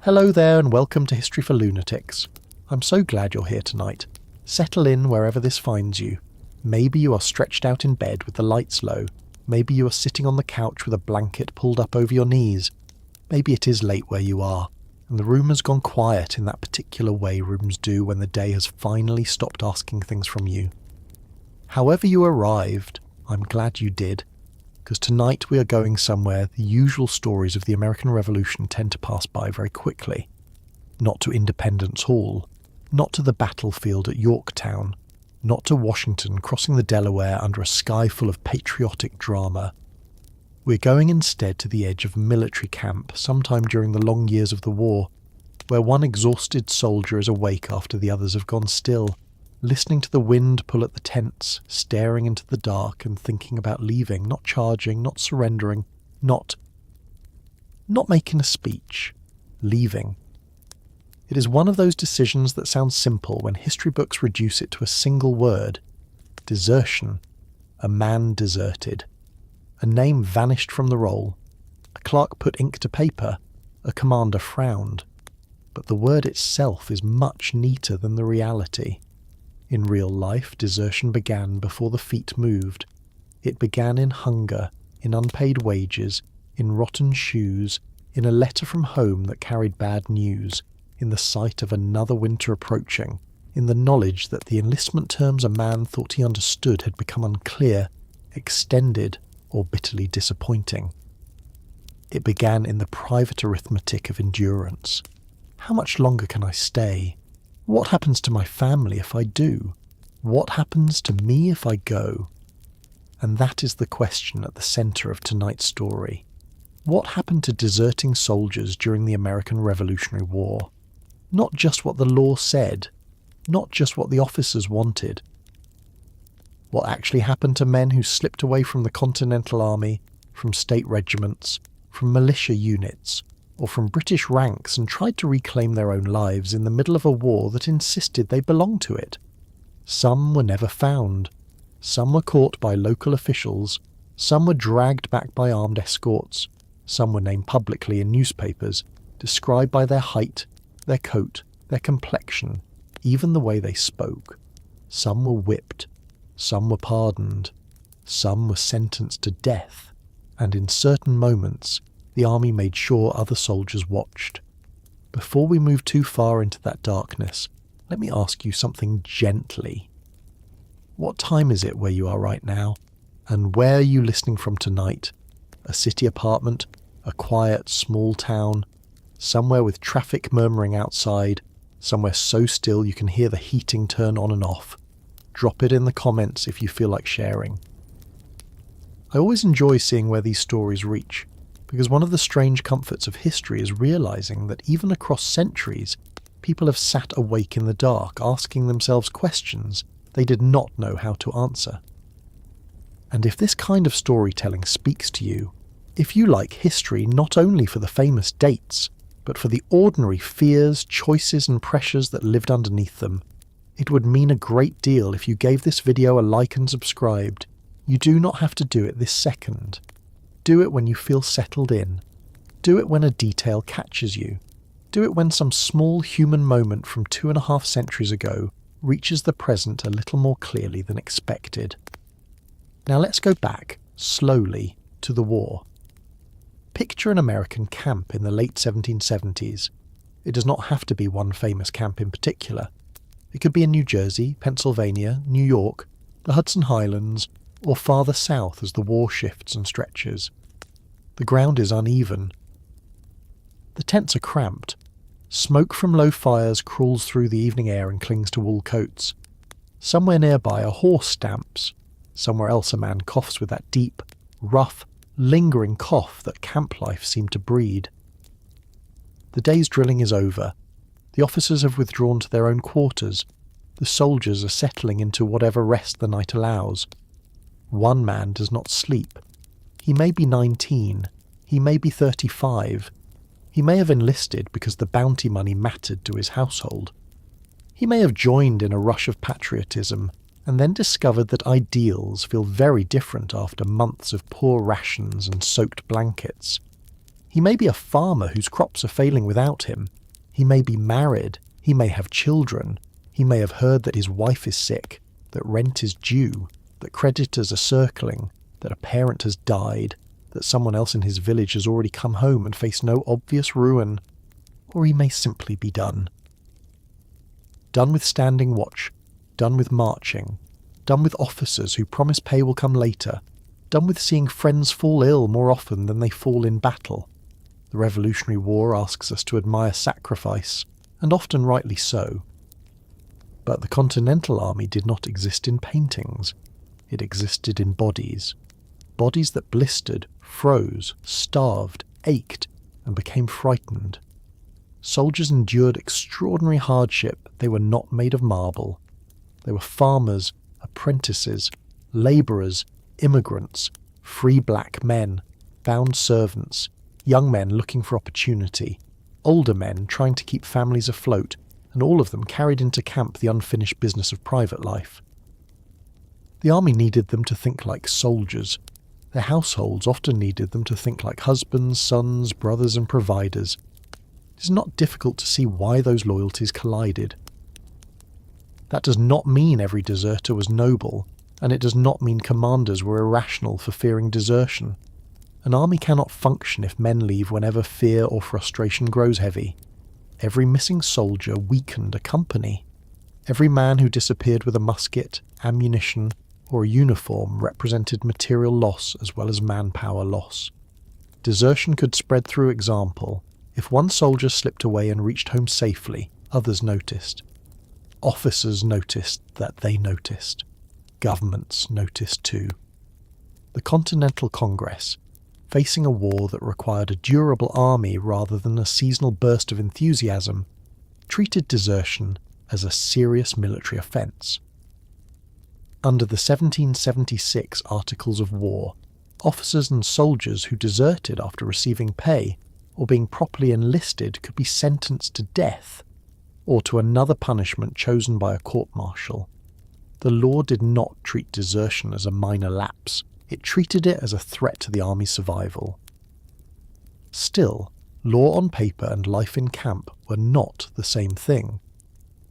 Hello there and welcome to History for Lunatics. I'm so glad you're here tonight. Settle in wherever this finds you. Maybe you are stretched out in bed with the lights low. Maybe you are sitting on the couch with a blanket pulled up over your knees. Maybe it is late where you are, and the room has gone quiet in that particular way rooms do when the day has finally stopped asking things from you. However you arrived, I'm glad you did, because tonight we are going somewhere the usual stories of the American Revolution tend to pass by very quickly. Not to Independence Hall, not to the battlefield at Yorktown, not to Washington crossing the Delaware under a sky full of patriotic drama. We're going instead to the edge of military camp sometime during the long years of the war, where one exhausted soldier is awake after the others have gone still, listening to the wind pull at the tents, staring into the dark and thinking about leaving, not charging, not surrendering, not making a speech, leaving. It is one of those decisions that sounds simple when history books reduce it to a single word: desertion. A man deserted. A name vanished from the roll. A clerk put ink to paper. A commander frowned. But the word itself is much neater than the reality. In real life, desertion began before the feet moved. It began in hunger, in unpaid wages, in rotten shoes, in a letter from home that carried bad news, in the sight of another winter approaching, in the knowledge that the enlistment terms a man thought he understood had become unclear, extended, or bitterly disappointing. It began in the private arithmetic of endurance. How much longer can I stay? What happens to my family if I do? What happens to me if I go? And that is the question at the centre of tonight's story. What happened to deserting soldiers during the American Revolutionary War? Not just what the law said, not just what the officers wanted. What actually happened to men who slipped away from the Continental Army, from state regiments, from militia units, or from British ranks and tried to reclaim their own lives in the middle of a war that insisted they belonged to it. Some were never found. Some were caught by local officials. Some were dragged back by armed escorts. Some were named publicly in newspapers, described by their height, their coat, their complexion, even the way they spoke. Some were whipped. Some were pardoned. Some were sentenced to death. And in certain moments, the army made sure other soldiers watched. Before we move too far into that darkness, let me ask you something gently. What time is it where you are right now? And where are you listening from tonight? A city apartment? A quiet, small town? Somewhere with traffic murmuring outside? Somewhere so still you can hear the heating turn on and off? Drop it in the comments if you feel like sharing. I always enjoy seeing where these stories reach, because one of the strange comforts of history is realizing that even across centuries, people have sat awake in the dark asking themselves questions they did not know how to answer. And if this kind of storytelling speaks to you, if you like history not only for the famous dates, but for the ordinary fears, choices and pressures that lived underneath them, it would mean a great deal if you gave this video a like and subscribed. You do not have to do it this second. Do it when you feel settled in. Do it when a detail catches you. Do it when some small human moment from 2.5 centuries ago reaches the present a little more clearly than expected. Now let's go back, slowly, to the war. Picture an American camp in the late 1770s. It does not have to be one famous camp in particular. It could be in New Jersey, Pennsylvania, New York, the Hudson Highlands, or farther south as the war shifts and stretches. The ground is uneven. The tents are cramped. Smoke from low fires crawls through the evening air and clings to wool coats. Somewhere nearby a horse stamps. Somewhere else a man coughs with that deep, rough, lingering cough that camp life seemed to breed. The day's drilling is over. The officers have withdrawn to their own quarters. The soldiers are settling into whatever rest the night allows. One man does not sleep. He may be 19. He may be 35. He may have enlisted because the bounty money mattered to his household. He may have joined in a rush of patriotism and then discovered that ideals feel very different after months of poor rations and soaked blankets. He may be a farmer whose crops are failing without him. He may be married. He may have children. He may have heard that his wife is sick, that rent is due, that creditors are circling, that a parent has died, that someone else in his village has already come home and faced no obvious ruin. Or he may simply be done. Done with standing watch, done with marching, done with officers who promise pay will come later, done with seeing friends fall ill more often than they fall in battle. The Revolutionary War asks us to admire sacrifice, and often rightly so. But the Continental Army did not exist in paintings. It existed in bodies. Bodies that blistered, froze, starved, ached, and became frightened. Soldiers endured extraordinary hardship. They were not made of marble. They were farmers, apprentices, labourers, immigrants, free black men, bound servants, young men looking for opportunity, older men trying to keep families afloat, and all of them carried into camp the unfinished business of private life. The army needed them to think like soldiers. Their households often needed them to think like husbands, sons, brothers, and providers. It is not difficult to see why those loyalties collided. That does not mean every deserter was noble, and it does not mean commanders were irrational for fearing desertion. An army cannot function if men leave whenever fear or frustration grows heavy. Every missing soldier weakened a company. Every man who disappeared with a musket, ammunition, or a uniform represented material loss as well as manpower loss. Desertion could spread through example. If one soldier slipped away and reached home safely, others noticed. Officers noticed that they noticed. Governments noticed too. The Continental Congress, facing a war that required a durable army rather than a seasonal burst of enthusiasm, treated desertion as a serious military offence. Under the 1776 Articles of War, officers and soldiers who deserted after receiving pay or being properly enlisted could be sentenced to death, or to another punishment chosen by a court-martial. The law did not treat desertion as a minor lapse. It treated it as a threat to the army's survival. Still, law on paper and life in camp were not the same thing.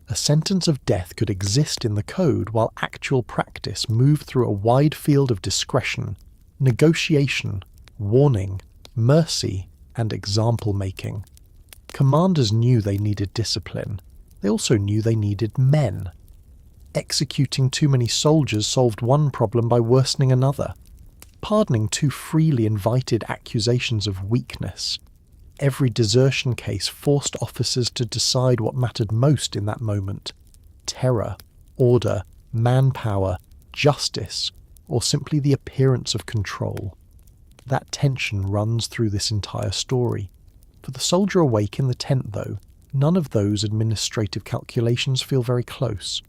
A sentence of death could exist in the code while actual practice moved through a wide field of discretion, negotiation, warning, mercy, and example-making. Commanders knew they needed discipline. They also knew they needed men. Executing too many soldiers solved one problem by worsening another. Pardoning too freely invited accusations of weakness. Every desertion case forced officers to decide what mattered most in that moment: terror, order, manpower, justice, or simply the appearance of control. That tension runs through this entire story. For the soldier awake in the tent, though, none of those administrative calculations feel very close.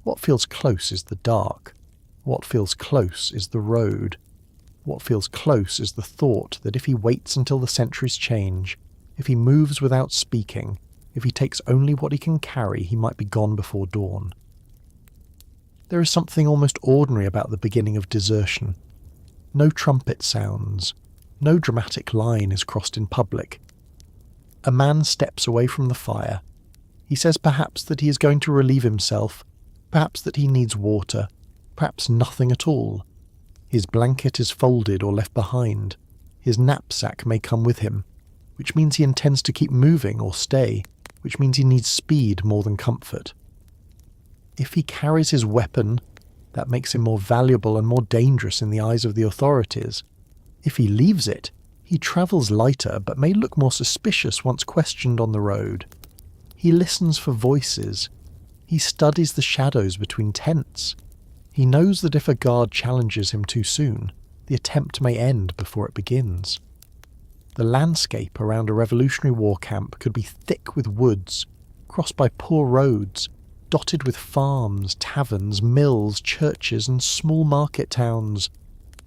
What feels close is the dark. What feels close is the road. What feels close is the thought that if he waits until the centuries change, if he moves without speaking, if he takes only what he can carry, he might be gone before dawn. There is something almost ordinary about the beginning of desertion. No trumpet sounds. No dramatic line is crossed in public. A man steps away from the fire. He says perhaps that he is going to relieve himself, perhaps that he needs water, perhaps nothing at all. His blanket is folded or left behind. His knapsack may come with him, which means he intends to keep moving or stay, which means he needs speed more than comfort. If he carries his weapon, that makes him more valuable and more dangerous in the eyes of the authorities. If he leaves it, he travels lighter but may look more suspicious once questioned on the road. He listens for voices. He studies the shadows between tents. He knows that if a guard challenges him too soon, the attempt may end before it begins. The landscape around a Revolutionary War camp could be thick with woods, crossed by poor roads, dotted with farms, taverns, mills, churches, and small market towns.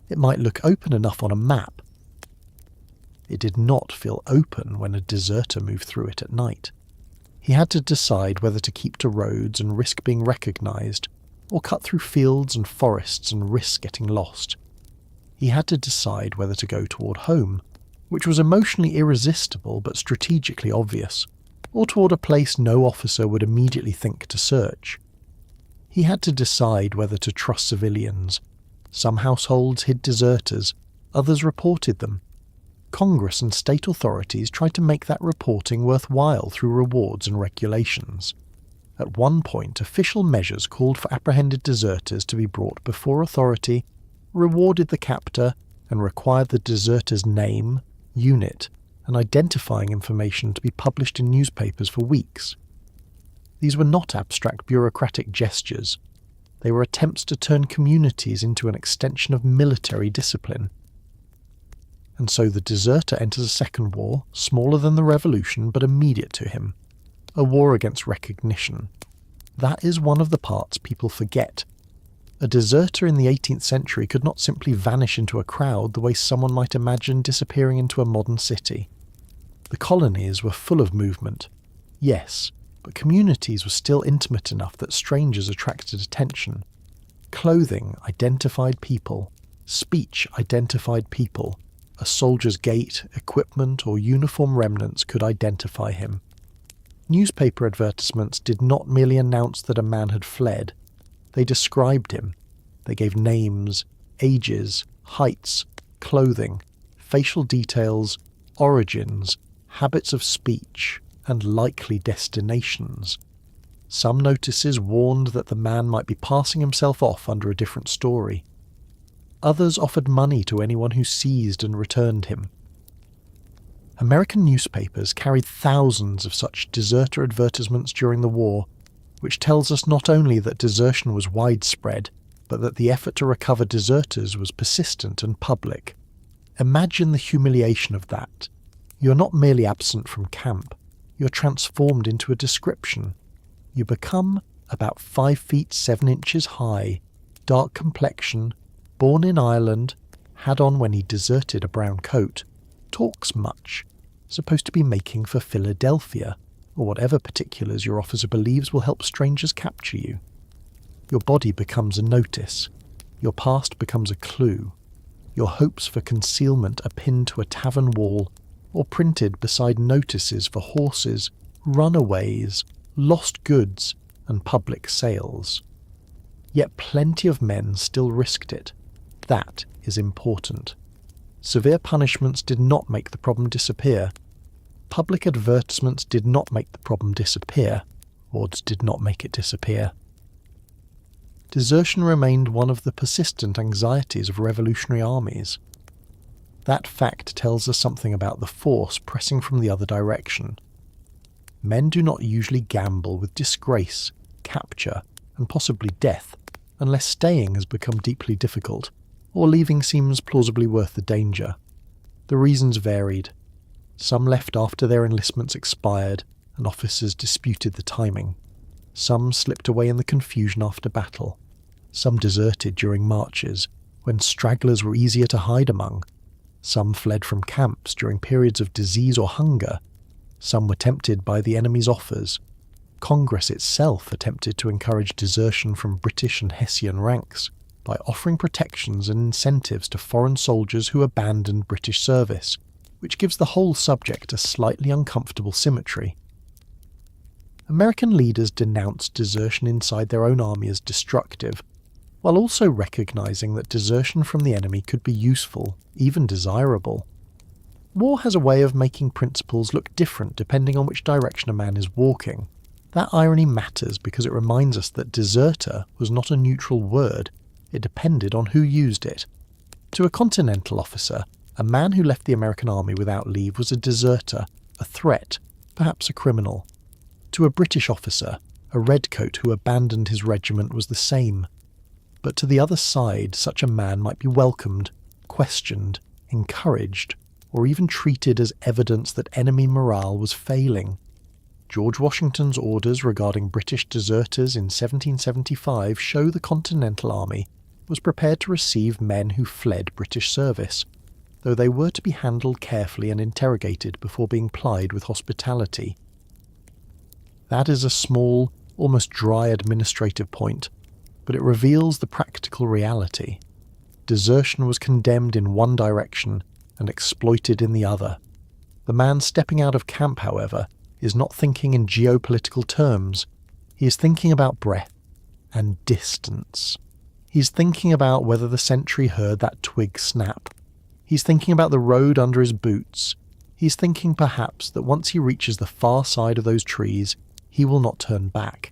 It might look open enough on a map. It did not feel open when a deserter moved through it at night. He had to decide whether to keep to roads and risk being recognised, or cut through fields and forests and risk getting lost. He had to decide whether to go toward home, which was emotionally irresistible but strategically obvious, or toward a place no officer would immediately think to search. He had to decide whether to trust civilians. Some households hid deserters, others reported them. Congress and state authorities tried to make that reporting worthwhile through rewards and regulations. At one point, official measures called for apprehended deserters to be brought before authority, rewarded the captor, and required the deserter's name, unit, and identifying information to be published in newspapers for weeks. These were not abstract bureaucratic gestures. They were attempts to turn communities into an extension of military discipline. And so the deserter enters a second war, smaller than the revolution but immediate to him. A war against recognition. That is one of the parts people forget. A deserter in the 18th century could not simply vanish into a crowd the way someone might imagine disappearing into a modern city. The colonies were full of movement. Yes, but communities were still intimate enough that strangers attracted attention. Clothing identified people. Speech identified people. A soldier's gait, equipment, or uniform remnants could identify him. Newspaper advertisements did not merely announce that a man had fled. They described him. They gave names, ages, heights, clothing, facial details, origins, habits of speech, and likely destinations. Some notices warned that the man might be passing himself off under a different story. Others offered money to anyone who seized and returned him. American newspapers carried thousands of such deserter advertisements during the war, which tells us not only that desertion was widespread, but that the effort to recover deserters was persistent and public. Imagine the humiliation of that. You're not merely absent from camp, you're transformed into a description. You become about 5 feet 7 inches high, dark complexion, born in Ireland, had on when he deserted a brown coat, talks much, supposed to be making for Philadelphia, or whatever particulars your officer believes will help strangers capture you. Your body becomes a notice. Your past becomes a clue. Your hopes for concealment are pinned to a tavern wall or printed beside notices for horses, runaways, lost goods, and public sales. Yet plenty of men still risked it. That is important. Severe punishments did not make the problem disappear. Public advertisements did not make the problem disappear, or did not make it disappear. Desertion remained one of the persistent anxieties of revolutionary armies. That fact tells us something about the force pressing from the other direction. Men do not usually gamble with disgrace, capture, and possibly death, unless staying has become deeply difficult, or leaving seems plausibly worth the danger. The reasons varied. Some left after their enlistments expired, and officers disputed the timing. Some slipped away in the confusion after battle. Some deserted during marches, when stragglers were easier to hide among. Some fled from camps during periods of disease or hunger. Some were tempted by the enemy's offers. Congress itself attempted to encourage desertion from British and Hessian ranks by offering protections and incentives to foreign soldiers who abandoned British service, which gives the whole subject a slightly uncomfortable symmetry. American leaders denounced desertion inside their own army as destructive, while also recognizing that desertion from the enemy could be useful, even desirable. War has a way of making principles look different depending on which direction a man is walking. That irony matters because it reminds us that deserter was not a neutral word. It depended on who used it. To a Continental officer, a man who left the American army without leave was a deserter, a threat, perhaps a criminal. To a British officer, a redcoat who abandoned his regiment was the same. But to the other side, such a man might be welcomed, questioned, encouraged, or even treated as evidence that enemy morale was failing. George Washington's orders regarding British deserters in 1775 show the Continental Army was prepared to receive men who fled British service, though they were to be handled carefully and interrogated before being plied with hospitality. That is a small, almost dry administrative point, but it reveals the practical reality. Desertion was condemned in one direction, and exploited in the other. The man stepping out of camp, however, is not thinking in geopolitical terms. He is thinking about breadth and distance. He's thinking about whether the sentry heard that twig snap. He's thinking about the road under his boots. He's thinking perhaps that once he reaches the far side of those trees, he will not turn back.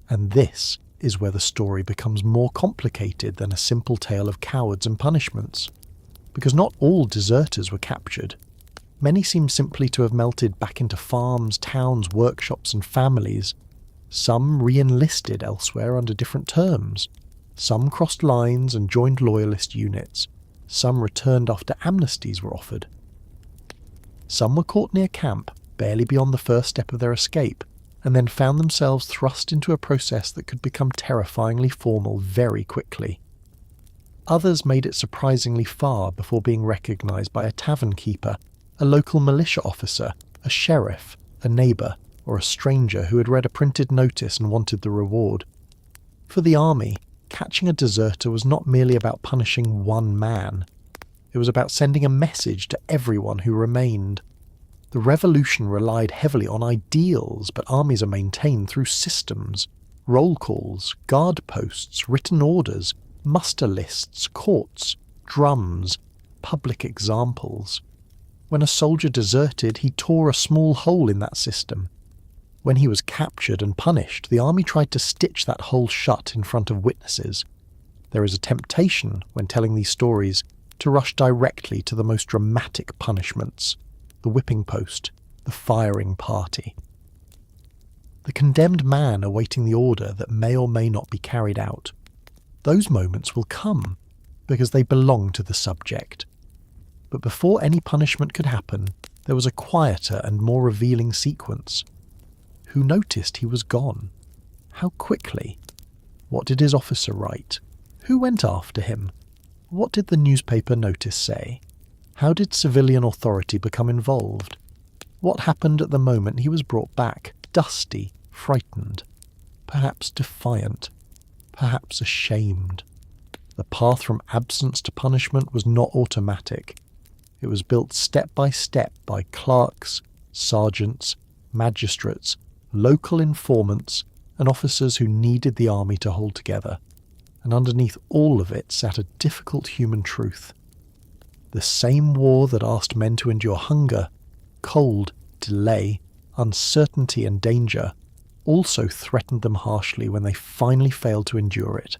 And this is where the story becomes more complicated than a simple tale of cowards and punishments. Because not all deserters were captured. Many seem simply to have melted back into farms, towns, workshops and families. Some re-enlisted elsewhere under different terms. Some crossed lines and joined loyalist units. Some returned after amnesties were offered. Some were caught near camp, barely beyond the first step of their escape, and then found themselves thrust into a process that could become terrifyingly formal very quickly. Others made it surprisingly far before being recognised by a tavern keeper, a local militia officer, a sheriff, a neighbour, or a stranger who had read a printed notice and wanted the reward. For the army, catching a deserter was not merely about punishing one man. It was about sending a message to everyone who remained. The revolution relied heavily on ideals, but armies are maintained through systems, roll calls, guard posts, written orders, muster lists, courts, drums, public examples. When a soldier deserted, he tore a small hole in that system. When he was captured and punished, the army tried to stitch that hole shut in front of witnesses. There is a temptation, when telling these stories, to rush directly to the most dramatic punishments, the whipping post, the firing party. The condemned man awaiting the order that may or may not be carried out. Those moments will come, because they belong to the subject. But before any punishment could happen, there was a quieter and more revealing sequence. Who noticed he was gone? How quickly? What did his officer write? Who went after him? What did the newspaper notice say? How did civilian authority become involved? What happened at the moment he was brought back, dusty, frightened, perhaps defiant, perhaps ashamed? The path from absence to punishment was not automatic. It was built step by clerks, sergeants, magistrates, local informants, and officers who needed the army to hold together. And underneath all of it sat a difficult human truth. The same war that asked men to endure hunger, cold, delay, uncertainty and danger also threatened them harshly when they finally failed to endure it.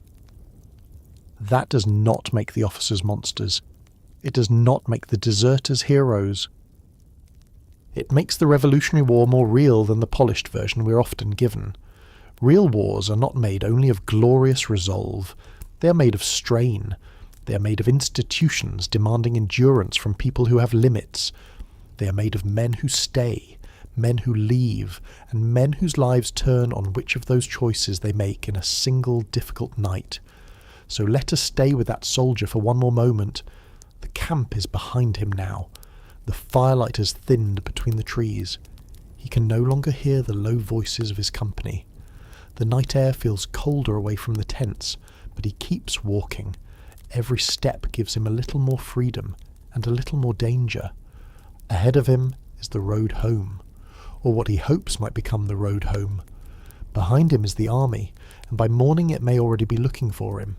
That does not make the officers monsters. It does not make the deserters heroes. It makes the Revolutionary War more real than the polished version we're often given. Real wars are not made only of glorious resolve. They are made of strain. They are made of institutions demanding endurance from people who have limits. They are made of men who stay, men who leave, and men whose lives turn on which of those choices they make in a single difficult night. So let us stay with that soldier for one more moment. The camp is behind him now. The firelight has thinned between the trees. He can no longer hear the low voices of his company. The night air feels colder away from the tents, but he keeps walking. Every step gives him a little more freedom and a little more danger. Ahead of him is the road home, or what he hopes might become the road home. Behind him is the army, and by morning it may already be looking for him.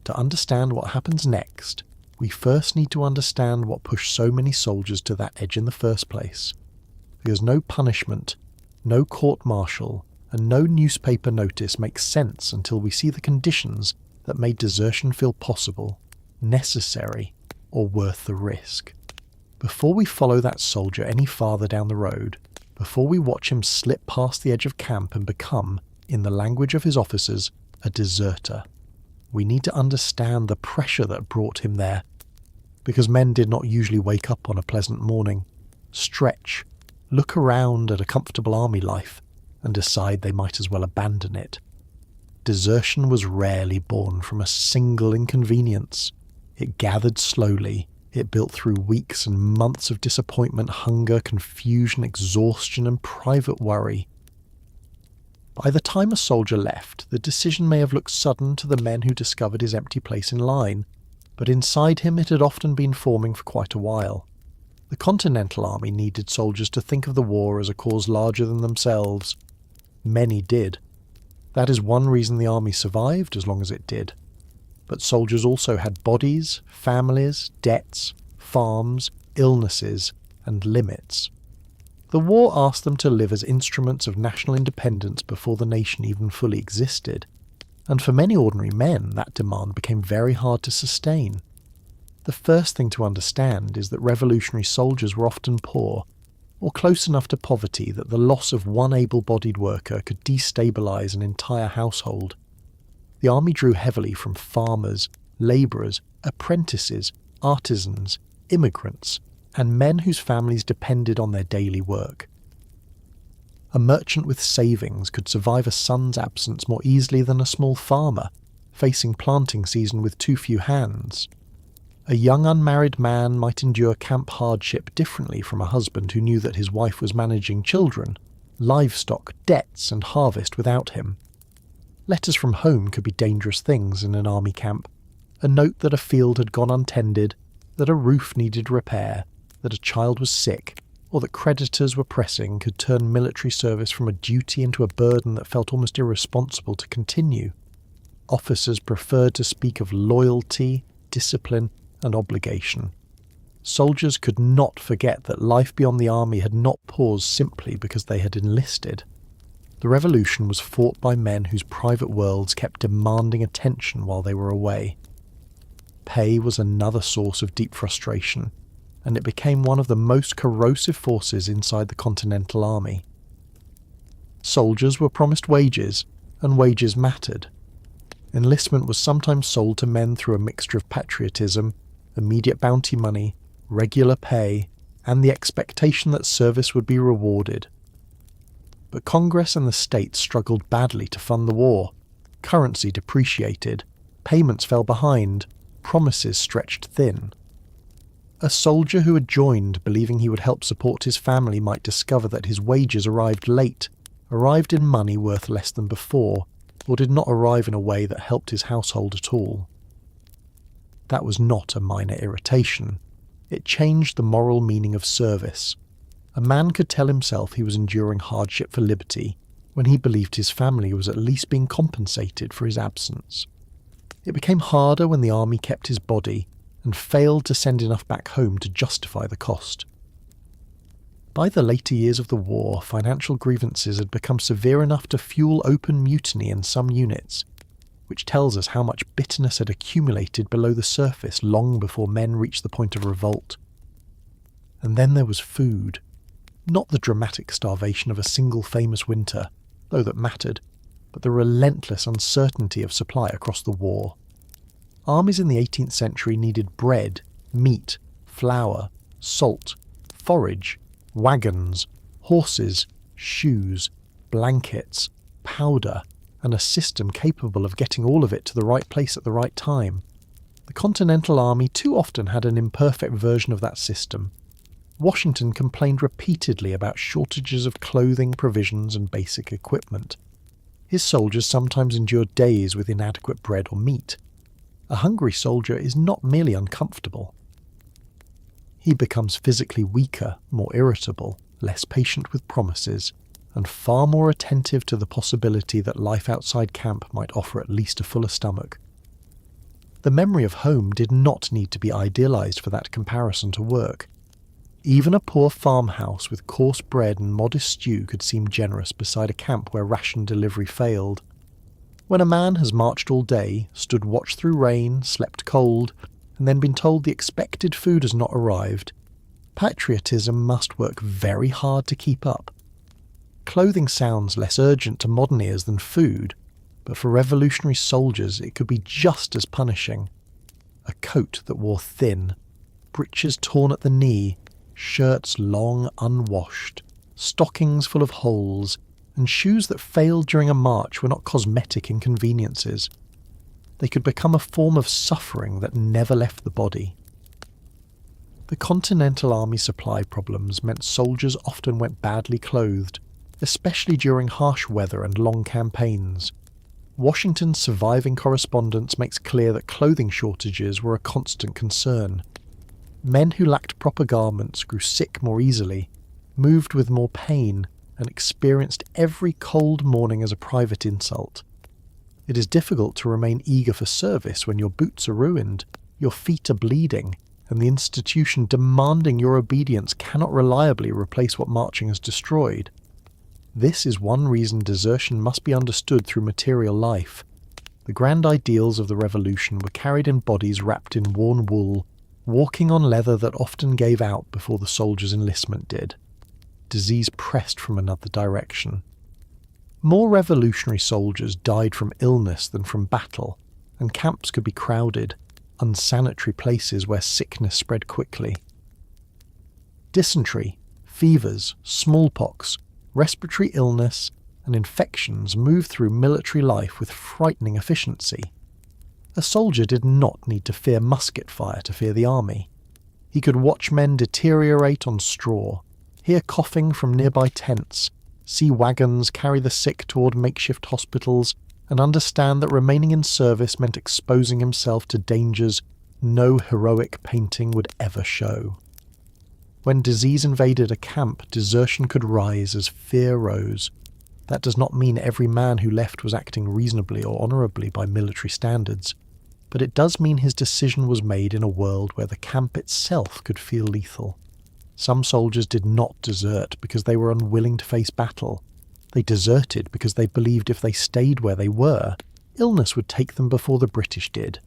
To understand what happens next, we first need to understand what pushed so many soldiers to that edge in the first place. Because no punishment, no court-martial, and no newspaper notice makes sense until we see the conditions that made desertion feel possible, necessary, or worth the risk. Before we follow that soldier any farther down the road, before we watch him slip past the edge of camp and become, in the language of his officers, a deserter, we need to understand the pressure that brought him there, because men did not usually wake up on a pleasant morning, stretch, look around at a comfortable army life, and decide they might as well abandon it. Desertion was rarely born from a single inconvenience. It gathered slowly. It built through weeks and months of disappointment, hunger, confusion, exhaustion, and private worry. By the time a soldier left, the decision may have looked sudden to the men who discovered his empty place in line. but inside him it had often been forming for quite a while. The Continental Army needed soldiers to think of the war as a cause larger than themselves. Many did. That is one reason the army survived as long as it did. But soldiers also had bodies, families, debts, farms, illnesses, and limits. The war asked them to live as instruments of national independence before the nation even fully existed, and for many ordinary men that demand became very hard to sustain. The first thing to understand is that revolutionary soldiers were often poor, or close enough to poverty that the loss of one able-bodied worker could destabilise an entire household. The army drew heavily from farmers, labourers, apprentices, artisans, immigrants, and men whose families depended on their daily work. A merchant with savings could survive a son's absence more easily than a small farmer, facing planting season with too few hands. A young unmarried man might endure camp hardship differently from a husband who knew that his wife was managing children, livestock, debts, and harvest without him. Letters from home could be dangerous things in an army camp. A note that a field had gone untended, that a roof needed repair, that a child was sick, or that creditors were pressing could turn military service from a duty into a burden that felt almost irresponsible to continue. Officers preferred to speak of loyalty, discipline, and obligation. Soldiers could not forget that life beyond the army had not paused simply because they had enlisted. The revolution was fought by men whose private worlds kept demanding attention while they were away. Pay was another source of deep frustration, and it became one of the most corrosive forces inside the Continental Army. Soldiers were promised wages, and wages mattered. Enlistment was sometimes sold to men through a mixture of patriotism, immediate bounty money, regular pay, and the expectation that service would be rewarded. But Congress and the states struggled badly to fund the war. Currency depreciated, payments fell behind, promises stretched thin. A soldier who had joined believing he would help support his family might discover that his wages arrived late, arrived in money worth less than before, or did not arrive in a way that helped his household at all. That was not a minor irritation. It changed the moral meaning of service. A man could tell himself he was enduring hardship for liberty when he believed his family was at least being compensated for his absence. It became harder when the army kept his body and failed to send enough back home to justify the cost. By the later years of the war, financial grievances had become severe enough to fuel open mutiny in some units, which tells us how much bitterness had accumulated below the surface long before men reached the point of revolt. And then there was food. Not the dramatic starvation of a single famous winter, though that mattered, but the relentless uncertainty of supply across the war. Armies in the 18th century needed bread, meat, flour, salt, forage, wagons, horses, shoes, blankets, powder, and a system capable of getting all of it to the right place at the right time. The Continental Army too often had an imperfect version of that system. Washington complained repeatedly about shortages of clothing, provisions, and basic equipment. His soldiers sometimes endured days with inadequate bread or meat. A hungry soldier is not merely uncomfortable. He becomes physically weaker, more irritable, less patient with promises, and far more attentive to the possibility that life outside camp might offer at least a fuller stomach. The memory of home did not need to be idealised for that comparison to work. Even a poor farmhouse with coarse bread and modest stew could seem generous beside a camp where ration delivery failed. When a man has marched all day, stood watch through rain, slept cold, and then been told the expected food has not arrived, patriotism must work very hard to keep up. Clothing sounds less urgent to modern ears than food, but for revolutionary soldiers it could be just as punishing. A coat that wore thin, breeches torn at the knee, shirts long unwashed, stockings full of holes, and shoes that failed during a march were not cosmetic inconveniences. They could become a form of suffering that never left the body. The Continental Army supply problems meant soldiers often went badly clothed, especially during harsh weather and long campaigns. Washington's surviving correspondence makes clear that clothing shortages were a constant concern. Men who lacked proper garments grew sick more easily, moved with more pain, and experienced every cold morning as a private insult. It is difficult to remain eager for service when your boots are ruined, your feet are bleeding, and the institution demanding your obedience cannot reliably replace what marching has destroyed. This is one reason desertion must be understood through material life. The grand ideals of the revolution were carried in bodies wrapped in worn wool, walking on leather that often gave out before the soldiers' enlistment did. Disease pressed from another direction. More revolutionary soldiers died from illness than from battle, and camps could be crowded, unsanitary places where sickness spread quickly. Dysentery, fevers, smallpox, respiratory illness, and infections moved through military life with frightening efficiency. A soldier did not need to fear musket fire to fear the army. He could watch men deteriorate on straw, hear coughing from nearby tents, see wagons carry the sick toward makeshift hospitals, and understand that remaining in service meant exposing himself to dangers no heroic painting would ever show. When disease invaded a camp, desertion could rise as fear rose. That does not mean every man who left was acting reasonably or honourably by military standards, but it does mean his decision was made in a world where the camp itself could feel lethal. Some soldiers did not desert because they were unwilling to face battle. They deserted because they believed if they stayed where they were, illness would take them before the British did.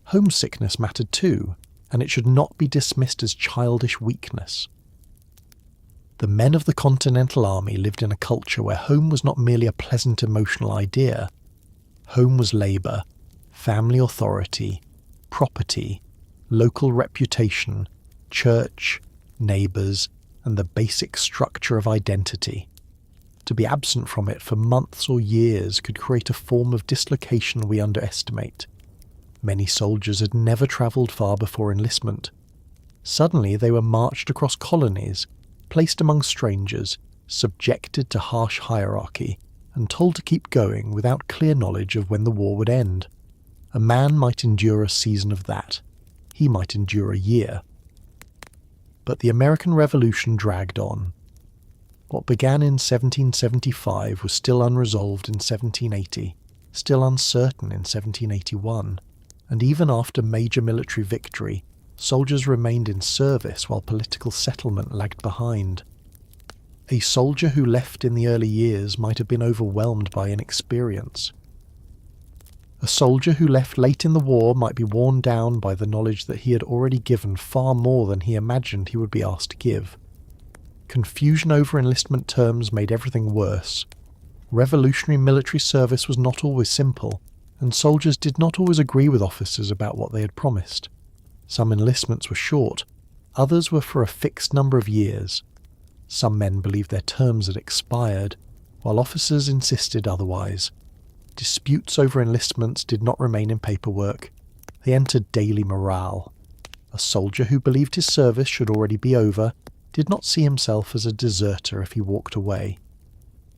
Homesickness mattered too, and it should not be dismissed as childish weakness. The men of the Continental Army lived in a culture where home was not merely a pleasant emotional idea. Home was labour, family authority, property, local reputation, church, neighbours, and the basic structure of identity. To be absent from it for months or years could create a form of dislocation we underestimate. Many soldiers had never travelled far before enlistment. Suddenly they were marched across colonies, placed among strangers, subjected to harsh hierarchy, and told to keep going without clear knowledge of when the war would end. A man might endure a season of that. He might endure a year. But the American Revolution dragged on. What began in 1775 was still unresolved in 1780, still uncertain in 1781, and even after major military victory, soldiers remained in service while political settlement lagged behind. A soldier who left in the early years might have been overwhelmed by inexperience. A soldier who left late in the war might be worn down by the knowledge that he had already given far more than he imagined he would be asked to give. Confusion over enlistment terms made everything worse. Revolutionary military service was not always simple, and soldiers did not always agree with officers about what they had promised. Some enlistments were short, others were for a fixed number of years. Some men believed their terms had expired, while officers insisted otherwise. Disputes over enlistments did not remain in paperwork. They entered daily morale. A soldier who believed his service should already be over did not see himself as a deserter if he walked away.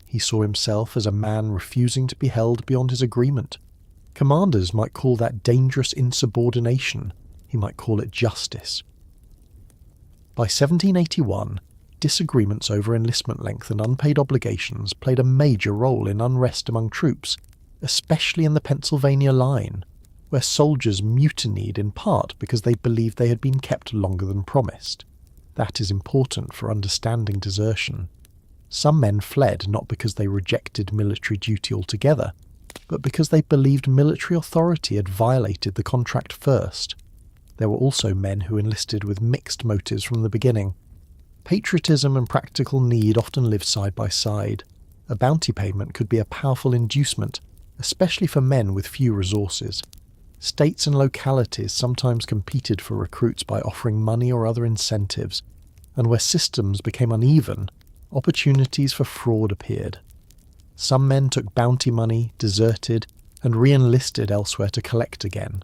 He saw himself as a man refusing to be held beyond his agreement. Commanders might call that dangerous insubordination. He might call it justice. By 1781, disagreements over enlistment length and unpaid obligations played a major role in unrest among troops, especially in the Pennsylvania line, where soldiers mutinied in part because they believed they had been kept longer than promised. That is important for understanding desertion. Some men fled not because they rejected military duty altogether, but because they believed military authority had violated the contract first. There were also men who enlisted with mixed motives from the beginning. Patriotism and practical need often live side by side. A bounty payment could be a powerful inducement, especially for men with few resources. States and localities sometimes competed for recruits by offering money or other incentives, and where systems became uneven, opportunities for fraud appeared. Some men took bounty money, deserted, and re-enlisted elsewhere to collect again.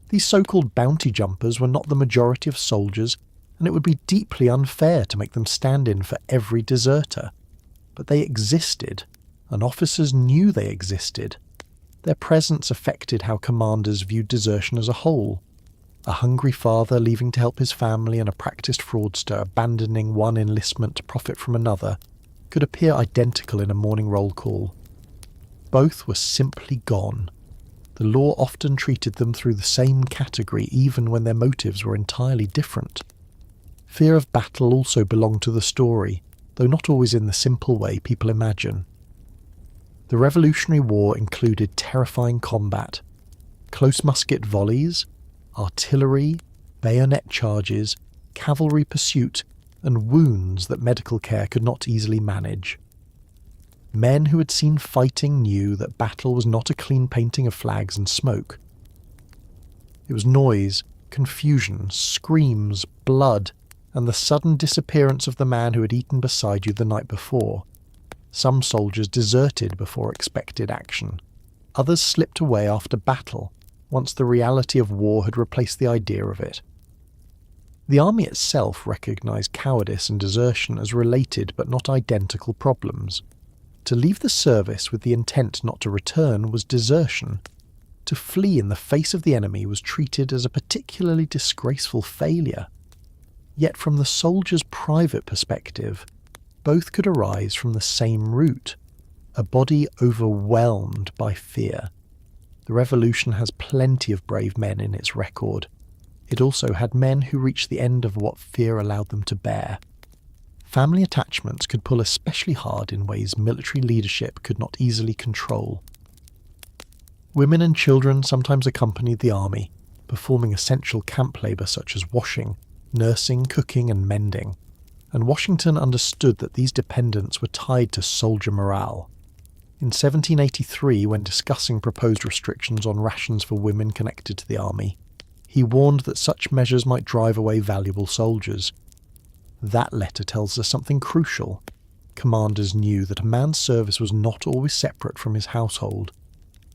These so-called bounty jumpers were not the majority of soldiers, and it would be deeply unfair to make them stand in for every deserter. But they existed, and officers knew they existed. Their presence affected how commanders viewed desertion as a whole. A hungry father leaving to help his family and a practiced fraudster abandoning one enlistment to profit from another could appear identical in a morning roll call. Both were simply gone. The law often treated them through the same category even when their motives were entirely different. Fear of battle also belonged to the story, though not always in the simple way people imagine. The Revolutionary War included terrifying combat, close musket volleys, artillery, bayonet charges, cavalry pursuit, and wounds that medical care could not easily manage. Men who had seen fighting knew that battle was not a clean painting of flags and smoke. It was noise, confusion, screams, blood, and the sudden disappearance of the man who had eaten beside you the night before. Some soldiers deserted before expected action. Others slipped away after battle, once the reality of war had replaced the idea of it. The army itself recognized cowardice and desertion as related but not identical problems. To leave the service with the intent not to return was desertion. To flee in the face of the enemy was treated as a particularly disgraceful failure. Yet from the soldier's private perspective, both could arise from the same root, a body overwhelmed by fear. The revolution has plenty of brave men in its record. It also had men who reached the end of what fear allowed them to bear. Family attachments could pull especially hard in ways military leadership could not easily control. Women and children sometimes accompanied the army, performing essential camp labour such as washing, nursing, cooking and mending, and Washington understood that these dependents were tied to soldier morale. In 1783, when discussing proposed restrictions on rations for women connected to the army, he warned that such measures might drive away valuable soldiers. That letter tells us something crucial. Commanders knew that a man's service was not always separate from his household.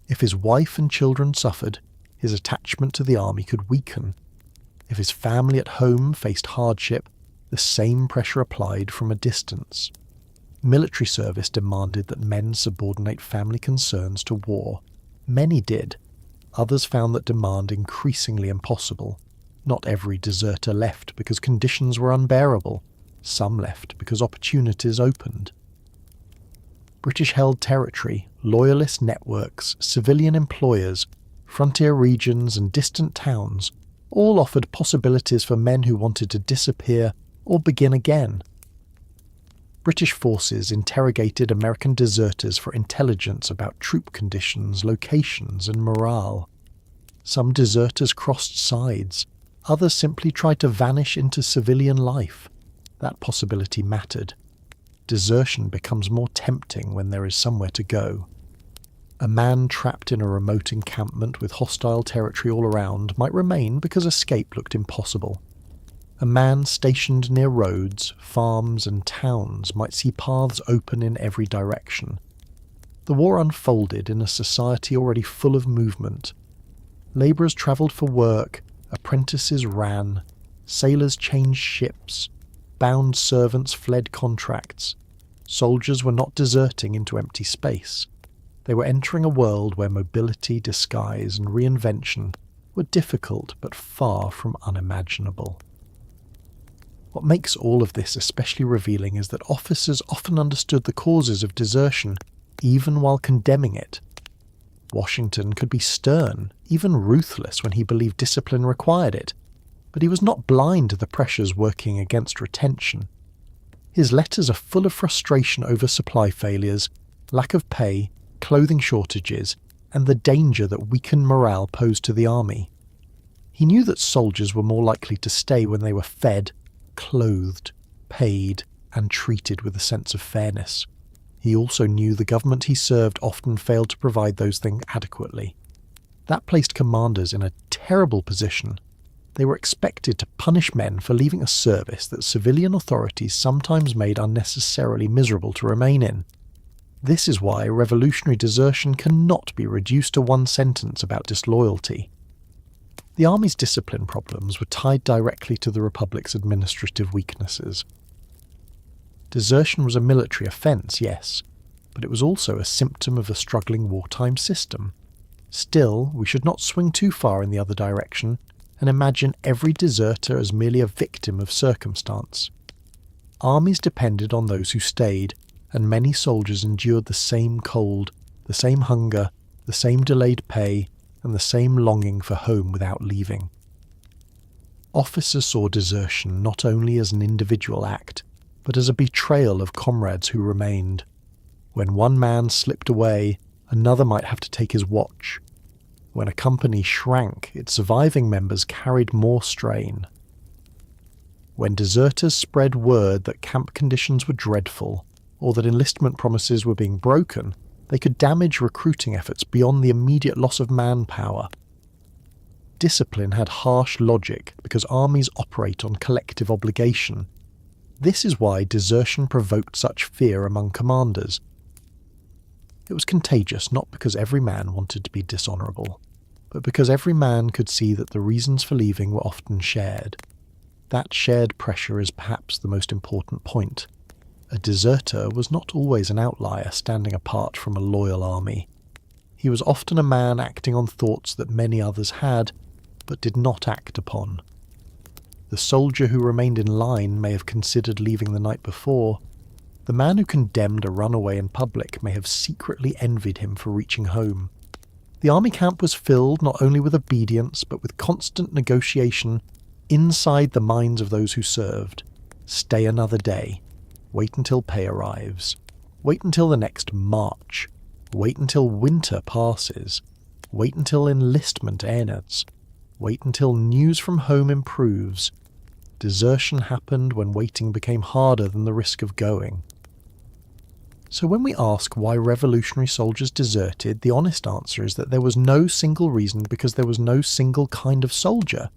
If his wife and children suffered, his attachment to the army could weaken. If his family at home faced hardship, the same pressure applied from a distance. Military service demanded that men subordinate family concerns to war. Many did. Others found that demand increasingly impossible. Not every deserter left because conditions were unbearable. Some left because opportunities opened. British-held territory, loyalist networks, civilian employers, frontier regions and distant towns all offered possibilities for men who wanted to disappear or begin again. British forces interrogated American deserters for intelligence about troop conditions, locations, and morale. Some deserters crossed sides. Others simply tried to vanish into civilian life. That possibility mattered. Desertion becomes more tempting when there is somewhere to go. A man trapped in a remote encampment with hostile territory all around might remain because escape looked impossible. A man stationed near roads, farms and towns might see paths open in every direction. The war unfolded in a society already full of movement. Labourers travelled for work, apprentices ran, sailors changed ships, bound servants fled contracts. Soldiers were not deserting into empty space. They were entering a world where mobility, disguise and reinvention were difficult but far from unimaginable. What makes all of this especially revealing is that officers often understood the causes of desertion, even while condemning it. Washington could be stern, even ruthless when he believed discipline required it, but he was not blind to the pressures working against retention. His letters are full of frustration over supply failures, lack of pay, clothing shortages, and the danger that weakened morale posed to the army. He knew that soldiers were more likely to stay when they were fed, clothed, paid, and treated with a sense of fairness. He also knew the government he served often failed to provide those things adequately. That placed commanders in a terrible position. They were expected to punish men for leaving a service that civilian authorities sometimes made unnecessarily miserable to remain in. This is why revolutionary desertion cannot be reduced to one sentence about disloyalty. The army's discipline problems were tied directly to the Republic's administrative weaknesses. Desertion was a military offence, yes, but it was also a symptom of a struggling wartime system. Still, we should not swing too far in the other direction and imagine every deserter as merely a victim of circumstance. Armies depended on those who stayed, and many soldiers endured the same cold, the same hunger, the same delayed pay, and the same longing for home without leaving. Officers saw desertion not only as an individual act, but as a betrayal of comrades who remained. When one man slipped away, another might have to take his watch. When a company shrank, its surviving members carried more strain. When deserters spread word that camp conditions were dreadful, or that enlistment promises were being broken, they could damage recruiting efforts beyond the immediate loss of manpower. Discipline had harsh logic because armies operate on collective obligation. This is why desertion provoked such fear among commanders. It was contagious not because every man wanted to be dishonourable, but because every man could see that the reasons for leaving were often shared. That shared pressure is perhaps the most important point. A deserter was not always an outlier standing apart from a loyal army. He was often a man acting on thoughts that many others had, but did not act upon. The soldier who remained in line may have considered leaving the night before. The man who condemned a runaway in public may have secretly envied him for reaching home. The army camp was filled not only with obedience, but with constant negotiation inside the minds of those who served. Stay another day. Wait until pay arrives. Wait until the next march. Wait until winter passes. Wait until enlistment ends. Wait until news from home improves. Desertion happened when waiting became harder than the risk of going. So when we ask why revolutionary soldiers deserted, the honest answer is that there was no single reason because there was no single kind of soldier.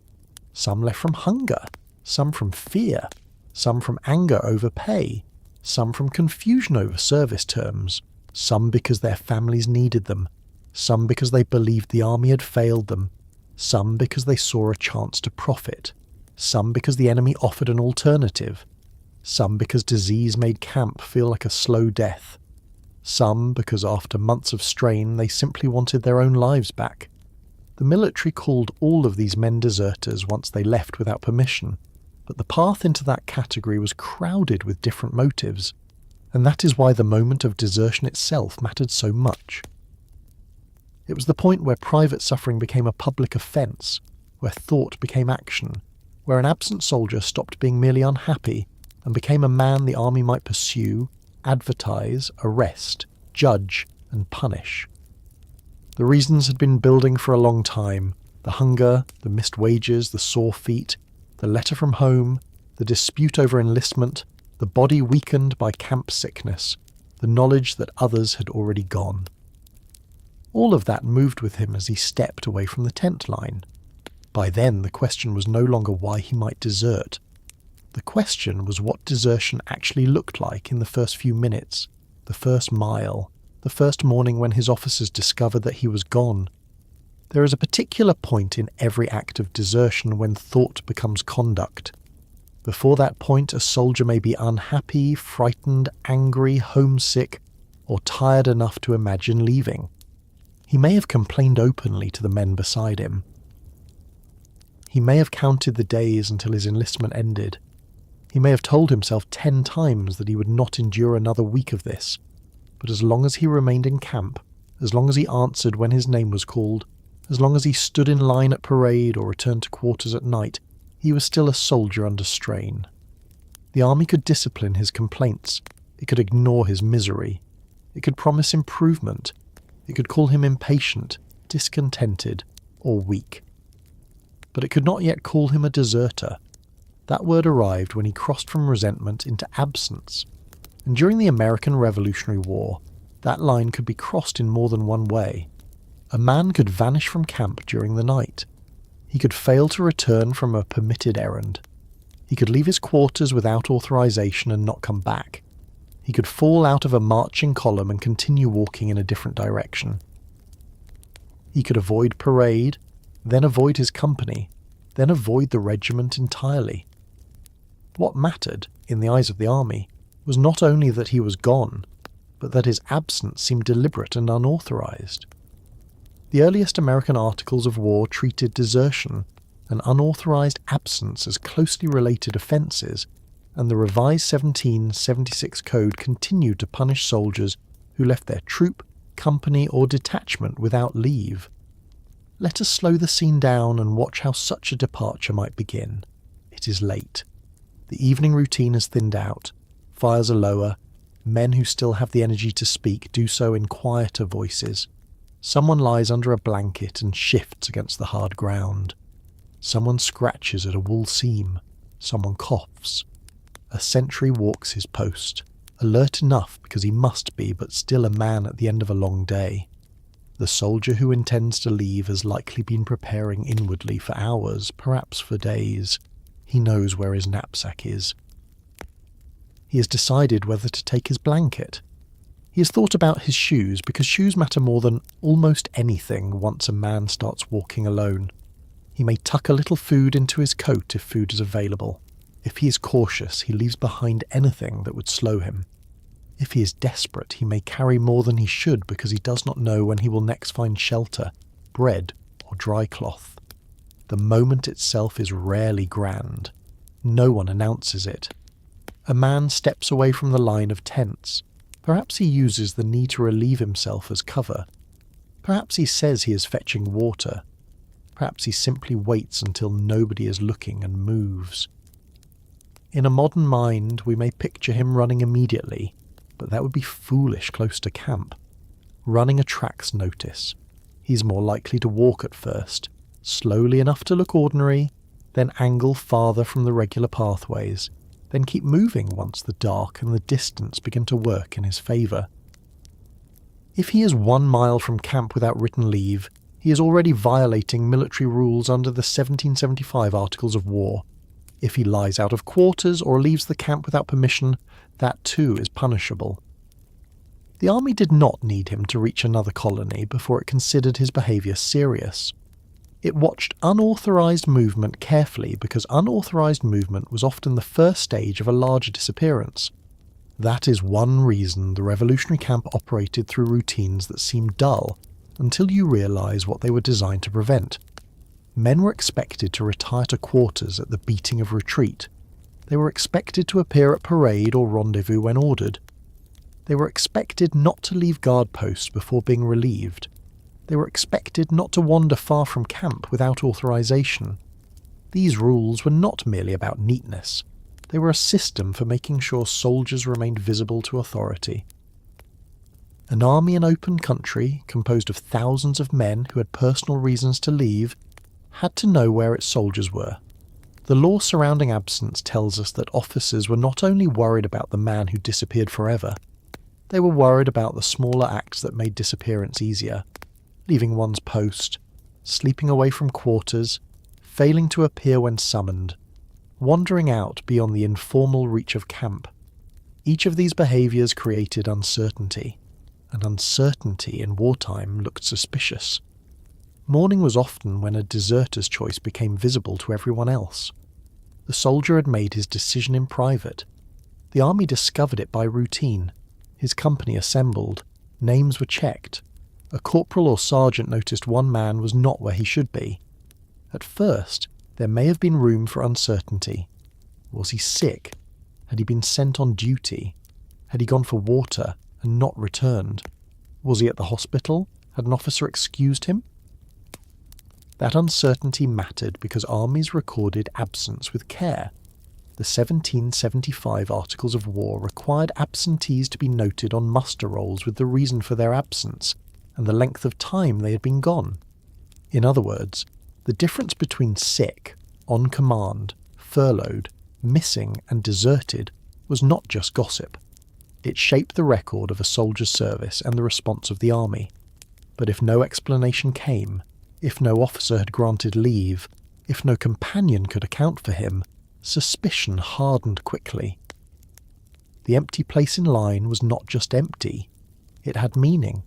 Some left from hunger, some from fear, some from anger over pay, some from confusion over service terms, some because their families needed them, some because they believed the army had failed them, some because they saw a chance to profit, some because the enemy offered an alternative, some because disease made camp feel like a slow death, some because after months of strain they simply wanted their own lives back. The military called all of these men deserters once they left without permission, but the path into that category was crowded with different motives, and that is why the moment of desertion itself mattered so much. It was the point where private suffering became a public offence, where thought became action, where an absent soldier stopped being merely unhappy and became a man the army might pursue, advertise, arrest, judge, and punish. The reasons had been building for a long time: the hunger, the missed wages, the sore feet, the letter from home, the dispute over enlistment, the body weakened by camp sickness, the knowledge that others had already gone. All of that moved with him as he stepped away from the tent line. By then, the question was no longer why he might desert. The question was what desertion actually looked like in the first few minutes, the first mile, the first morning when his officers discovered that he was gone. There is a particular point in every act of desertion when thought becomes conduct. Before that point, a soldier may be unhappy, frightened, angry, homesick, or tired enough to imagine leaving. He may have complained openly to the men beside him. He may have counted the days until his enlistment ended. He may have told himself 10 times that he would not endure another week of this. But as long as he remained in camp, as long as he answered when his name was called, as long as he stood in line at parade or returned to quarters at night, he was still a soldier under strain. The army could discipline his complaints. It could ignore his misery. It could promise improvement. It could call him impatient, discontented, or weak. But it could not yet call him a deserter. That word arrived when he crossed from resentment into absence. And during the American Revolutionary War, that line could be crossed in more than one way. A man could vanish from camp during the night. He could fail to return from a permitted errand. He could leave his quarters without authorization and not come back. He could fall out of a marching column and continue walking in a different direction. He could avoid parade, then avoid his company, then avoid the regiment entirely. What mattered, in the eyes of the army, was not only that he was gone, but that his absence seemed deliberate and unauthorized. The earliest American articles of war treated desertion and unauthorized absence as closely related offences, and the revised 1776 Code continued to punish soldiers who left their troop, company or detachment without leave. Let us slow the scene down and watch how such a departure might begin. It is late. The evening routine has thinned out. Fires are lower. Men who still have the energy to speak do so in quieter voices. Someone lies under a blanket and shifts against the hard ground. Someone scratches at a wool seam. Someone coughs. A sentry walks his post, alert enough because he must be, but still a man at the end of a long day. The soldier who intends to leave has likely been preparing inwardly for hours, perhaps for days. He knows where his knapsack is. He has decided whether to take his blanket. He has thought about his shoes, because shoes matter more than almost anything once a man starts walking alone. He may tuck a little food into his coat if food is available. If he is cautious, he leaves behind anything that would slow him. If he is desperate, he may carry more than he should because he does not know when he will next find shelter, bread, or dry cloth. The moment itself is rarely grand. No one announces it. A man steps away from the line of tents. Perhaps he uses the need to relieve himself as cover. Perhaps he says he is fetching water. Perhaps he simply waits until nobody is looking and moves. In a modern mind, we may picture him running immediately, but that would be foolish close to camp. Running attracts notice. He's more likely to walk at first, slowly enough to look ordinary, then angle farther from the regular pathways, then keep moving once the dark and the distance begin to work in his favour. If he is 1 mile from camp without written leave, he is already violating military rules under the 1775 Articles of War. If he lies out of quarters or leaves the camp without permission, that too is punishable. The army did not need him to reach another colony before it considered his behaviour serious. It watched unauthorised movement carefully because unauthorised movement was often the first stage of a larger disappearance. That is one reason the revolutionary camp operated through routines that seem dull until you realise what they were designed to prevent. Men were expected to retire to quarters at the beating of retreat. They were expected to appear at parade or rendezvous when ordered. They were expected not to leave guard posts before being relieved. They were expected not to wander far from camp without authorization. These rules were not merely about neatness. They were a system for making sure soldiers remained visible to authority. An army in open country, composed of thousands of men who had personal reasons to leave, had to know where its soldiers were. The law surrounding absence tells us that officers were not only worried about the man who disappeared forever, they were worried about the smaller acts that made disappearance easier. Leaving one's post, sleeping away from quarters, failing to appear when summoned, wandering out beyond the informal reach of camp. Each of these behaviours created uncertainty, and uncertainty in wartime looked suspicious. Morning was often when a deserter's choice became visible to everyone else. The soldier had made his decision in private. The army discovered it by routine. His company assembled. Names were checked. A corporal or sergeant noticed one man was not where he should be. At first, there may have been room for uncertainty. Was he sick? Had he been sent on duty? Had he gone for water and not returned? Was he at the hospital? Had an officer excused him? That uncertainty mattered because armies recorded absence with care. The 1775 Articles of War required absentees to be noted on muster rolls with the reason for their absence and the length of time they had been gone. In other words, the difference between sick, on command, furloughed, missing and deserted was not just gossip. It shaped the record of a soldier's service and the response of the army. But if no explanation came, if no officer had granted leave, if no companion could account for him, suspicion hardened quickly. The empty place in line was not just empty, it had meaning.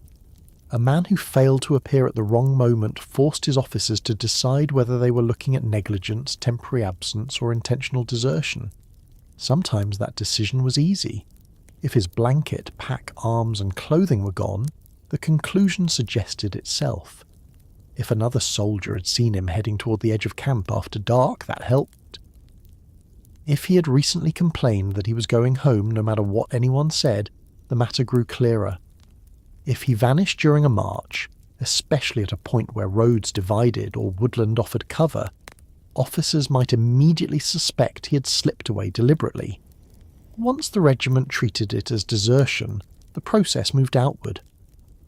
A man who failed to appear at the wrong moment forced his officers to decide whether they were looking at negligence, temporary absence, or intentional desertion. Sometimes that decision was easy. If his blanket, pack, arms and clothing were gone, the conclusion suggested itself. If another soldier had seen him heading toward the edge of camp after dark, that helped. If he had recently complained that he was going home no matter what anyone said, the matter grew clearer. If he vanished during a march, especially at a point where roads divided or woodland offered cover, officers might immediately suspect he had slipped away deliberately. Once the regiment treated it as desertion, the process moved outward.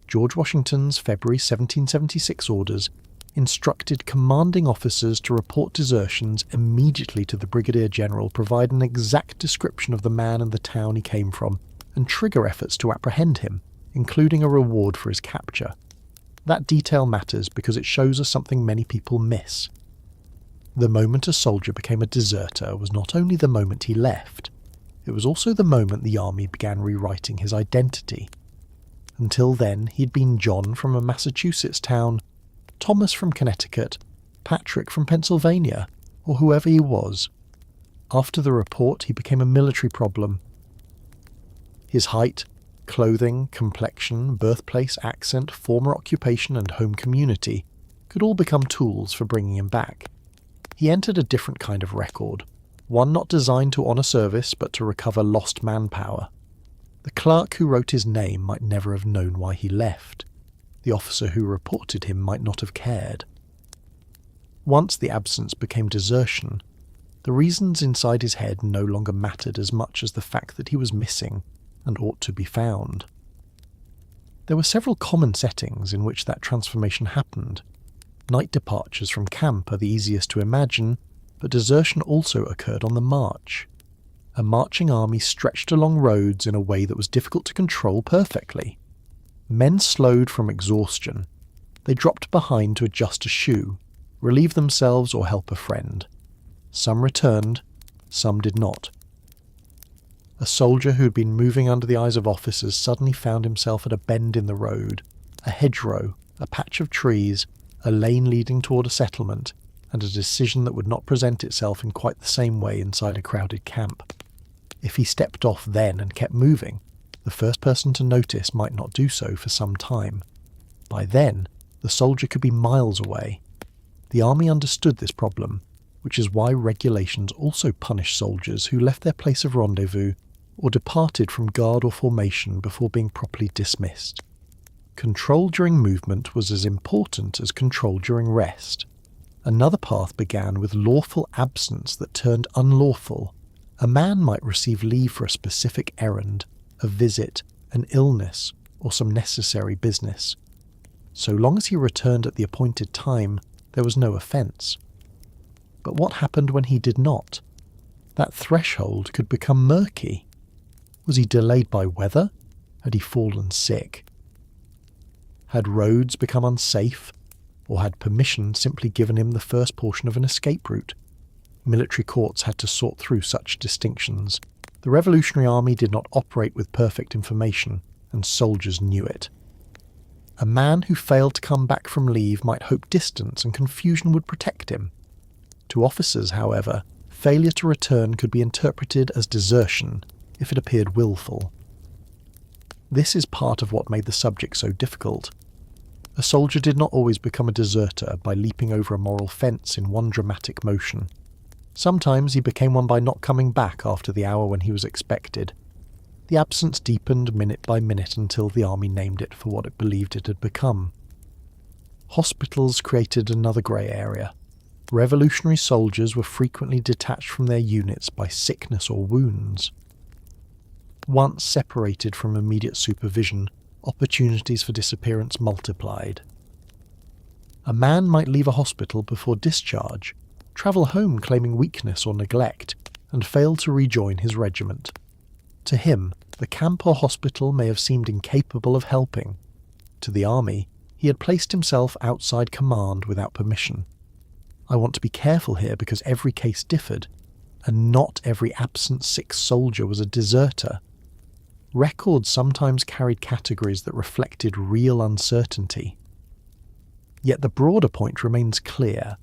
George Washington's February 1776 orders instructed commanding officers to report desertions immediately to the Brigadier General, provide an exact description of the man and the town he came from, and trigger efforts to apprehend him, including a reward for his capture. That detail matters because it shows us something many people miss. The moment a soldier became a deserter was not only the moment he left, it was also the moment the army began rewriting his identity. Until then, he'd been John from a Massachusetts town, Thomas from Connecticut, Patrick from Pennsylvania, or whoever he was. After the report, he became a military problem. His height, clothing, complexion, birthplace, accent, former occupation and home community could all become tools for bringing him back. He entered a different kind of record, one not designed to honour service but to recover lost manpower. The clerk who wrote his name might never have known why he left. The officer who reported him might not have cared. Once the absence became desertion, the reasons inside his head no longer mattered as much as the fact that he was missing and ought to be found. There were several common settings in which that transformation happened. Night departures from camp are the easiest to imagine, but desertion also occurred on the march. A marching army stretched along roads in a way that was difficult to control perfectly. Men slowed from exhaustion. They dropped behind to adjust a shoe, relieve themselves or help a friend. Some returned, some did not. A soldier who had been moving under the eyes of officers suddenly found himself at a bend in the road, a hedgerow, a patch of trees, a lane leading toward a settlement, and a decision that would not present itself in quite the same way inside a crowded camp. If he stepped off then and kept moving, the first person to notice might not do so for some time. By then, the soldier could be miles away. The army understood this problem, which is why regulations also punish soldiers who left their place of rendezvous or departed from guard or formation before being properly dismissed. Control during movement was as important as control during rest. Another path began with lawful absence that turned unlawful. A man might receive leave for a specific errand, a visit, an illness, or some necessary business. So long as he returned at the appointed time, there was no offence. But what happened when he did not? That threshold could become murky. Was he delayed by weather? Had he fallen sick? Had roads become unsafe? Or had permission simply given him the first portion of an escape route? Military courts had to sort through such distinctions. The Revolutionary Army did not operate with perfect information, and soldiers knew it. A man who failed to come back from leave might hope distance and confusion would protect him. To officers, however, failure to return could be interpreted as desertion if it appeared willful. This is part of what made the subject so difficult. A soldier did not always become a deserter by leaping over a moral fence in one dramatic motion. Sometimes he became one by not coming back after the hour when he was expected. The absence deepened minute by minute until the army named it for what it believed it had become. Hospitals created another grey area. Revolutionary soldiers were frequently detached from their units by sickness or wounds. Once separated from immediate supervision, opportunities for disappearance multiplied. A man might leave a hospital before discharge, travel home claiming weakness or neglect, and fail to rejoin his regiment. To him, the camp or hospital may have seemed incapable of helping. To the army, he had placed himself outside command without permission. I want to be careful here because every case differed, and not every absent sick soldier was a deserter. Records sometimes carried categories that reflected real uncertainty. Yet the broader point remains clear.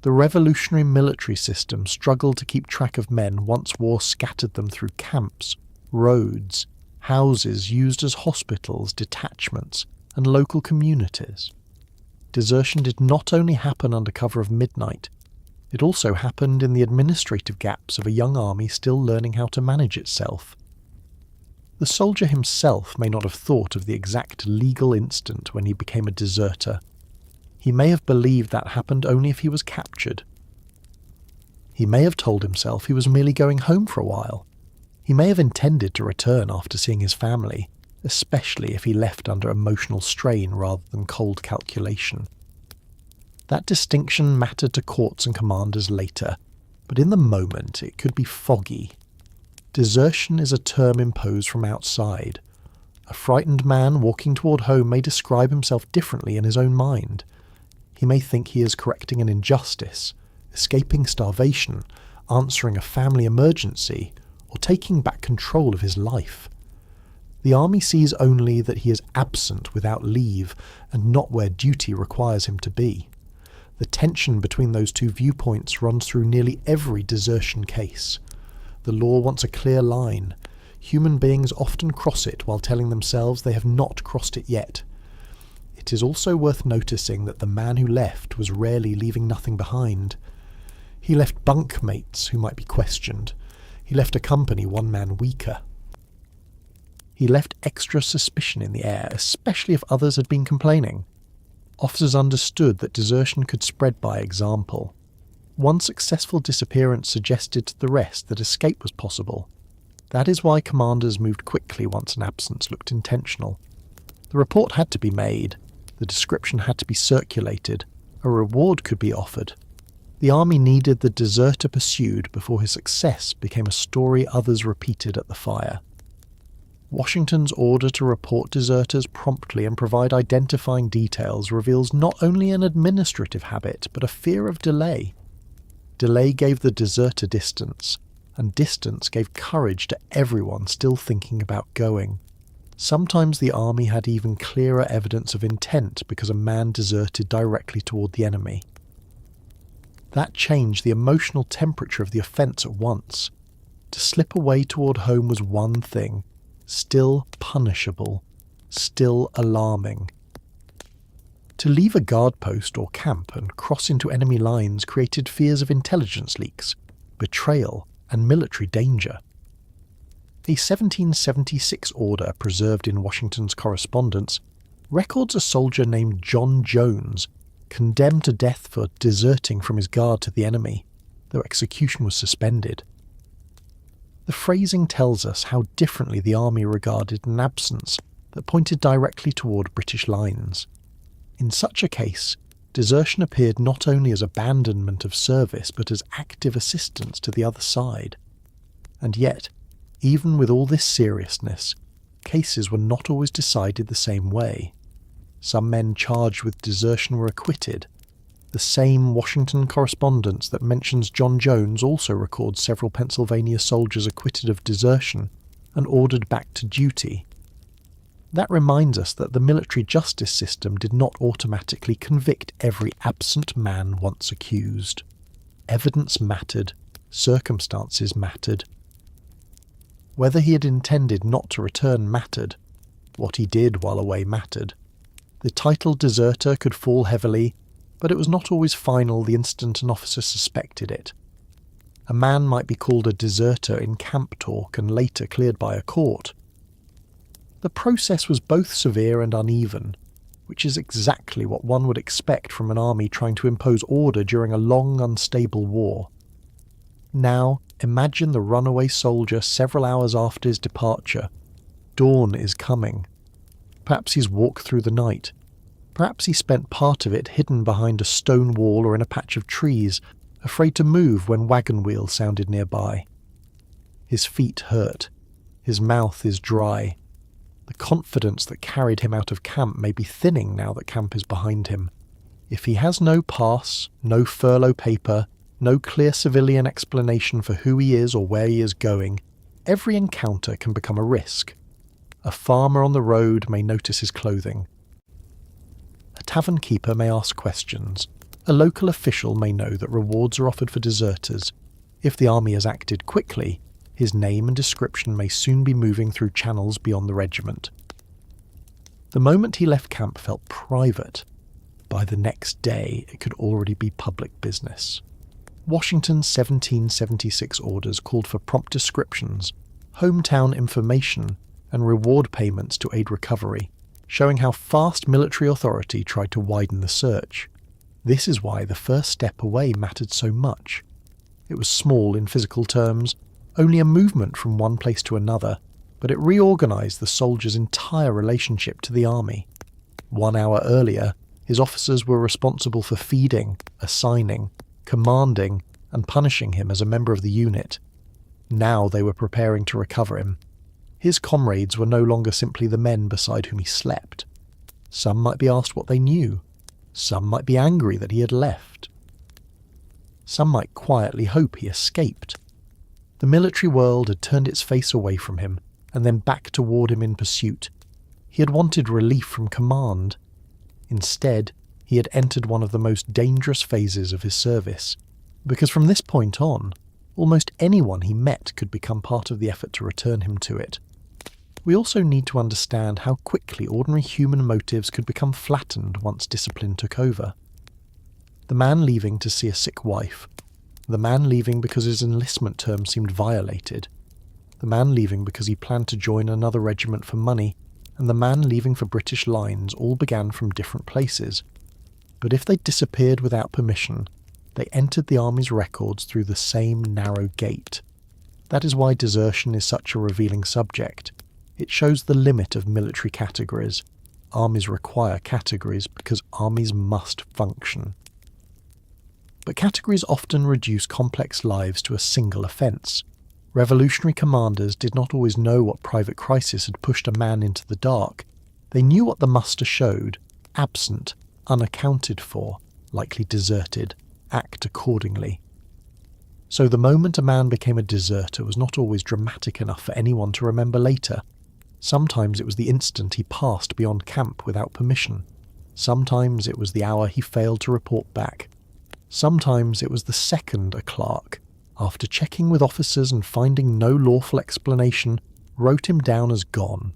The revolutionary military system struggled to keep track of men once war scattered them through camps, roads, houses used as hospitals, detachments, and local communities. Desertion did not only happen under cover of midnight, it also happened in the administrative gaps of a young army still learning how to manage itself. The soldier himself may not have thought of the exact legal instant when he became a deserter. He may have believed that happened only if he was captured. He may have told himself he was merely going home for a while. He may have intended to return after seeing his family, especially if he left under emotional strain rather than cold calculation. That distinction mattered to courts and commanders later, but in the moment it could be foggy. Desertion is a term imposed from outside. A frightened man walking toward home may describe himself differently in his own mind. He may think he is correcting an injustice, escaping starvation, answering a family emergency, or taking back control of his life. The army sees only that he is absent without leave and not where duty requires him to be. The tension between those two viewpoints runs through nearly every desertion case. The law wants a clear line. Human beings often cross it while telling themselves they have not crossed it yet. It is also worth noticing that the man who left was rarely leaving nothing behind. He left bunkmates who might be questioned. He left a company one man weaker. He left extra suspicion in the air, especially if others had been complaining. Officers understood that desertion could spread by example. One successful disappearance suggested to the rest that escape was possible. That is why commanders moved quickly once an absence looked intentional. The report had to be made, the description had to be circulated, a reward could be offered. The army needed the deserter pursued before his success became a story others repeated at the fire. Washington's order to report deserters promptly and provide identifying details reveals not only an administrative habit, but a fear of delay. Delay gave the deserter distance, and distance gave courage to everyone still thinking about going. Sometimes the army had even clearer evidence of intent because a man deserted directly toward the enemy. That changed the emotional temperature of the offence at once. To slip away toward home was one thing, still punishable, still alarming. To leave a guard post or camp and cross into enemy lines created fears of intelligence leaks, betrayal, and military danger. A 1776 order preserved in Washington's correspondence records a soldier named John Jones condemned to death for deserting from his guard to the enemy, though execution was suspended. The phrasing tells us how differently the army regarded an absence that pointed directly toward British lines. In such a case, desertion appeared not only as abandonment of service but as active assistance to the other side. And yet, even with all this seriousness, cases were not always decided the same way. Some men charged with desertion were acquitted. The same Washington correspondence that mentions John Jones also records several Pennsylvania soldiers acquitted of desertion and ordered back to duty. That reminds us that the military justice system did not automatically convict every absent man once accused. Evidence mattered, circumstances mattered. Whether he had intended not to return mattered. What he did while away mattered. The title deserter could fall heavily, but it was not always final the instant an officer suspected it. A man might be called a deserter in camp talk and later cleared by a court. The process was both severe and uneven, which is exactly what one would expect from an army trying to impose order during a long, unstable war. Now, imagine the runaway soldier several hours after his departure. Dawn is coming. Perhaps he's walked through the night. Perhaps he spent part of it hidden behind a stone wall or in a patch of trees, afraid to move when wagon wheels sounded nearby. His feet hurt. His mouth is dry. The confidence that carried him out of camp may be thinning now that camp is behind him. If he has no pass, no furlough paper, no clear civilian explanation for who he is or where he is going, every encounter can become a risk. A farmer on the road may notice his clothing. A tavern keeper may ask questions. A local official may know that rewards are offered for deserters. If the army has acted quickly, His name and description may soon be moving through channels beyond the regiment. The moment he left camp felt private. By the next day, it could already be public business. Washington's 1776 orders called for prompt descriptions, hometown information, and reward payments to aid recovery, showing how fast military authority tried to widen the search. This is why the first step away mattered so much. It was small in physical terms, only a movement from one place to another, but it reorganized the soldier's entire relationship to the army. 1 hour earlier, his officers were responsible for feeding, assigning, commanding, and punishing him as a member of the unit. Now they were preparing to recover him. His comrades were no longer simply the men beside whom he slept. Some might be asked what they knew. Some might be angry that he had left. Some might quietly hope he escaped. The military world had turned its face away from him and then back toward him in pursuit. He had wanted relief from command. Instead, he had entered one of the most dangerous phases of his service, because from this point on, almost anyone he met could become part of the effort to return him to it. We also need to understand how quickly ordinary human motives could become flattened once discipline took over. The man leaving to see a sick wife, the man leaving because his enlistment term seemed violated, the man leaving because he planned to join another regiment for money, and the man leaving for British lines all began from different places. But if they disappeared without permission, they entered the army's records through the same narrow gate. That is why desertion is such a revealing subject. It shows the limit of military categories. Armies require categories because armies must function. But categories often reduce complex lives to a single offence. Revolutionary commanders did not always know what private crisis had pushed a man into the dark. They knew what the muster showed: absent, unaccounted for, likely deserted. Act accordingly. So the moment a man became a deserter was not always dramatic enough for anyone to remember later. Sometimes it was the instant he passed beyond camp without permission. Sometimes it was the hour he failed to report back. Sometimes it was the second a clerk, after checking with officers and finding no lawful explanation, wrote him down as gone.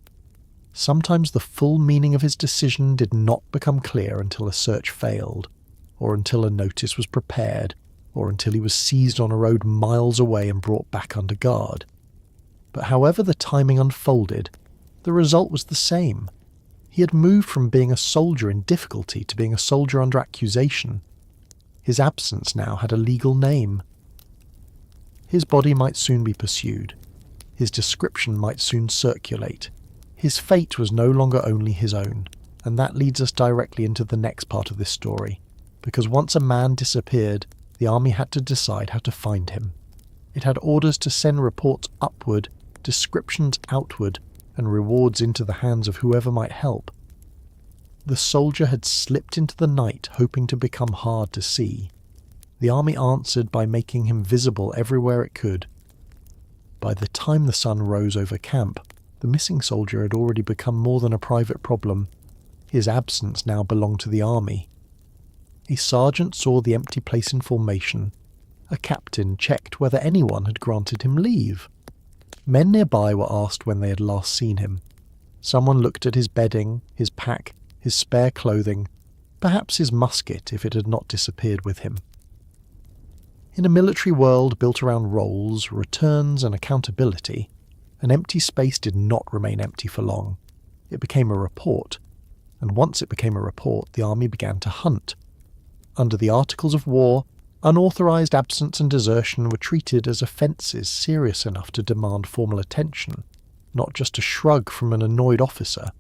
Sometimes the full meaning of his decision did not become clear until a search failed, or until a notice was prepared, or until he was seized on a road miles away and brought back under guard. But however the timing unfolded, the result was the same. He had moved from being a soldier in difficulty to being a soldier under accusation. His absence now had a legal name. His body might soon be pursued. His description might soon circulate. His fate was no longer only his own, and that leads us directly into the next part of this story. Because once a man disappeared, the army had to decide how to find him. It had orders to send reports upward, descriptions outward, and rewards into the hands of whoever might help. The soldier had slipped into the night hoping to become hard to see. The army answered by making him visible everywhere it could. By the time the sun rose over camp, the missing soldier had already become more than a private problem. His absence now belonged to the army. A sergeant saw the empty place in formation. A captain checked whether anyone had granted him leave. Men nearby were asked when they had last seen him. Someone looked at his bedding, his pack, his spare clothing, perhaps his musket if it had not disappeared with him. In a military world built around roles, returns and accountability, an empty space did not remain empty for long. It became a report, and once it became a report, the army began to hunt. Under the Articles of War, unauthorized absence and desertion were treated as offences serious enough to demand formal attention, not just a shrug from an annoyed officer.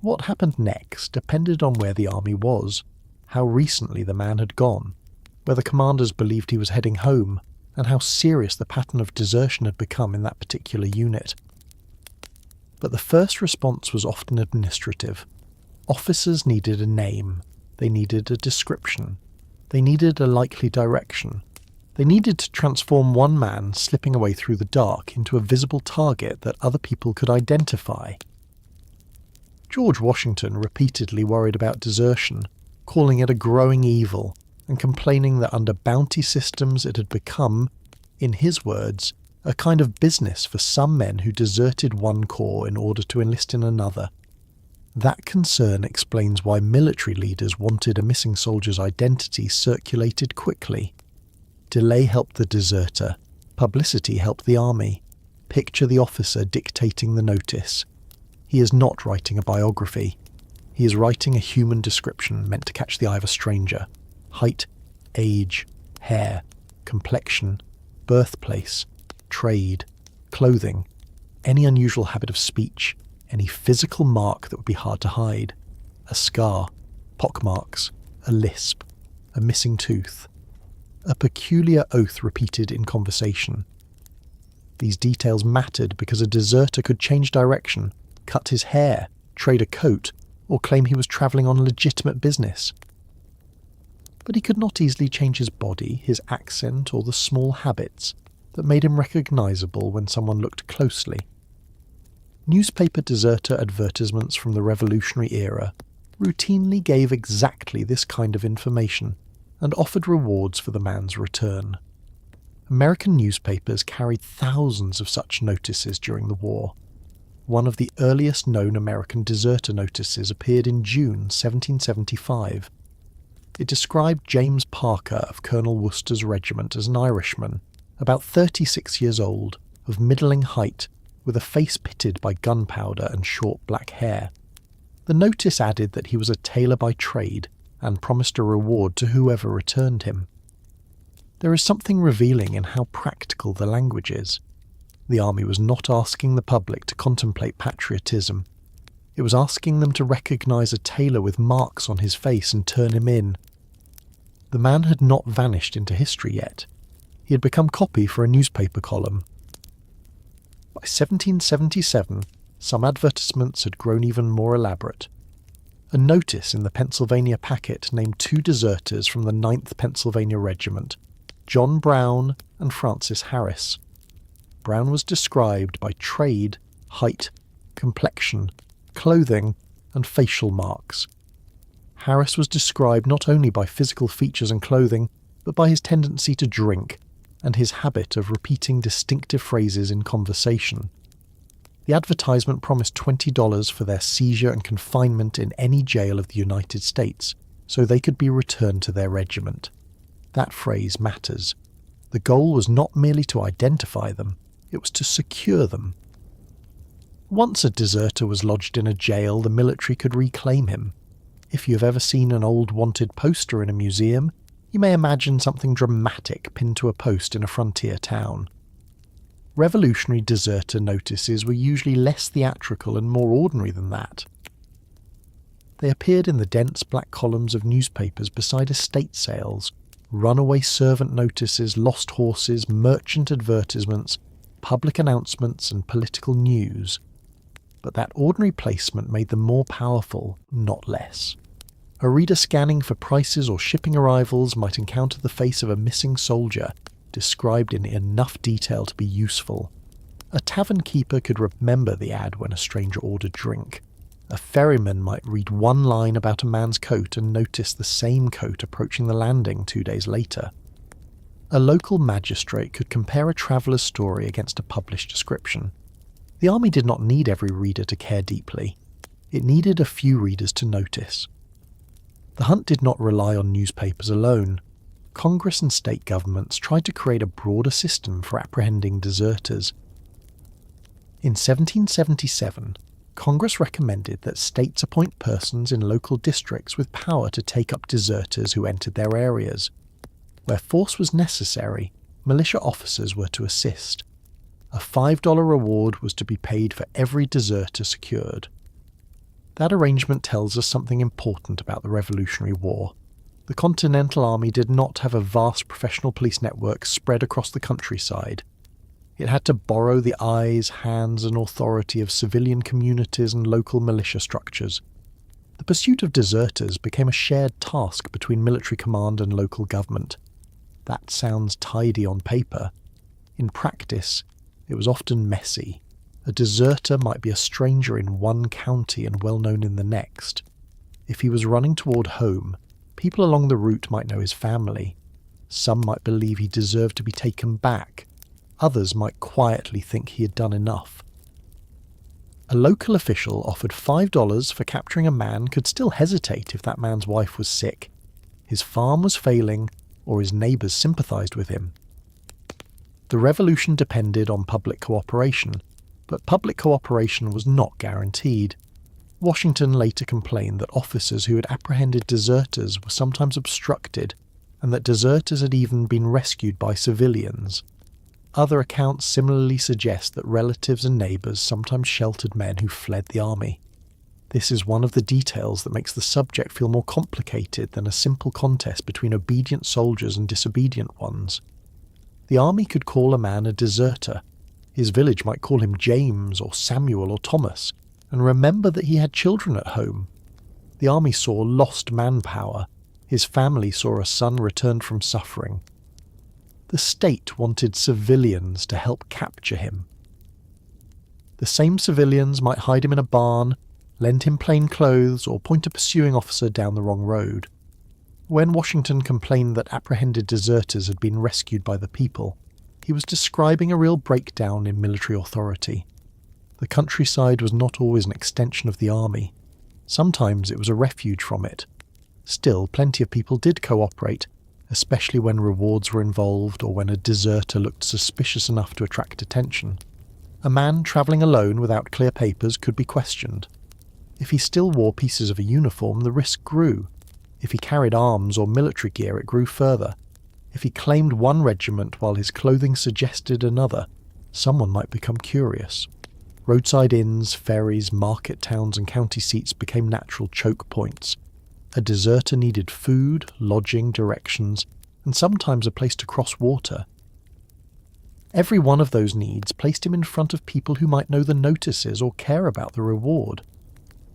What happened next depended on where the army was, how recently the man had gone, whether commanders believed he was heading home, and how serious the pattern of desertion had become in that particular unit. But the first response was often administrative. Officers needed a name. They needed a description. They needed a likely direction. They needed to transform one man slipping away through the dark into a visible target that other people could identify. George Washington repeatedly worried about desertion, calling it a growing evil, and complaining that under bounty systems it had become, in his words, a kind of business for some men who deserted one corps in order to enlist in another. That concern explains why military leaders wanted a missing soldier's identity circulated quickly. Delay helped the deserter, publicity helped the army. Picture the officer dictating the notice. He is not writing a biography. He is writing a human description meant to catch the eye of a stranger. Height, age, hair, complexion, birthplace, trade, clothing, any unusual habit of speech, any physical mark that would be hard to hide, a scar, pockmarks, a lisp, a missing tooth, a peculiar oath repeated in conversation. These details mattered because a deserter could change direction, cut his hair, trade a coat, or claim he was travelling on legitimate business. But he could not easily change his body, his accent, or the small habits that made him recognisable when someone looked closely. Newspaper deserter advertisements from the Revolutionary era routinely gave exactly this kind of information and offered rewards for the man's return. American newspapers carried thousands of such notices during the war. One of the earliest known American deserter notices appeared in June 1775. It described James Parker of Colonel Worcester's regiment as an Irishman, about 36 years old, of middling height, with a face pitted by gunpowder and short black hair. The notice added that he was a tailor by trade and promised a reward to whoever returned him. There is something revealing in how practical the language is. The army was not asking the public to contemplate patriotism. It was asking them to recognise a tailor with marks on his face and turn him in. The man had not vanished into history yet. He had become copy for a newspaper column. By 1777, some advertisements had grown even more elaborate. A notice in the Pennsylvania Packet named two deserters from the 9th Pennsylvania Regiment, John Brown and Francis Harris. Brown was described by trade, height, complexion, clothing, and facial marks. Harris was described not only by physical features and clothing, but by his tendency to drink and his habit of repeating distinctive phrases in conversation. The advertisement promised $20 for their seizure and confinement in any jail of the United States, so they could be returned to their regiment. That phrase matters. The goal was not merely to identify them, it was to secure them. Once a deserter was lodged in a jail, the military could reclaim him. If you have ever seen an old wanted poster in a museum, you may imagine something dramatic pinned to a post in a frontier town. Revolutionary deserter notices were usually less theatrical and more ordinary than that. They appeared in the dense black columns of newspapers beside estate sales, runaway servant notices, lost horses, merchant advertisements, public announcements, and political news. But that ordinary placement made them more powerful, not less. A reader scanning for prices or shipping arrivals might encounter the face of a missing soldier, described in enough detail to be useful. A tavern keeper could remember the ad when a stranger ordered drink. A ferryman might read one line about a man's coat and notice the same coat approaching the landing 2 days later. A local magistrate could compare a traveller's story against a published description. The army did not need every reader to care deeply. It needed a few readers to notice. The hunt did not rely on newspapers alone. Congress and state governments tried to create a broader system for apprehending deserters. In 1777, Congress recommended that states appoint persons in local districts with power to take up deserters who entered their areas. Where force was necessary, militia officers were to assist. A $5 reward was to be paid for every deserter secured. That arrangement tells us something important about the Revolutionary War. The Continental Army did not have a vast professional police network spread across the countryside. It had to borrow the eyes, hands, and authority of civilian communities and local militia structures. The pursuit of deserters became a shared task between military command and local government. That sounds tidy on paper. In practice, it was often messy. A deserter might be a stranger in one county and well known in the next. If he was running toward home, people along the route might know his family. Some might believe he deserved to be taken back. Others might quietly think he had done enough. A local official offered $5 for capturing a man could still hesitate if that man's wife was sick, his farm was failing, or his neighbours sympathised with him. The revolution depended on public cooperation, but public cooperation was not guaranteed. Washington later complained that officers who had apprehended deserters were sometimes obstructed, and that deserters had even been rescued by civilians. Other accounts similarly suggest that relatives and neighbours sometimes sheltered men who fled the army. This is one of the details that makes the subject feel more complicated than a simple contest between obedient soldiers and disobedient ones. The army could call a man a deserter. His village might call him James or Samuel or Thomas, and remember that he had children at home. The army saw lost manpower. His family saw a son returned from suffering. The state wanted civilians to help capture him. The same civilians might hide him in a barn, lend him plain clothes, or point a pursuing officer down the wrong road. When Washington complained that apprehended deserters had been rescued by the people, he was describing a real breakdown in military authority. The countryside was not always an extension of the army. Sometimes it was a refuge from it. Still, plenty of people did cooperate, especially when rewards were involved or when a deserter looked suspicious enough to attract attention. A man travelling alone without clear papers could be questioned. If he still wore pieces of a uniform, the risk grew. If he carried arms or military gear, it grew further. If he claimed one regiment while his clothing suggested another, someone might become curious. Roadside inns, ferries, market towns and county seats became natural choke points. A deserter needed food, lodging, directions, and sometimes a place to cross water. Every one of those needs placed him in front of people who might know the notices or care about the reward.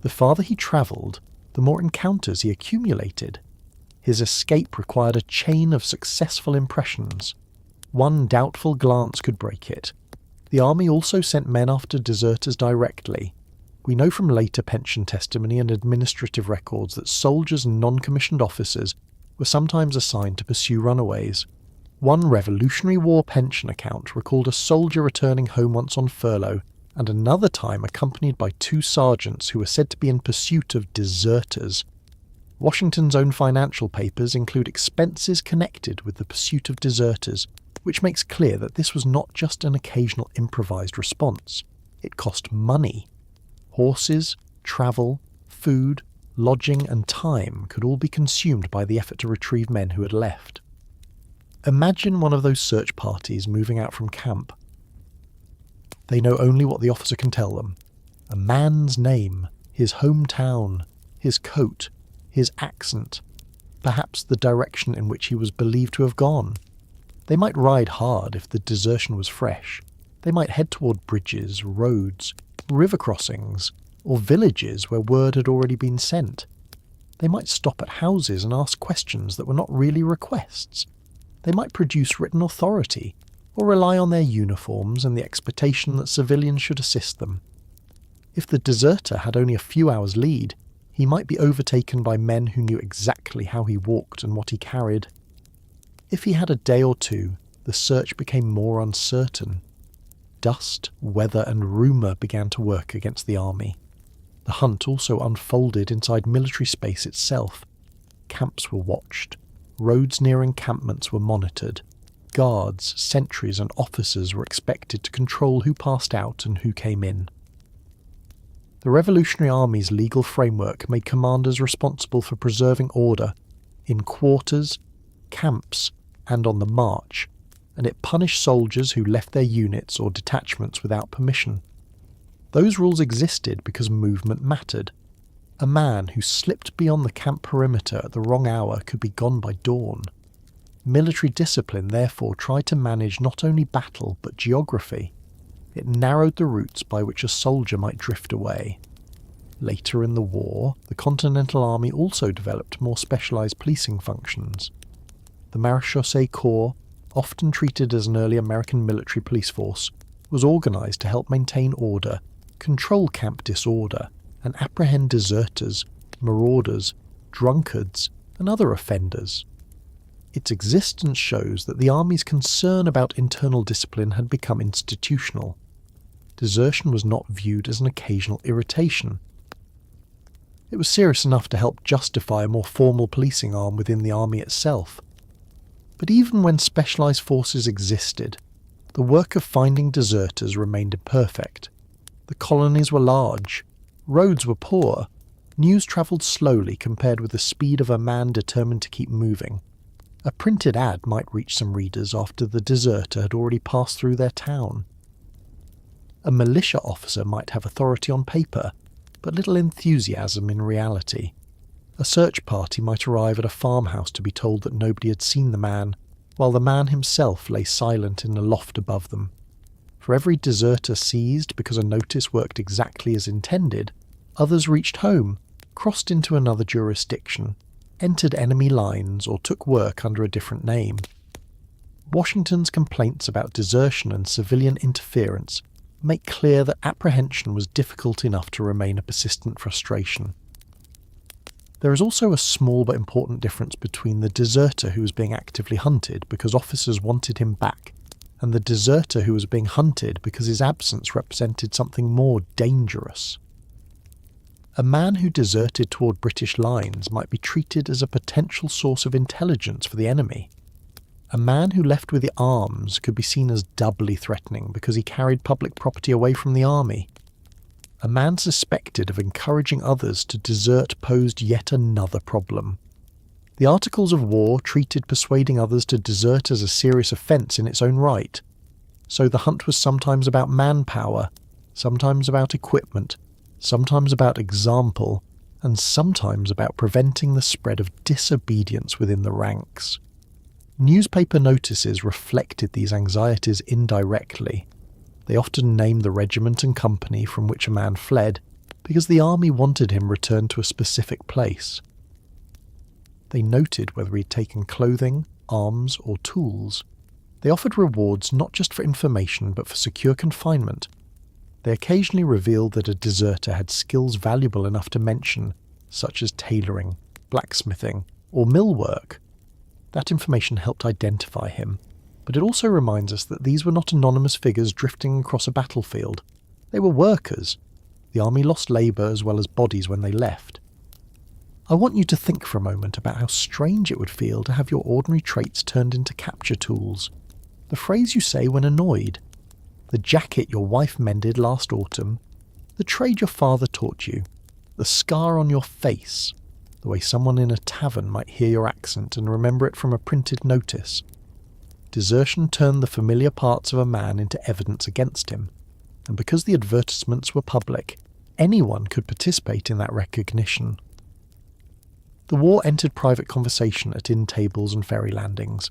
The farther he travelled, the more encounters he accumulated. His escape required a chain of successful impressions. One doubtful glance could break it. The army also sent men after deserters directly. We know from later pension testimony and administrative records that soldiers and non-commissioned officers were sometimes assigned to pursue runaways. One Revolutionary War pension account recalled a soldier returning home once on furlough, and another time accompanied by 2 sergeants who were said to be in pursuit of deserters. Washington's own financial papers include expenses connected with the pursuit of deserters, which makes clear that this was not just an occasional improvised response. It cost money. Horses, travel, food, lodging and time could all be consumed by the effort to retrieve men who had left. Imagine one of those search parties moving out from camp. They know only what the officer can tell them. A man's name, his hometown, his coat, his accent, perhaps the direction in which he was believed to have gone. They might ride hard if the desertion was fresh. They might head toward bridges, roads, river crossings, or villages where word had already been sent. They might stop at houses and ask questions that were not really requests. They might produce written authority, or rely on their uniforms and the expectation that civilians should assist them. If the deserter had only a few hours' lead, he might be overtaken by men who knew exactly how he walked and what he carried. If he had a day or two, the search became more uncertain. Dust, weather and rumour began to work against the army. The hunt also unfolded inside military space itself. Camps were watched. Roads near encampments were monitored. Guards, sentries and officers were expected to control who passed out and who came in. The Revolutionary Army's legal framework made commanders responsible for preserving order in quarters, camps, and on the march, and it punished soldiers who left their units or detachments without permission. Those rules existed because movement mattered. A man who slipped beyond the camp perimeter at the wrong hour could be gone by dawn. Military discipline therefore tried to manage not only battle but geography. It narrowed the routes by which a soldier might drift away. Later in the war, the Continental Army also developed more specialised policing functions. The Maréchaussée Corps, often treated as an early American military police force, was organised to help maintain order, control camp disorder, and apprehend deserters, marauders, drunkards, and other offenders. Its existence shows that the army's concern about internal discipline had become institutional. Desertion was not viewed as an occasional irritation. It was serious enough to help justify a more formal policing arm within the army itself. But even when specialised forces existed, the work of finding deserters remained imperfect. The colonies were large, roads were poor, news travelled slowly compared with the speed of a man determined to keep moving. A printed ad might reach some readers after the deserter had already passed through their town. A militia officer might have authority on paper, but little enthusiasm in reality. A search party might arrive at a farmhouse to be told that nobody had seen the man, while the man himself lay silent in a loft above them. For every deserter seized because a notice worked exactly as intended, others reached home, crossed into another jurisdiction, entered enemy lines, or took work under a different name. Washington's complaints about desertion and civilian interference make clear that apprehension was difficult enough to remain a persistent frustration. There is also a small but important difference between the deserter who was being actively hunted because officers wanted him back, and the deserter who was being hunted because his absence represented something more dangerous. A man who deserted toward British lines might be treated as a potential source of intelligence for the enemy. A man who left with the arms could be seen as doubly threatening because he carried public property away from the army. A man suspected of encouraging others to desert posed yet another problem. The Articles of War treated persuading others to desert as a serious offence in its own right, so the hunt was sometimes about manpower, sometimes about equipment, sometimes about example, and sometimes about preventing the spread of disobedience within the ranks. Newspaper notices reflected these anxieties indirectly. They often named the regiment and company from which a man fled because the army wanted him returned to a specific place. They noted whether he'd taken clothing, arms, or tools. They offered rewards not just for information but for secure confinement. They occasionally revealed that a deserter had skills valuable enough to mention, such as tailoring, blacksmithing, or mill work. That information helped identify him, but it also reminds us that these were not anonymous figures drifting across a battlefield. They were workers. The army lost labour as well as bodies when they left. I want you to think for a moment about how strange it would feel to have your ordinary traits turned into capture tools. The phrase you say when annoyed, the jacket your wife mended last autumn, the trade your father taught you, the scar on your face, the way someone in a tavern might hear your accent and remember it from a printed notice. Desertion turned the familiar parts of a man into evidence against him, and because the advertisements were public, anyone could participate in that recognition. The war entered private conversation at inn tables and ferry landings.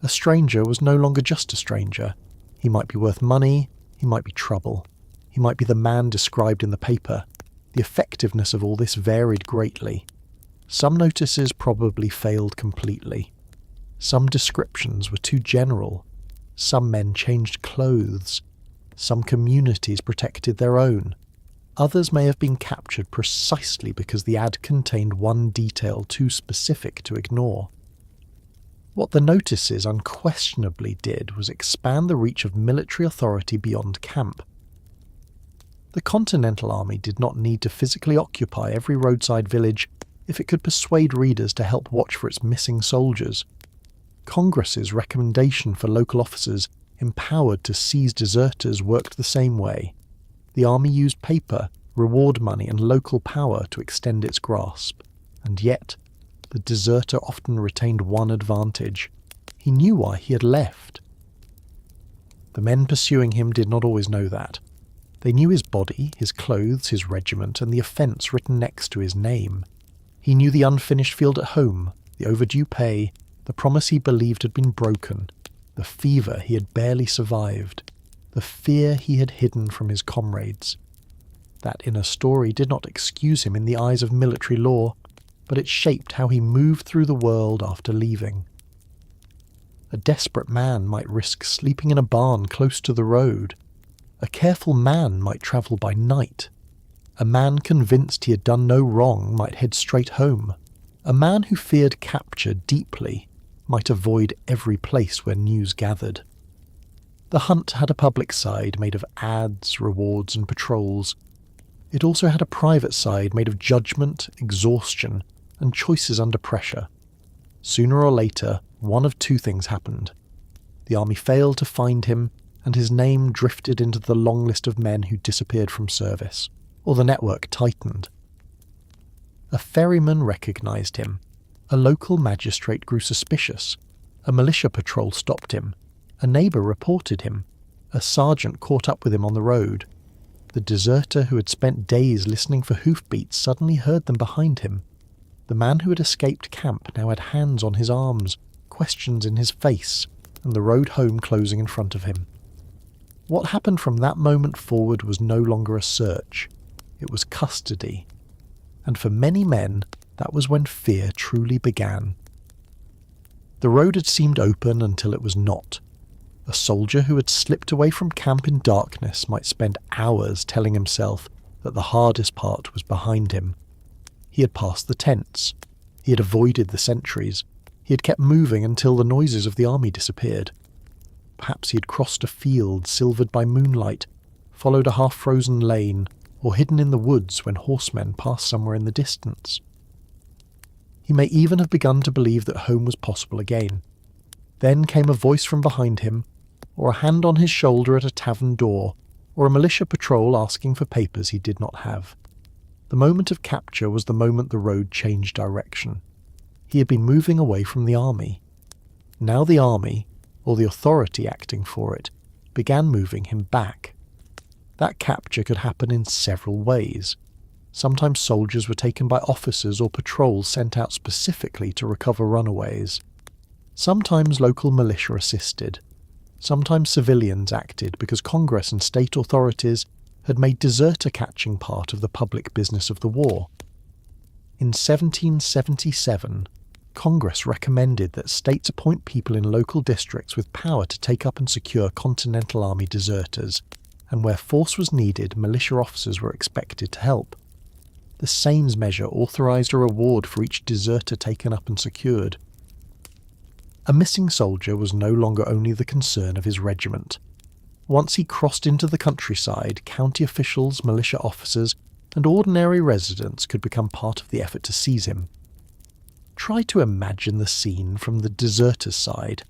A stranger was no longer just a stranger. He might be worth money, he might be trouble, he might be the man described in the paper. The effectiveness of all this varied greatly. Some notices probably failed completely. Some descriptions were too general. Some men changed clothes. Some communities protected their own. Others may have been captured precisely because the ad contained one detail too specific to ignore. What the notices unquestionably did was expand the reach of military authority beyond camp. The Continental Army did not need to physically occupy every roadside village if it could persuade readers to help watch for its missing soldiers. Congress's recommendation for local officers empowered to seize deserters worked the same way. The army used paper, reward money, and local power to extend its grasp. And yet, the deserter often retained one advantage. He knew why he had left. The men pursuing him did not always know that. They knew his body, his clothes, his regiment, and the offence written next to his name. He knew the unfinished field at home, the overdue pay, the promise he believed had been broken, the fever he had barely survived, the fear he had hidden from his comrades. That inner story did not excuse him in the eyes of military law, but it shaped how he moved through the world after leaving. A desperate man might risk sleeping in a barn close to the road. A careful man might travel by night. A man convinced he had done no wrong might head straight home. A man who feared capture deeply might avoid every place where news gathered. The hunt had a public side made of ads, rewards and patrols. It also had a private side made of judgment, exhaustion and choices under pressure. Sooner or later, one of two things happened. The army failed to find him, and his name drifted into the long list of men who disappeared from service, or the network tightened. A ferryman recognised him. A local magistrate grew suspicious. A militia patrol stopped him. A neighbour reported him. A sergeant caught up with him on the road. The deserter who had spent days listening for hoofbeats suddenly heard them behind him. The man who had escaped camp now had hands on his arms, questions in his face, and the road home closing in front of him. What happened from that moment forward was no longer a search. It was custody. And for many men, that was when fear truly began. The road had seemed open until it was not. A soldier who had slipped away from camp in darkness might spend hours telling himself that the hardest part was behind him. He had passed the tents. He had avoided the sentries. He had kept moving until the noises of the army disappeared. Perhaps he had crossed a field silvered by moonlight, followed a half-frozen lane, or hidden in the woods when horsemen passed somewhere in the distance. He may even have begun to believe that home was possible again. Then came a voice from behind him, or a hand on his shoulder at a tavern door, or a militia patrol asking for papers he did not have. The moment of capture was the moment the road changed direction. He had been moving away from the army. Now the army, or the authority acting for it, began moving him back. That capture could happen in several ways. Sometimes soldiers were taken by officers or patrols sent out specifically to recover runaways. Sometimes local militia assisted. Sometimes civilians acted because Congress and state authorities had made deserter catching part of the public business of the war. In 1777, Congress recommended that states appoint people in local districts with power to take up and secure Continental Army deserters, and where force was needed, militia officers were expected to help. The Sames measure authorised a reward for each deserter taken up and secured. A missing soldier was no longer only the concern of his regiment. Once he crossed into the countryside, county officials, militia officers, and ordinary residents could become part of the effort to seize him. Try to imagine the scene from the deserter's side.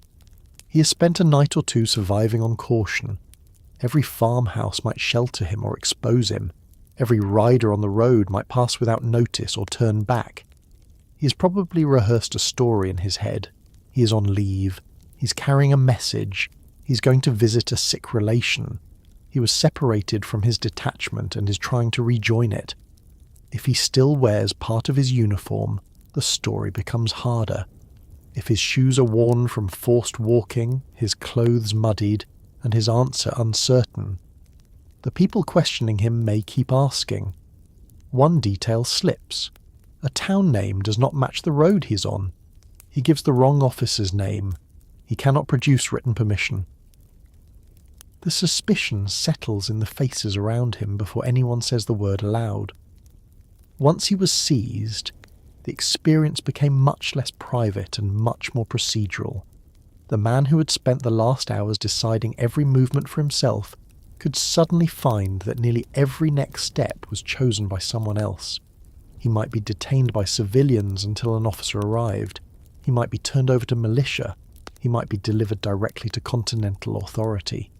He has spent a night or two surviving on caution. Every farmhouse might shelter him or expose him. Every rider on the road might pass without notice or turn back. He has probably rehearsed a story in his head. He is on leave. He's carrying a message. He's going to visit a sick relation. He was separated from his detachment and is trying to rejoin it. If he still wears part of his uniform, the story becomes harder. If his shoes are worn from forced walking, his clothes muddied, and his answer uncertain, the people questioning him may keep asking. One detail slips. A town name does not match the road he's on. He gives the wrong officer's name. He cannot produce written permission. The suspicion settles in the faces around him before anyone says the word aloud. Once he was seized, the experience became much less private and much more procedural. The man who had spent the last hours deciding every movement for himself could suddenly find that nearly every next step was chosen by someone else. He might be detained by civilians until an officer arrived. He might be turned over to militia. He might be delivered directly to Continental authority.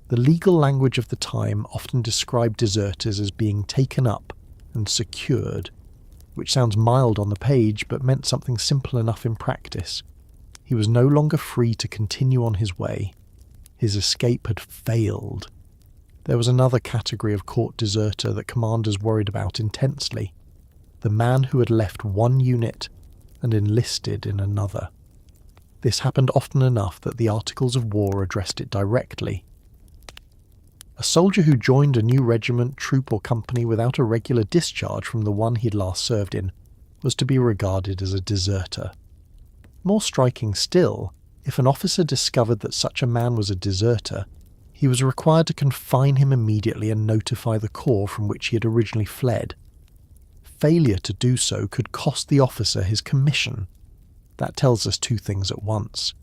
The legal language of the time often described deserters as being taken up and secured, which sounds mild on the page but meant something simple enough in practice. He was no longer free to continue on his way. His escape had failed. There was another category of court deserter that commanders worried about intensely. The man who had left one unit and enlisted in another. This happened often enough that the Articles of War addressed it directly. A soldier who joined a new regiment, troop or company without a regular discharge from the one he'd last served in was to be regarded as a deserter. More striking still, if an officer discovered that such a man was a deserter, he was required to confine him immediately and notify the corps from which he had originally fled. Failure to do so could cost the officer his commission. That tells us two things at once.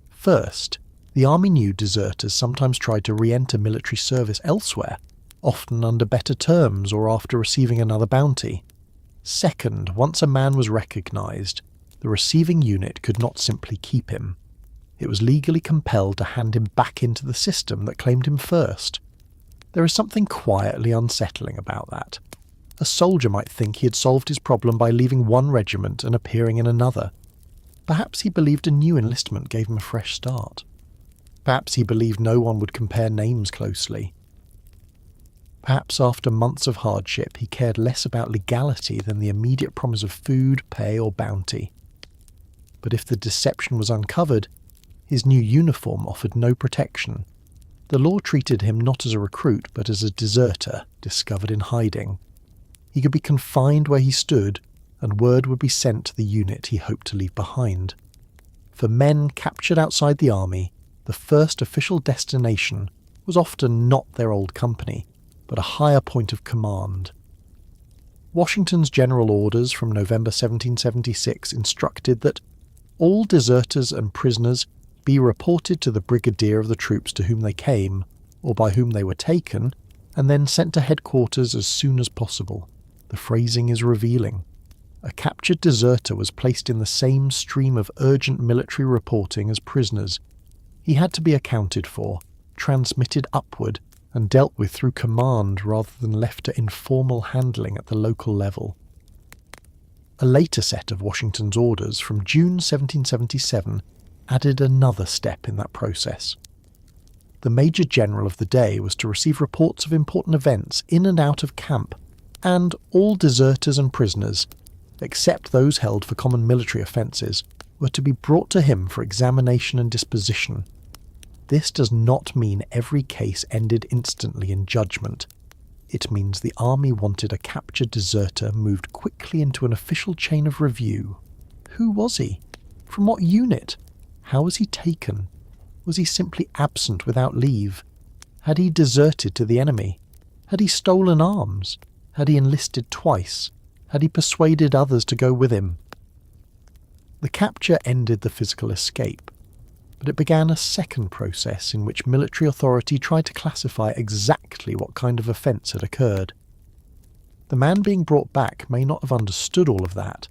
First, the army knew deserters sometimes tried to re-enter military service elsewhere, often under better terms or after receiving another bounty. Second, once a man was recognised, the receiving unit could not simply keep him. It was legally compelled to hand him back into the system that claimed him first. There is something quietly unsettling about that. A soldier might think he had solved his problem by leaving one regiment and appearing in another. Perhaps he believed a new enlistment gave him a fresh start. Perhaps he believed no one would compare names closely. Perhaps after months of hardship he cared less about legality than the immediate promise of food, pay or bounty. But if the deception was uncovered, his new uniform offered no protection. The law treated him not as a recruit but as a deserter discovered in hiding. He could be confined where he stood, and word would be sent to the unit he hoped to leave behind. For men captured outside the army, the first official destination was often not their old company, but a higher point of command. Washington's general orders from November 1776 instructed that all deserters and prisoners be reported to the brigadier of the troops to whom they came, or by whom they were taken, and then sent to headquarters as soon as possible. The phrasing is revealing. A captured deserter was placed in the same stream of urgent military reporting as prisoners. He had to be accounted for, transmitted upward, and dealt with through command rather than left to informal handling at the local level. A later set of Washington's orders from June 1777 added another step in that process. The Major General of the day was to receive reports of important events in and out of camp, and all deserters and prisoners, except those held for common military offences, were to be brought to him for examination and disposition. This does not mean every case ended instantly in judgment. It means the army wanted a captured deserter moved quickly into an official chain of review. Who was he? From what unit? How was he taken? Was he simply absent without leave? Had he deserted to the enemy? Had he stolen arms? Had he enlisted twice? Had he persuaded others to go with him? The capture ended the physical escape, but it began a second process in which military authority tried to classify exactly what kind of offence had occurred. The man being brought back may not have understood all of that.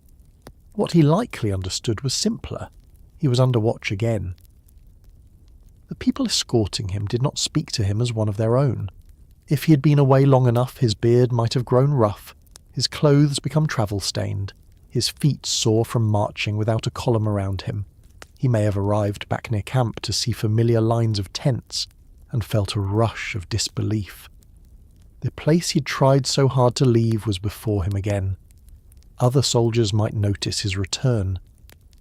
What he likely understood was simpler. He was under watch again. The people escorting him did not speak to him as one of their own. If he had been away long enough, his beard might have grown rough, his clothes become travel-stained, his feet sore from marching without a column around him. He may have arrived back near camp to see familiar lines of tents and felt a rush of disbelief. The place he'd tried so hard to leave was before him again. Other soldiers might notice his return.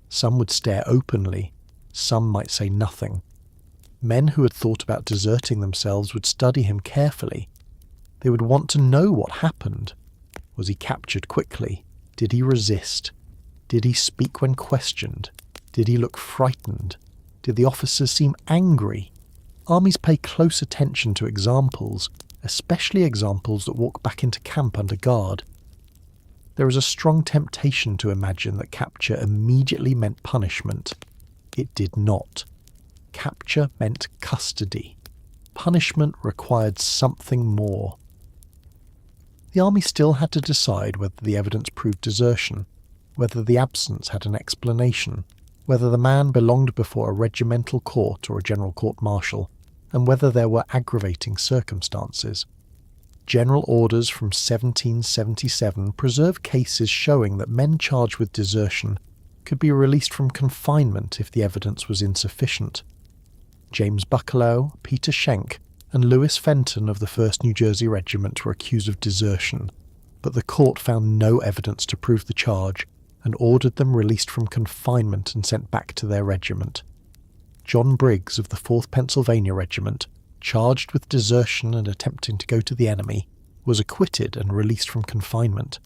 Some would stare openly, some might say nothing. Men who had thought about deserting themselves would study him carefully. They would want to know what happened. Was he captured quickly? Did he resist? Did he speak when questioned? Did he look frightened? Did the officers seem angry? Armies pay close attention to examples, especially examples that walk back into camp under guard. There is a strong temptation to imagine that capture immediately meant punishment. It did not. Capture meant custody. Punishment required something more. The army still had to decide whether the evidence proved desertion, whether the absence had an explanation, whether the man belonged before a regimental court or a general court-martial, and whether there were aggravating circumstances. General orders from 1777 preserve cases showing that men charged with desertion could be released from confinement if the evidence was insufficient. James Buckalow, Peter Schenck, and Lewis Fenton of the 1st New Jersey Regiment were accused of desertion, but the court found no evidence to prove the charge and ordered them released from confinement and sent back to their regiment. John Briggs of the 4th Pennsylvania Regiment, charged with desertion and attempting to go to the enemy, was acquitted and released from confinement.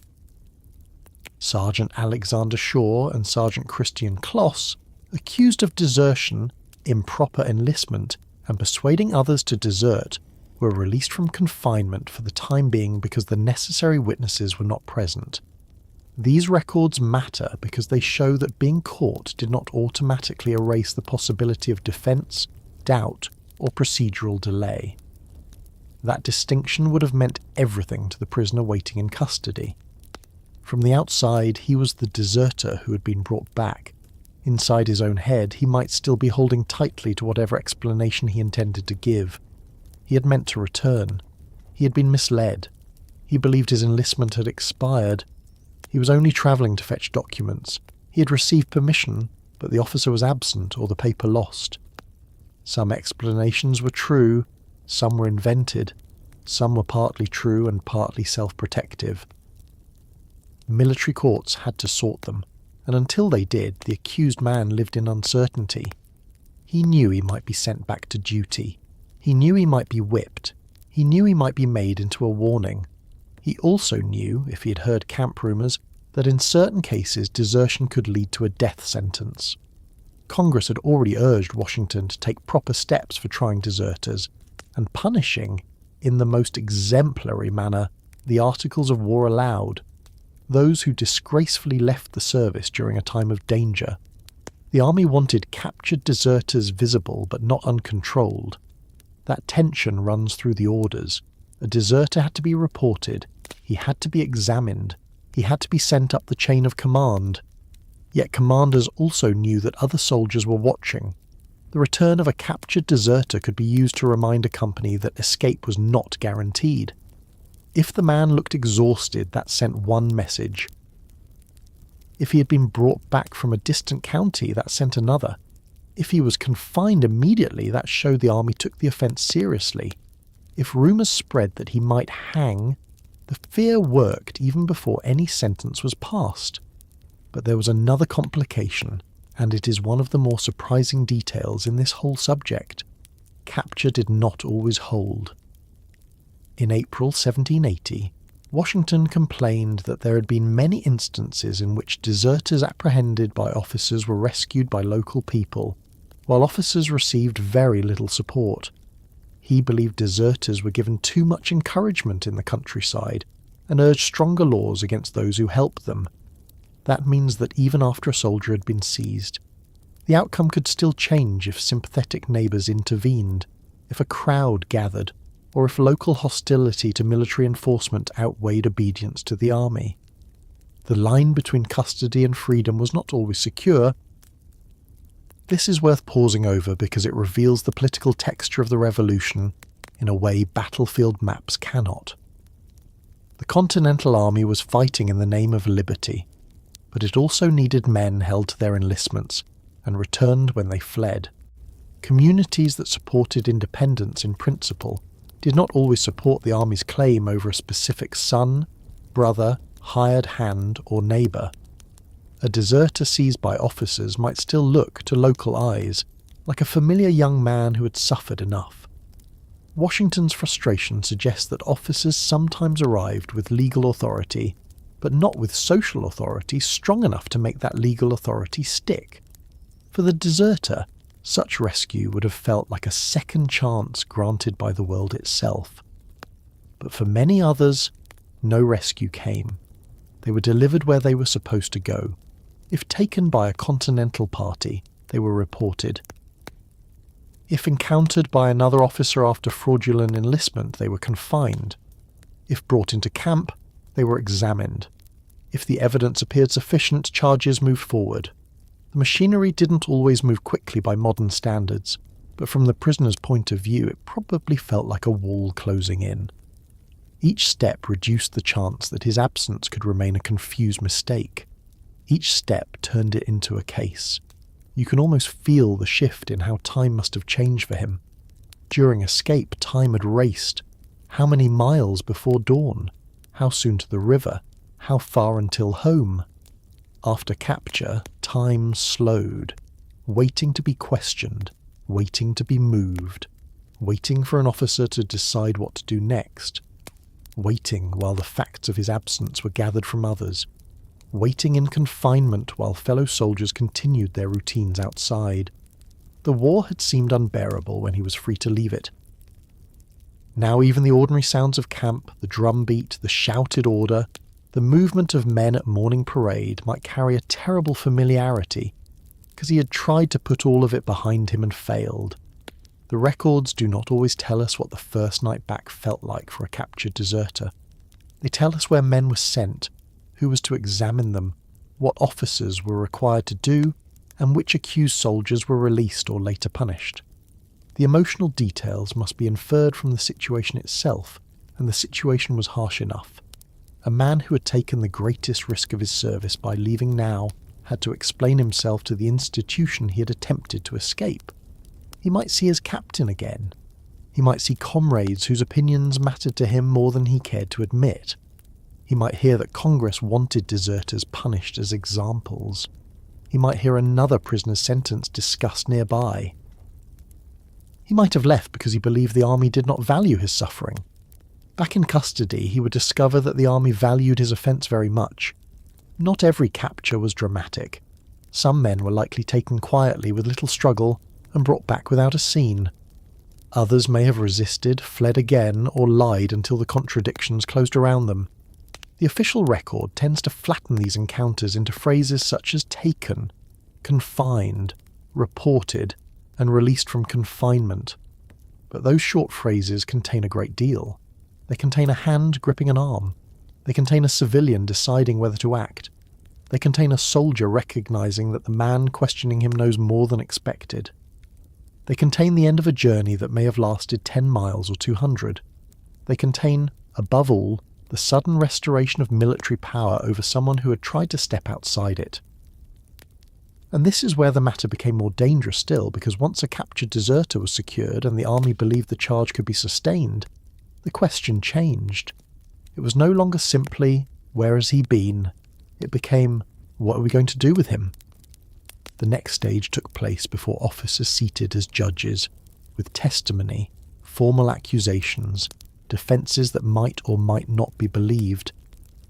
Sergeant Alexander Shaw and Sergeant Christian Kloss, accused of desertion, improper enlistment, and persuading others to desert, were released from confinement for the time being because the necessary witnesses were not present. These records matter because they show that being caught did not automatically erase the possibility of defence, doubt, or procedural delay. That distinction would have meant everything to the prisoner waiting in custody. From the outside, he was the deserter who had been brought back. Inside his own head, he might still be holding tightly to whatever explanation he intended to give. He had meant to return. He had been misled. He believed his enlistment had expired. He was only travelling to fetch documents. He had received permission, but the officer was absent or the paper lost. Some explanations were true, some were invented, some were partly true and partly self-protective. Military courts had to sort them, and until they did, the accused man lived in uncertainty. He knew he might be sent back to duty. He knew he might be whipped. He knew he might be made into a warning. He also knew, if he had heard camp rumours, that in certain cases desertion could lead to a death sentence. Congress had already urged Washington to take proper steps for trying deserters, and punishing, in the most exemplary manner, the articles of war allowed, those who disgracefully left the service during a time of danger. The army wanted captured deserters visible but not uncontrolled. That tension runs through the orders. A deserter had to be reported, he had to be examined, he had to be sent up the chain of command. Yet commanders also knew that other soldiers were watching. The return of a captured deserter could be used to remind a company that escape was not guaranteed. If the man looked exhausted, that sent one message. If he had been brought back from a distant county, that sent another. If he was confined immediately, that showed the army took the offence seriously. If rumours spread that he might hang, the fear worked even before any sentence was passed. But there was another complication, and it is one of the more surprising details in this whole subject. Capture did not always hold. In April 1780, Washington complained that there had been many instances in which deserters apprehended by officers were rescued by local people, while officers received very little support. He believed deserters were given too much encouragement in the countryside and urged stronger laws against those who helped them. That means that even after a soldier had been seized, the outcome could still change if sympathetic neighbours intervened, if a crowd gathered, or if local hostility to military enforcement outweighed obedience to the army. The line between custody and freedom was not always secure. This is worth pausing over because it reveals the political texture of the revolution in a way battlefield maps cannot. The Continental Army was fighting in the name of liberty, but it also needed men held to their enlistments and returned when they fled. Communities that supported independence in principle did not always support the army's claim over a specific son, brother, hired hand, or neighbour. A deserter seized by officers might still look to local eyes like a familiar young man who had suffered enough. Washington's frustration suggests that officers sometimes arrived with legal authority, but not with social authority strong enough to make that legal authority stick. For the deserter, such rescue would have felt like a second chance granted by the world itself. But for many others, no rescue came. They were delivered where they were supposed to go. If taken by a continental party, they were reported. If encountered by another officer after fraudulent enlistment, they were confined. If brought into camp, they were examined. If the evidence appeared sufficient, charges moved forward. The machinery didn't always move quickly by modern standards, but from the prisoner's point of view, it probably felt like a wall closing in. Each step reduced the chance that his absence could remain a confused mistake. Each step turned it into a case. You can almost feel the shift in how time must have changed for him. During escape, time had raced. How many miles before dawn? How soon to the river? How far until home? After capture, time slowed, waiting to be questioned, waiting to be moved, waiting for an officer to decide what to do next, waiting while the facts of his absence were gathered from others, waiting in confinement while fellow soldiers continued their routines outside. The war had seemed unbearable when he was free to leave it. Now even the ordinary sounds of camp, the drumbeat, the shouted order, The movement of men at morning parade might carry a terrible familiarity, because he had tried to put all of it behind him and failed. The records do not always tell us what the first night back felt like for a captured deserter. They tell us where men were sent, who was to examine them, what officers were required to do, and which accused soldiers were released or later punished. The emotional details must be inferred from the situation itself, and the situation was harsh enough. A man who had taken the greatest risk of his service by leaving now had to explain himself to the institution he had attempted to escape. He might see his captain again. He might see comrades whose opinions mattered to him more than he cared to admit. He might hear that Congress wanted deserters punished as examples. He might hear another prisoner's sentence discussed nearby. He might have left because he believed the army did not value his suffering. Back in custody, he would discover that the army valued his offence very much. Not every capture was dramatic. Some men were likely taken quietly with little struggle and brought back without a scene. Others may have resisted, fled again, or lied until the contradictions closed around them. The official record tends to flatten these encounters into phrases such as taken, confined, reported, and released from confinement. But those short phrases contain a great deal. They contain a hand gripping an arm. They contain a civilian deciding whether to act. They contain a soldier recognizing that the man questioning him knows more than expected. They contain the end of a journey that may have lasted 10 miles or 200. They contain, above all, the sudden restoration of military power over someone who had tried to step outside it. And this is where the matter became more dangerous still, because once a captured deserter was secured and the army believed the charge could be sustained, the question changed. It was no longer simply, where has he been? It became, what are we going to do with him? The next stage took place before officers seated as judges, with testimony, formal accusations, defences that might or might not be believed,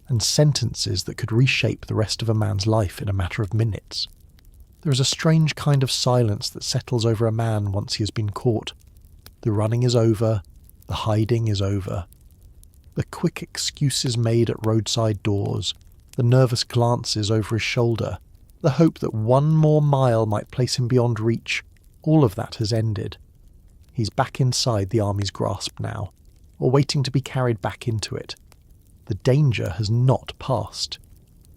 and sentences that could reshape the rest of a man's life in a matter of minutes. There is a strange kind of silence that settles over a man once he has been caught. The running is over, the hiding is over. The quick excuses made at roadside doors, the nervous glances over his shoulder, the hope that one more mile might place him beyond reach, all of that has ended. He's back inside the army's grasp now, or waiting to be carried back into it. The danger has not passed.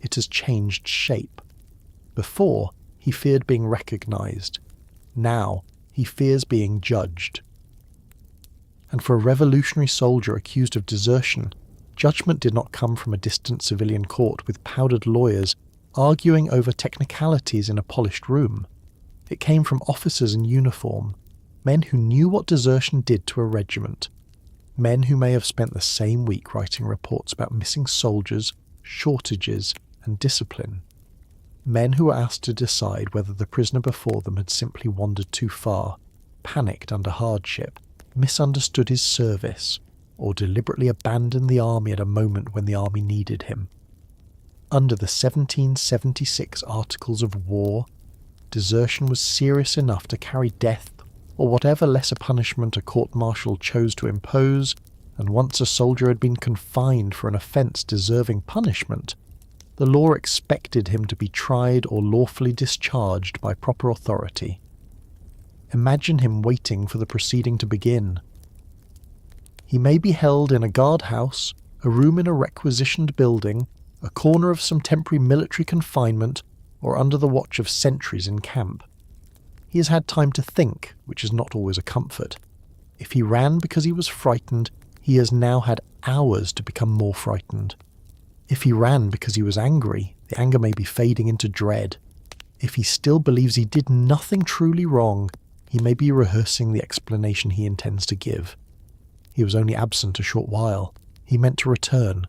It has changed shape. Before, he feared being recognised. Now, he fears being judged. And for a revolutionary soldier accused of desertion, judgment did not come from a distant civilian court with powdered lawyers arguing over technicalities in a polished room. It came from officers in uniform, men who knew what desertion did to a regiment, men who may have spent the same week writing reports about missing soldiers, shortages, and discipline. Men who were asked to decide whether the prisoner before them had simply wandered too far, panicked under hardship, misunderstood his service, or deliberately abandoned the army at a moment when the army needed him. Under the 1776 Articles of War, desertion was serious enough to carry death or whatever lesser punishment a court-martial chose to impose, and once a soldier had been confined for an offence deserving punishment, the law expected him to be tried or lawfully discharged by proper authority. Imagine him waiting for the proceeding to begin. He may be held in a guardhouse, a room in a requisitioned building, a corner of some temporary military confinement, or under the watch of sentries in camp. He has had time to think, which is not always a comfort. If he ran because he was frightened, he has now had hours to become more frightened. If he ran because he was angry, the anger may be fading into dread. If he still believes he did nothing truly wrong, he may be rehearsing the explanation he intends to give. He was only absent a short while. He meant to return.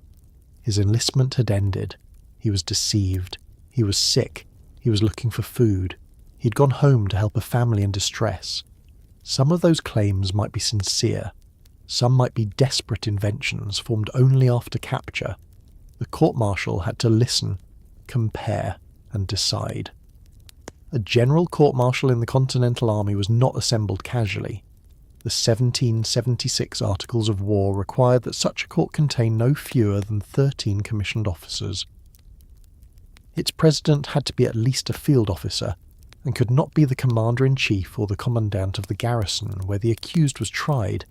His enlistment had ended. He was deceived. He was sick. He was looking for food. He had gone home to help a family in distress. Some of those claims might be sincere. Some might be desperate inventions formed only after capture. The court-martial had to listen, compare, and decide. A general court-martial in the Continental Army was not assembled casually. The 1776 Articles of War required that such a court contain no fewer than 13 commissioned officers. Its president had to be at least a field officer, and could not be the commander-in-chief or the commandant of the garrison where the accused was tried.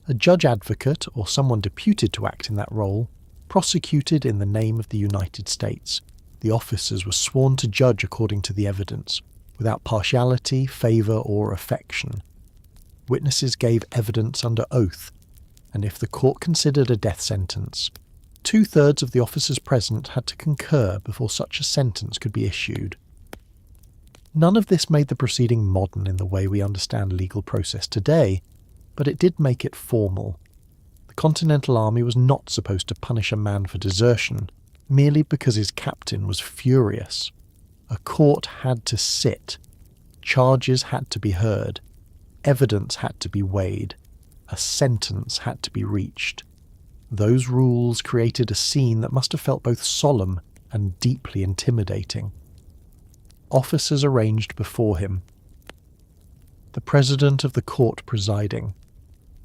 A judge-advocate, or someone deputed to act in that role, prosecuted in the name of the United States. The officers were sworn to judge according to the evidence, without partiality, favour or affection. Witnesses gave evidence under oath, and if the court considered a death sentence, 2/3 of the officers present had to concur before such a sentence could be issued. None of this made the proceeding modern in the way we understand legal process today, but it did make it formal. The Continental Army was not supposed to punish a man for desertion merely because his captain was furious. A court had to sit, charges had to be heard, evidence had to be weighed, a sentence had to be reached. Those rules created a scene that must have felt both solemn and deeply intimidating. Officers arranged before him. The president of the court presiding.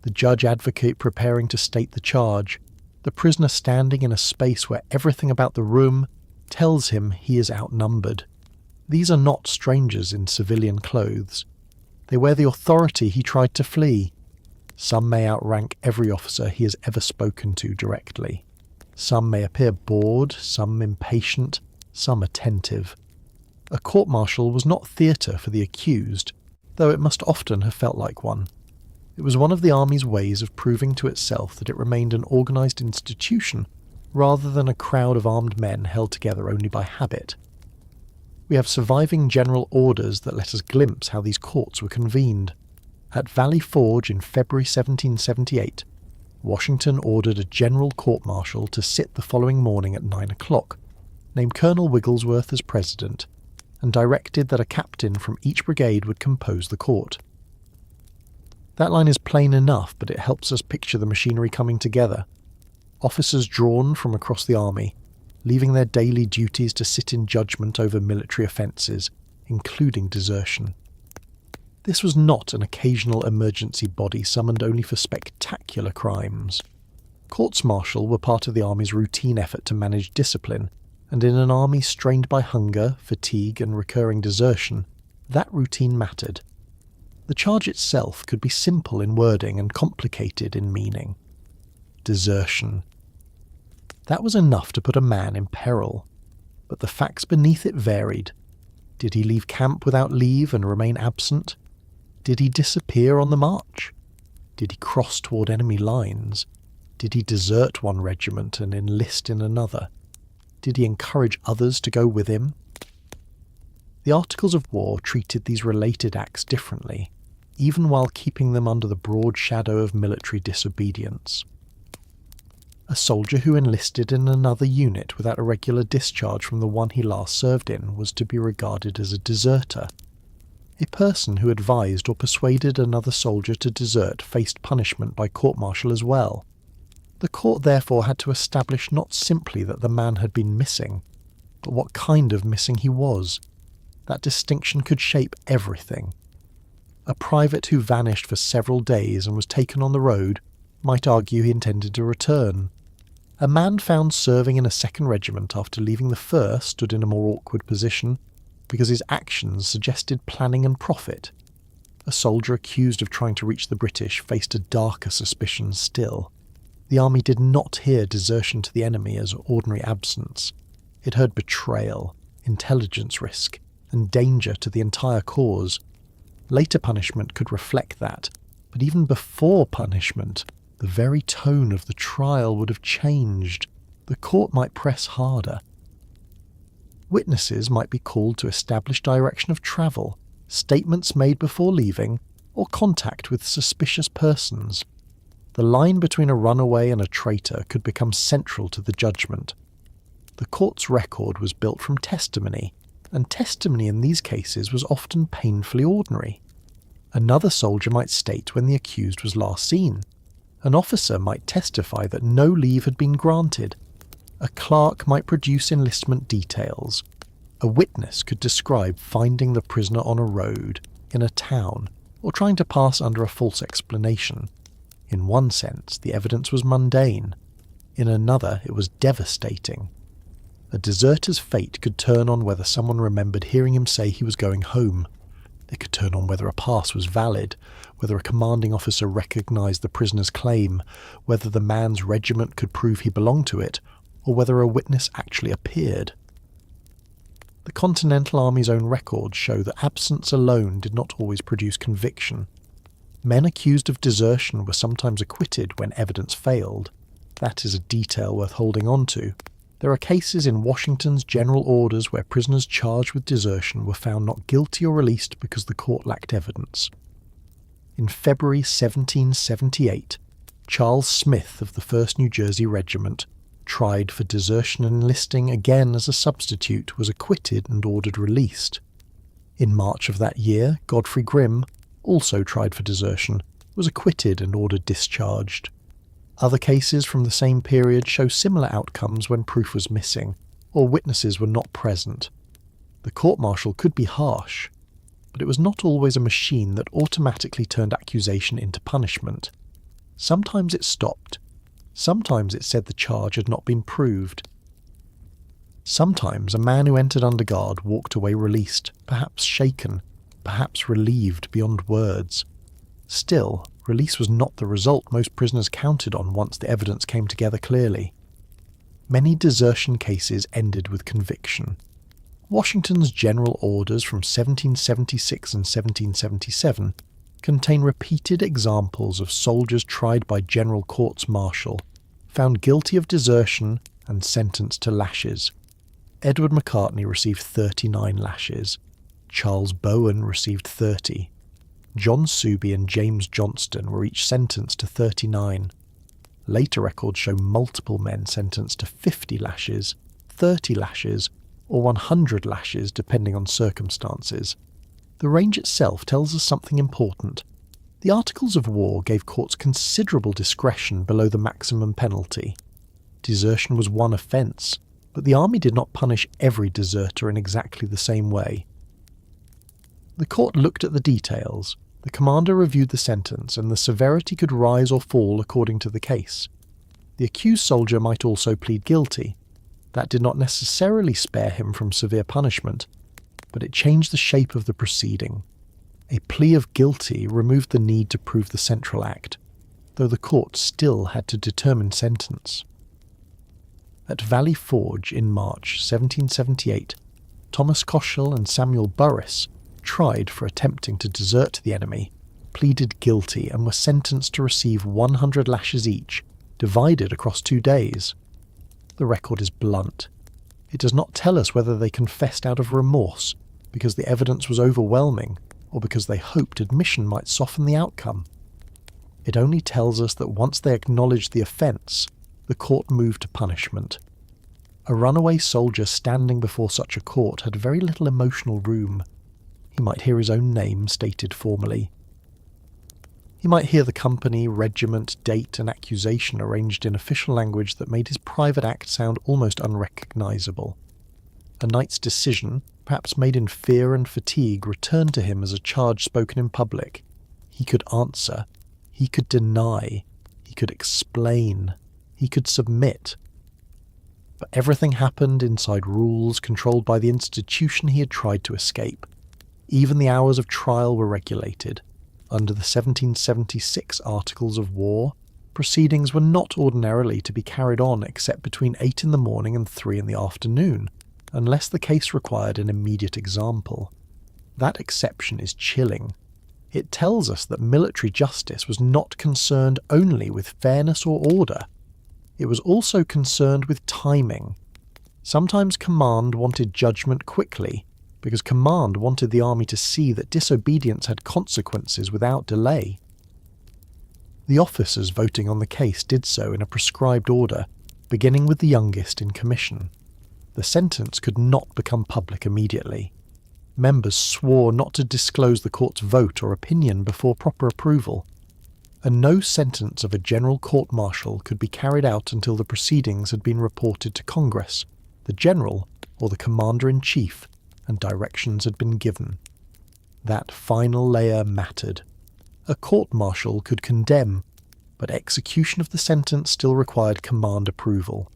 The judge-advocate preparing to state the charge. The prisoner standing in a space where everything about the room tells him he is outnumbered. These are not strangers in civilian clothes. They wear the authority he tried to flee. Some may outrank every officer he has ever spoken to directly. Some may appear bored, some impatient, some attentive. A court-martial was not theatre for the accused, though it must often have felt like one. It was one of the army's ways of proving to itself that it remained an organised institution, rather than a crowd of armed men held together only by habit. We have surviving general orders that let us glimpse how these courts were convened. At Valley Forge in February 1778, Washington ordered a general court-martial to sit the following morning at 9 o'clock, named Colonel Wigglesworth as president, and directed that a captain from each brigade would compose the court. That line is plain enough, but it helps us picture the machinery coming together. Officers drawn from across the army, leaving their daily duties to sit in judgment over military offences, including desertion. This was not an occasional emergency body summoned only for spectacular crimes. Courts-martial were part of the army's routine effort to manage discipline, and in an army strained by hunger, fatigue and recurring desertion, that routine mattered. The charge itself could be simple in wording and complicated in meaning. Desertion. That was enough to put a man in peril, but the facts beneath it varied. Did he leave camp without leave and remain absent? Did he disappear on the march? Did he cross toward enemy lines? Did he desert one regiment and enlist in another? Did he encourage others to go with him? The Articles of War treated these related acts differently, even while keeping them under the broad shadow of military disobedience. A soldier who enlisted in another unit without a regular discharge from the one he last served in was to be regarded as a deserter. A person who advised or persuaded another soldier to desert faced punishment by court-martial as well. The court therefore had to establish not simply that the man had been missing, but what kind of missing he was. That distinction could shape everything. A private who vanished for several days and was taken on the road might argue he intended to return. A man found serving in a second regiment after leaving the first stood in a more awkward position because his actions suggested planning and profit. A soldier accused of trying to reach the British faced a darker suspicion still. The army did not hear desertion to the enemy as ordinary absence. It heard betrayal, intelligence risk, and danger to the entire cause. Later punishment could reflect that, but even before punishment, the very tone of the trial would have changed. The court might press harder. Witnesses might be called to establish direction of travel, statements made before leaving, or contact with suspicious persons. The line between a runaway and a traitor could become central to the judgment. The court's record was built from testimony, and testimony in these cases was often painfully ordinary. Another soldier might state when the accused was last seen. An officer might testify that no leave had been granted. A clerk might produce enlistment details. A witness could describe finding the prisoner on a road, in a town, or trying to pass under a false explanation. In one sense, the evidence was mundane. In another, it was devastating. A deserter's fate could turn on whether someone remembered hearing him say he was going home. It could turn on whether a pass was valid, whether a commanding officer recognised the prisoner's claim, whether the man's regiment could prove he belonged to it, or whether a witness actually appeared. The Continental Army's own records show that absence alone did not always produce conviction. Men accused of desertion were sometimes acquitted when evidence failed. That is a detail worth holding on to. There are cases in Washington's general orders where prisoners charged with desertion were found not guilty or released because the court lacked evidence. In February 1778, Charles Smith of the 1st New Jersey Regiment, tried for desertion and enlisting again as a substitute, was acquitted and ordered released. In March of that year, Godfrey Grimm, also tried for desertion, was acquitted and ordered discharged. Other cases from the same period show similar outcomes when proof was missing, or witnesses were not present. The court-martial could be harsh, but it was not always a machine that automatically turned accusation into punishment. Sometimes it stopped. Sometimes it said the charge had not been proved. Sometimes a man who entered under guard walked away released, perhaps shaken, perhaps relieved beyond words. Still, release was not the result most prisoners counted on once the evidence came together clearly. Many desertion cases ended with conviction. Washington's general orders from 1776 and 1777 contain repeated examples of soldiers tried by general courts-martial, found guilty of desertion and sentenced to lashes. Edward Macartney received 39 lashes. Charles Bowen received 30. John Suby and James Johnston were each sentenced to 39. Later records show multiple men sentenced to 50 lashes, 30 lashes, or 100 lashes depending on circumstances. The range itself tells us something important. The Articles of War gave courts considerable discretion below the maximum penalty. Desertion was one offence, but the army did not punish every deserter in exactly the same way. The court looked at the details. The commander reviewed the sentence, and the severity could rise or fall according to the case. The accused soldier might also plead guilty. That did not necessarily spare him from severe punishment, but it changed the shape of the proceeding. A plea of guilty removed the need to prove the central act, though the court still had to determine sentence. At Valley Forge in March 1778, Thomas Cauchel and Samuel Burris, tried for attempting to desert the enemy, pleaded guilty and were sentenced to receive 100 lashes each, divided across 2 days. The record is blunt. It does not tell us whether they confessed out of remorse, because the evidence was overwhelming, or because they hoped admission might soften the outcome. It only tells us that once they acknowledged the offence, the court moved to punishment. A runaway soldier standing before such a court had very little emotional room. He might hear his own name stated formally. He might hear the company, regiment, date and accusation arranged in official language that made his private act sound almost unrecognisable. A night's decision, perhaps made in fear and fatigue, returned to him as a charge spoken in public. He could answer. He could deny. He could explain. He could submit. But everything happened inside rules controlled by the institution he had tried to escape. Even the hours of trial were regulated. Under the 1776 Articles of War, proceedings were not ordinarily to be carried on except between 8 in the morning and 3 in the afternoon, unless the case required an immediate example. That exception is chilling. It tells us that military justice was not concerned only with fairness or order. It was also concerned with timing. Sometimes command wanted judgment quickly, because command wanted the army to see that disobedience had consequences without delay. The officers voting on the case did so in a prescribed order, beginning with the youngest in commission. The sentence could not become public immediately. Members swore not to disclose the court's vote or opinion before proper approval, and no sentence of a general court-martial could be carried out until the proceedings had been reported to Congress, the general, or the commander-in-chief, and directions had been given. That final layer mattered. A court-martial could condemn, but execution of the sentence still required command approval.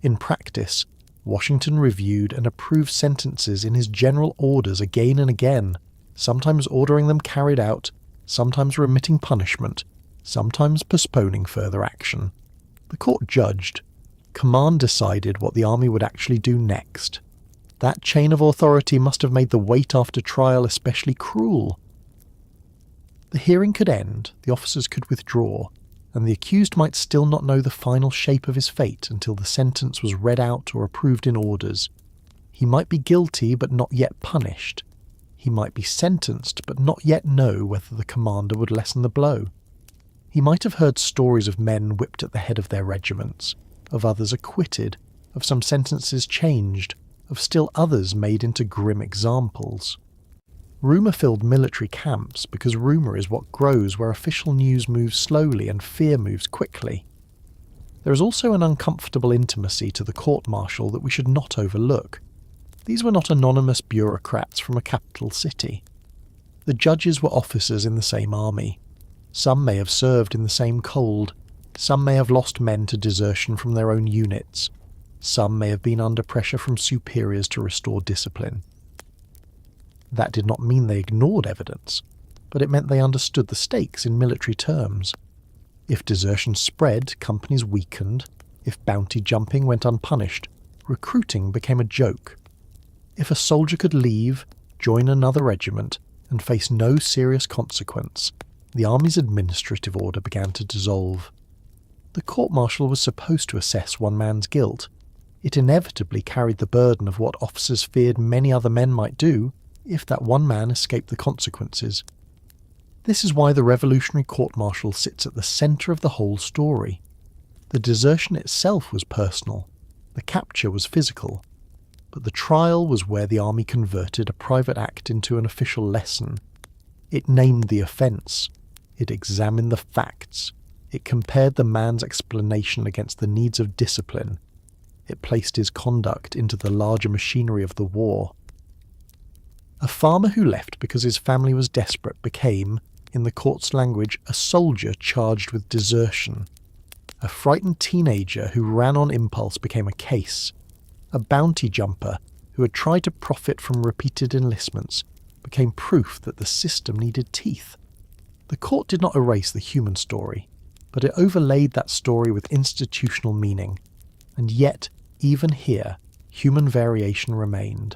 In practice, Washington reviewed and approved sentences in his general orders again and again, sometimes ordering them carried out, sometimes remitting punishment, sometimes postponing further action. The court judged. Command decided what the army would actually do next. That chain of authority must have made the wait after trial especially cruel. The hearing could end, the officers could withdraw, and the accused might still not know the final shape of his fate until the sentence was read out or approved in orders. He might be guilty but not yet punished. He might be sentenced but not yet know whether the commander would lessen the blow. He might have heard stories of men whipped at the head of their regiments, of others acquitted, of some sentences changed, of still others made into grim examples. Rumour filled military camps because rumour is what grows where official news moves slowly and fear moves quickly. There is also an uncomfortable intimacy to the court-martial that we should not overlook. These were not anonymous bureaucrats from a capital city. The judges were officers in the same army. Some may have served in the same cold. Some may have lost men to desertion from their own units. Some may have been under pressure from superiors to restore discipline. That did not mean they ignored evidence, but it meant they understood the stakes in military terms. If desertion spread, companies weakened. If bounty jumping went unpunished, recruiting became a joke. If a soldier could leave, join another regiment, and face no serious consequence, the army's administrative order began to dissolve. The court-martial was supposed to assess one man's guilt. It inevitably carried the burden of what officers feared many other men might do if that one man escaped the consequences. This is why the revolutionary court-martial sits at the centre of the whole story. The desertion itself was personal, the capture was physical, but the trial was where the army converted a private act into an official lesson. It named the offence, it examined the facts, it compared the man's explanation against the needs of discipline, it placed his conduct into the larger machinery of the war. A farmer who left because his family was desperate became, in the court's language, a soldier charged with desertion. A frightened teenager who ran on impulse became a case. A bounty jumper who had tried to profit from repeated enlistments became proof that the system needed teeth. The court did not erase the human story, but it overlaid that story with institutional meaning. And yet, even here, human variation remained.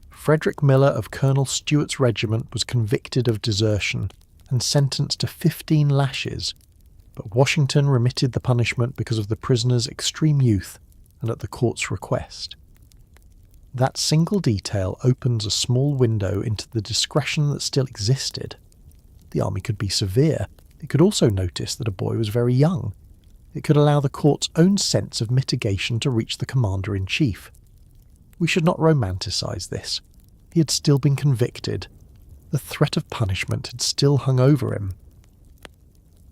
Frederick Miller of Colonel Stewart's regiment was convicted of desertion and sentenced to 15 lashes, but Washington remitted the punishment because of the prisoner's extreme youth and at the court's request. That single detail opens a small window into the discretion that still existed. The army could be severe. It could also notice that a boy was very young. It could allow the court's own sense of mitigation to reach the commander-in-chief. We should not romanticize this. He had still been convicted. The threat of punishment had still hung over him.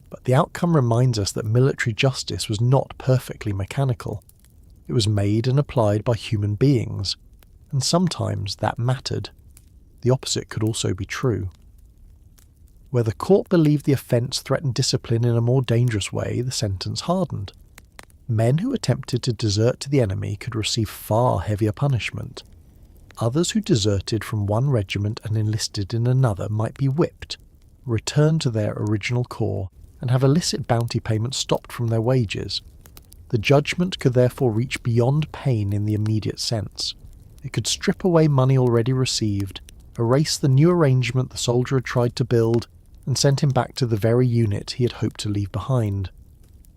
But the outcome reminds us that military justice was not perfectly mechanical. It was made and applied by human beings, and sometimes that mattered. The opposite could also be true. Where the court believed the offence threatened discipline in a more dangerous way, the sentence hardened. Men who attempted to desert to the enemy could receive far heavier punishment. Others who deserted from one regiment and enlisted in another might be whipped, return to their original corps, and have illicit bounty payments stopped from their wages. The judgment could therefore reach beyond pain in the immediate sense. It could strip away money already received, erase the new arrangement the soldier had tried to build, and send him back to the very unit he had hoped to leave behind.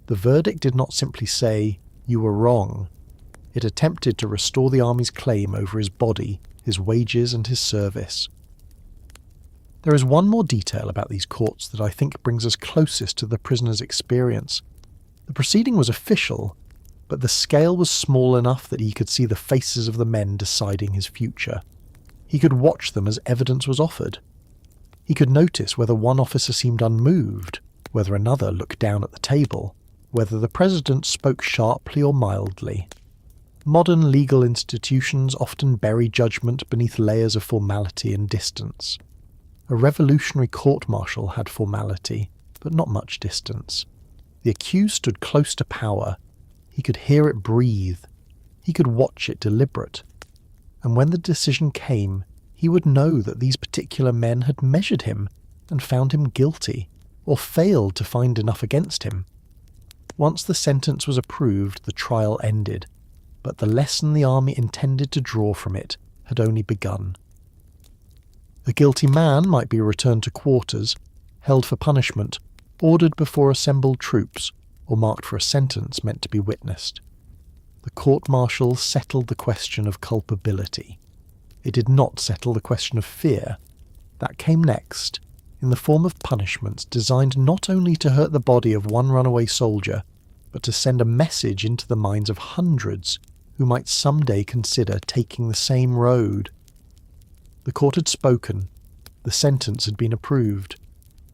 The verdict did not simply say, "You were wrong." It attempted to restore the army's claim over his body, his wages and his service. There is one more detail about these courts that I think brings us closest to the prisoner's experience. The proceeding was official, but the scale was small enough that he could see the faces of the men deciding his future. He could watch them as evidence was offered. He could notice whether one officer seemed unmoved, whether another looked down at the table, whether the president spoke sharply or mildly. Modern legal institutions often bury judgment beneath layers of formality and distance. A revolutionary court-martial had formality, but not much distance. The accused stood close to power. He could hear it breathe. He could watch it deliberate. And when the decision came, he would know that these particular men had measured him and found him guilty, or failed to find enough against him. Once the sentence was approved, the trial ended, but the lesson the army intended to draw from it had only begun. A guilty man might be returned to quarters, held for punishment, ordered before assembled troops, or marked for a sentence meant to be witnessed. The court-martial settled the question of culpability. It did not settle the question of fear. That came next, in the form of punishments designed not only to hurt the body of one runaway soldier, but to send a message into the minds of hundreds who might someday consider taking the same road. The court had spoken. The sentence had been approved.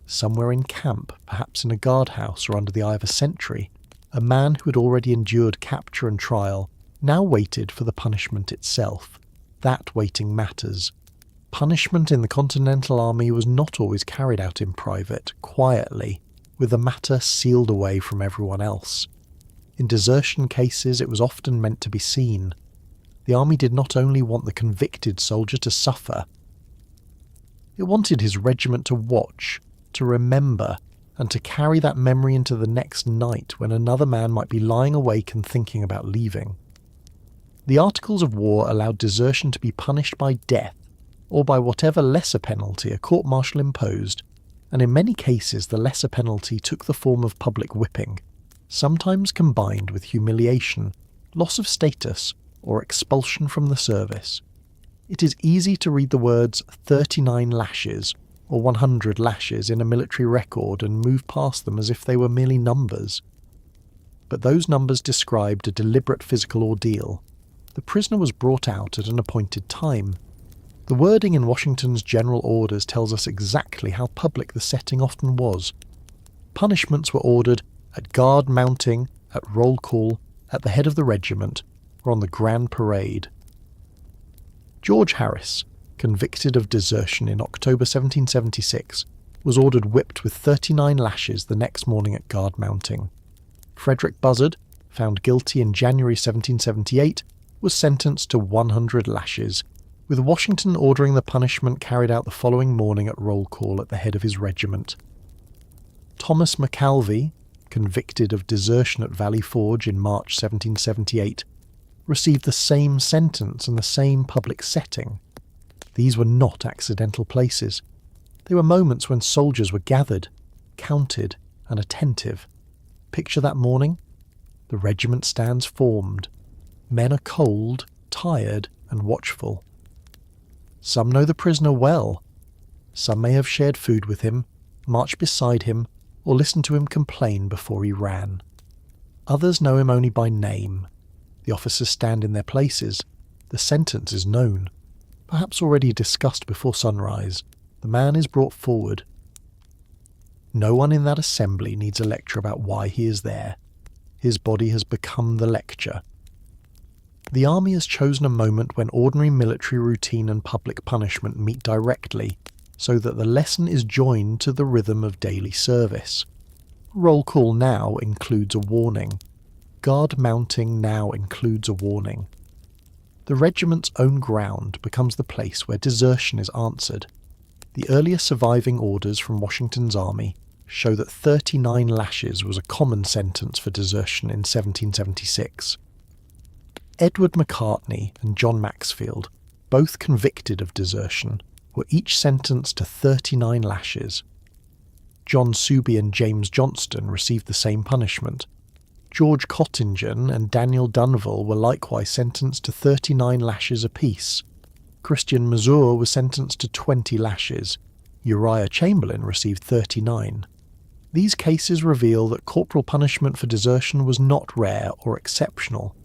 Somewhere in camp, perhaps in a guardhouse or under the eye of a sentry, a man who had already endured capture and trial now waited for the punishment itself. That waiting matters. Punishment in the Continental Army was not always carried out in private, quietly, with the matter sealed away from everyone else. In desertion cases it was often meant to be seen. The army did not only want the convicted soldier to suffer, it wanted his regiment to watch, to remember, and to carry that memory into the next night when another man might be lying awake and thinking about leaving. The Articles of War allowed desertion to be punished by death, or by whatever lesser penalty a court-martial imposed, and in many cases the lesser penalty took the form of public whipping, sometimes combined with humiliation, loss of status, or expulsion from the service. It is easy to read the words 39 lashes or 100 lashes in a military record and move past them as if they were merely numbers. But those numbers described a deliberate physical ordeal. The prisoner was brought out at an appointed time. The wording in Washington's general orders tells us exactly how public the setting often was. Punishments were ordered at guard mounting, at roll call, at the head of the regiment, or on the grand parade. George Harris, convicted of desertion in October 1776, was ordered whipped with 39 lashes the next morning at guard mounting. Frederick Buzzard, found guilty in January 1778, was sentenced to 100 lashes, with Washington ordering the punishment carried out the following morning at roll call at the head of his regiment. Thomas McAlvey, convicted of desertion at Valley Forge in March 1778, received the same sentence in the same public setting. These were not accidental places. They were moments when soldiers were gathered, counted, and attentive. Picture that morning. The regiment stands formed. Men are cold, tired, and watchful. Some know the prisoner well. Some may have shared food with him, marched beside him, or listened to him complain before he ran. Others know him only by name. The officers stand in their places. The sentence is known. Perhaps already discussed before sunrise. The man is brought forward. No one in that assembly needs a lecture about why he is there. His body has become the lecture. The army has chosen a moment when ordinary military routine and public punishment meet directly, so that the lesson is joined to the rhythm of daily service. Roll call now includes a warning. Guard mounting now includes a warning. The regiment's own ground becomes the place where desertion is answered. The earlier surviving orders from Washington's army show that 39 lashes was a common sentence for desertion in 1776. Edward Macartney and John Maxfield, both convicted of desertion, were each sentenced to 39 lashes. John Suby and James Johnston received the same punishment. George Cottingen and Daniel Dunville were likewise sentenced to 39 lashes apiece. Christian Mazur was sentenced to 20 lashes. Uriah Chamberlain received 39. These cases reveal that corporal punishment for desertion was not rare or exceptional.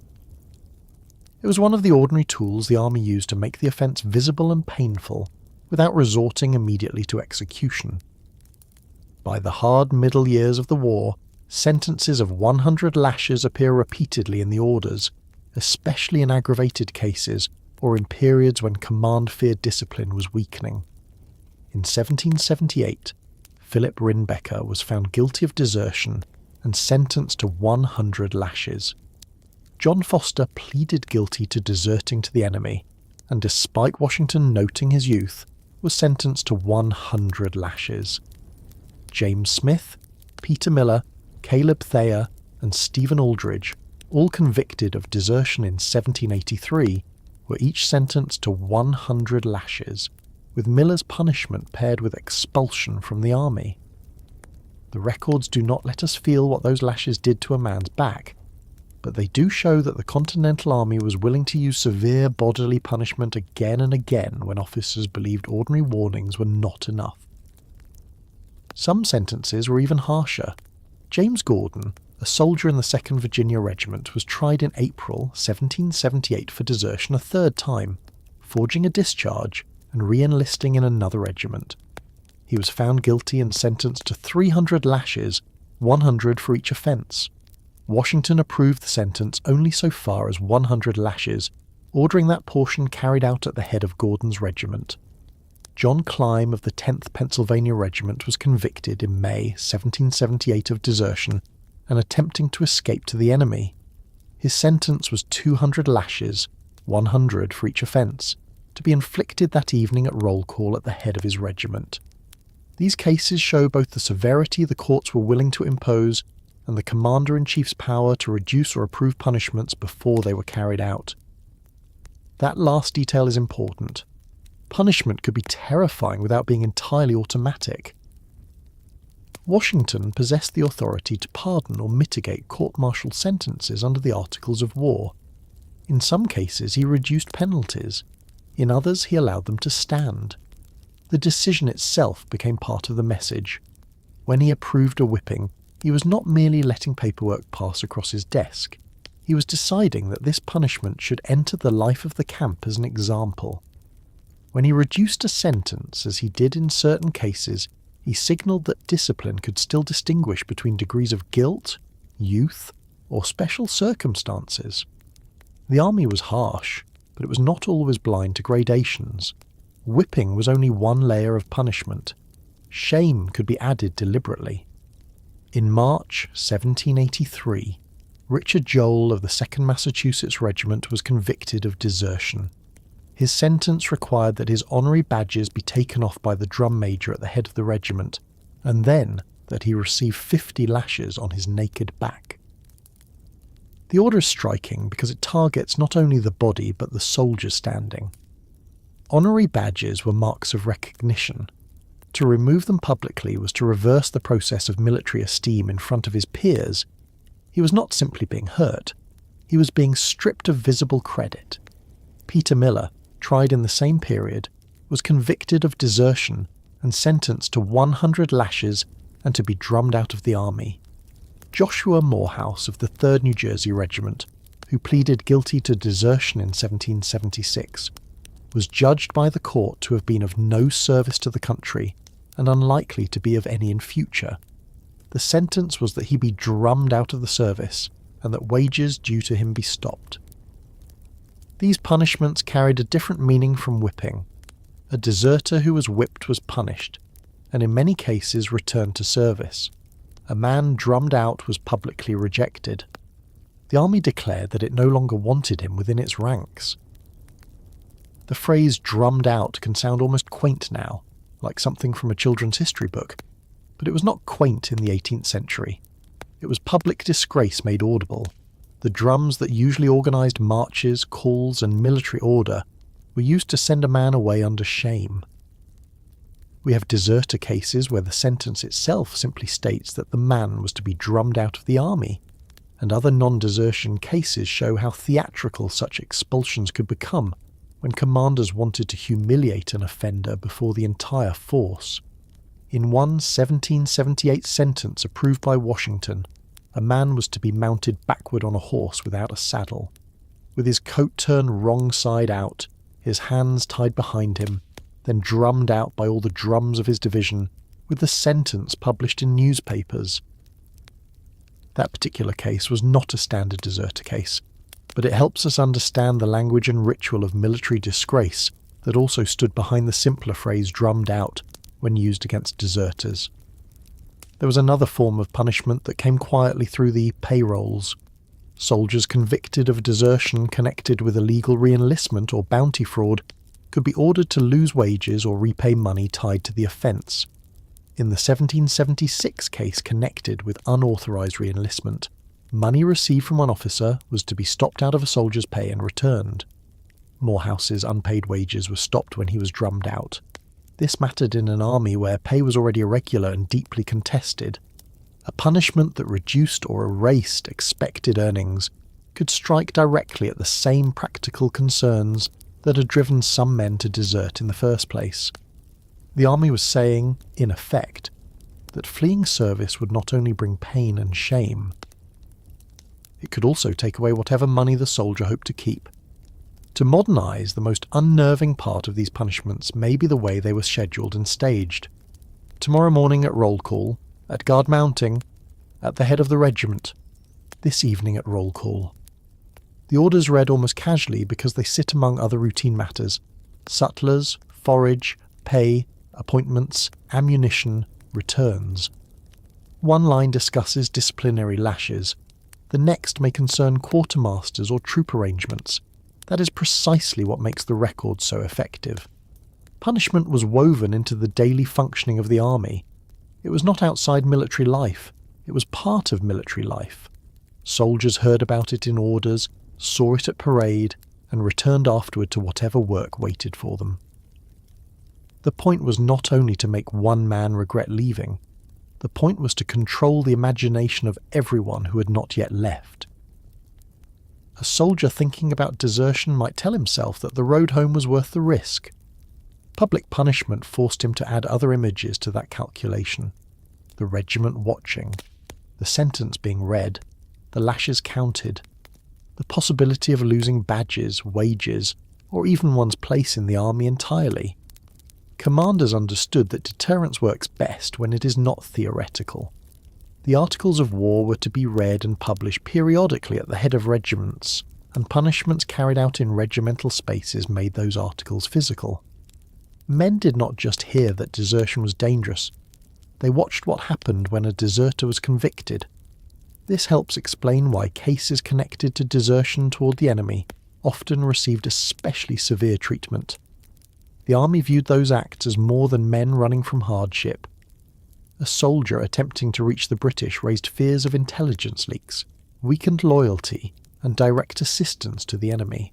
It was one of the ordinary tools the army used to make the offence visible and painful, without resorting immediately to execution. By the hard middle years of the war, sentences of 100 lashes appear repeatedly in the orders, especially in aggravated cases or in periods when command feared discipline was weakening. In 1778, Philip Rinbecker was found guilty of desertion and sentenced to 100 lashes. John Foster pleaded guilty to deserting to the enemy, and despite Washington noting his youth, was sentenced to 100 lashes. James Smith, Peter Miller, Caleb Thayer, and Stephen Aldridge, all convicted of desertion in 1783, were each sentenced to 100 lashes, with Miller's punishment paired with expulsion from the army. The records do not let us feel what those lashes did to a man's back, but they do show that the Continental Army was willing to use severe bodily punishment again and again when officers believed ordinary warnings were not enough. Some sentences were even harsher. James Gordon, a soldier in the 2nd Virginia Regiment, was tried in April 1778 for desertion a third time, forging a discharge and re-enlisting in another regiment. He was found guilty and sentenced to 300 lashes, 100 for each offence. Washington approved the sentence only so far as 100 lashes, ordering that portion carried out at the head of Gordon's regiment. John Clyme of the 10th Pennsylvania Regiment was convicted in May 1778 of desertion and attempting to escape to the enemy. His sentence was 200 lashes, 100 for each offence, to be inflicted that evening at roll call at the head of his regiment. These cases show both the severity the courts were willing to impose and the commander-in-chief's power to reduce or approve punishments before they were carried out. That last detail is important. Punishment could be terrifying without being entirely automatic. Washington possessed the authority to pardon or mitigate court-martial sentences under the Articles of War. In some cases he reduced penalties, in others he allowed them to stand. The decision itself became part of the message. When he approved a whipping, he was not merely letting paperwork pass across his desk. He was deciding that this punishment should enter the life of the camp as an example. When he reduced a sentence, as he did in certain cases, he signalled that discipline could still distinguish between degrees of guilt, youth, or special circumstances. The army was harsh, but it was not always blind to gradations. Whipping was only one layer of punishment. Shame could be added deliberately. In March 1783, Richard Joel of the 2nd Massachusetts Regiment was convicted of desertion. His sentence required that his honorary badges be taken off by the drum major at the head of the regiment, and then that he receive 50 lashes on his naked back. The order is striking because it targets not only the body but the soldier standing. Honorary badges were marks of recognition. To remove them publicly was to reverse the process of military esteem in front of his peers. He was not simply being hurt, he was being stripped of visible credit. Peter Miller, tried in the same period, was convicted of desertion and sentenced to 100 lashes and to be drummed out of the army. Joshua Morehouse of the 3rd New Jersey Regiment, who pleaded guilty to desertion in 1776, was judged by the court to have been of no service to the country and unlikely to be of any in future. The sentence was that he be drummed out of the service and that wages due to him be stopped. These punishments carried a different meaning from whipping. A deserter who was whipped was punished, and in many cases returned to service. A man drummed out was publicly rejected. The army declared that it no longer wanted him within its ranks. The phrase drummed out can sound almost quaint now, like something from a children's history book, but it was not quaint in the 18th century. It was public disgrace made audible. The drums that usually organised marches, calls and military order were used to send a man away under shame. We have deserter cases where the sentence itself simply states that the man was to be drummed out of the army, and other non-desertion cases show how theatrical such expulsions could become when commanders wanted to humiliate an offender before the entire force. In one 1778 sentence approved by Washington, a man was to be mounted backward on a horse without a saddle, with his coat turned wrong side out, his hands tied behind him, then drummed out by all the drums of his division, with the sentence published in newspapers. That particular case was not a standard deserter case, but it helps us understand the language and ritual of military disgrace that also stood behind the simpler phrase drummed out, when used against deserters. There was another form of punishment that came quietly through the payrolls. Soldiers convicted of desertion connected with illegal re-enlistment or bounty fraud could be ordered to lose wages or repay money tied to the offence. In the 1776 case connected with unauthorised re-enlistment, money received from an officer was to be stopped out of a soldier's pay and returned. Morehouse's unpaid wages were stopped when he was drummed out. This mattered in an army where pay was already irregular and deeply contested. A punishment that reduced or erased expected earnings could strike directly at the same practical concerns that had driven some men to desert in the first place. The army was saying, in effect, that fleeing service would not only bring pain and shame, it could also take away whatever money the soldier hoped to keep. To modernise, the most unnerving part of these punishments may be the way they were scheduled and staged. Tomorrow morning at roll call, at guard mounting, at the head of the regiment, this evening at roll call. The orders read almost casually because they sit among other routine matters: sutlers, forage, pay, appointments, ammunition, returns. One line discusses disciplinary lashes. The next may concern quartermasters or troop arrangements. That is precisely what makes the record so effective. Punishment was woven into the daily functioning of the army. It was not outside military life. It was part of military life. Soldiers heard about it in orders, saw it at parade, and returned afterward to whatever work waited for them. The point was not only to make one man regret leaving. The point was to control the imagination of everyone who had not yet left. A soldier thinking about desertion might tell himself that the road home was worth the risk. Public punishment forced him to add other images to that calculation: the regiment watching, the sentence being read, the lashes counted, the possibility of losing badges, wages, or even one's place in the army entirely. Commanders understood that deterrence works best when it is not theoretical. The articles of war were to be read and published periodically at the head of regiments, and punishments carried out in regimental spaces made those articles physical. Men did not just hear that desertion was dangerous. They watched what happened when a deserter was convicted. This helps explain why cases connected to desertion toward the enemy often received especially severe treatment. The army viewed those acts as more than men running from hardship. A soldier attempting to reach the British raised fears of intelligence leaks, weakened loyalty, and direct assistance to the enemy.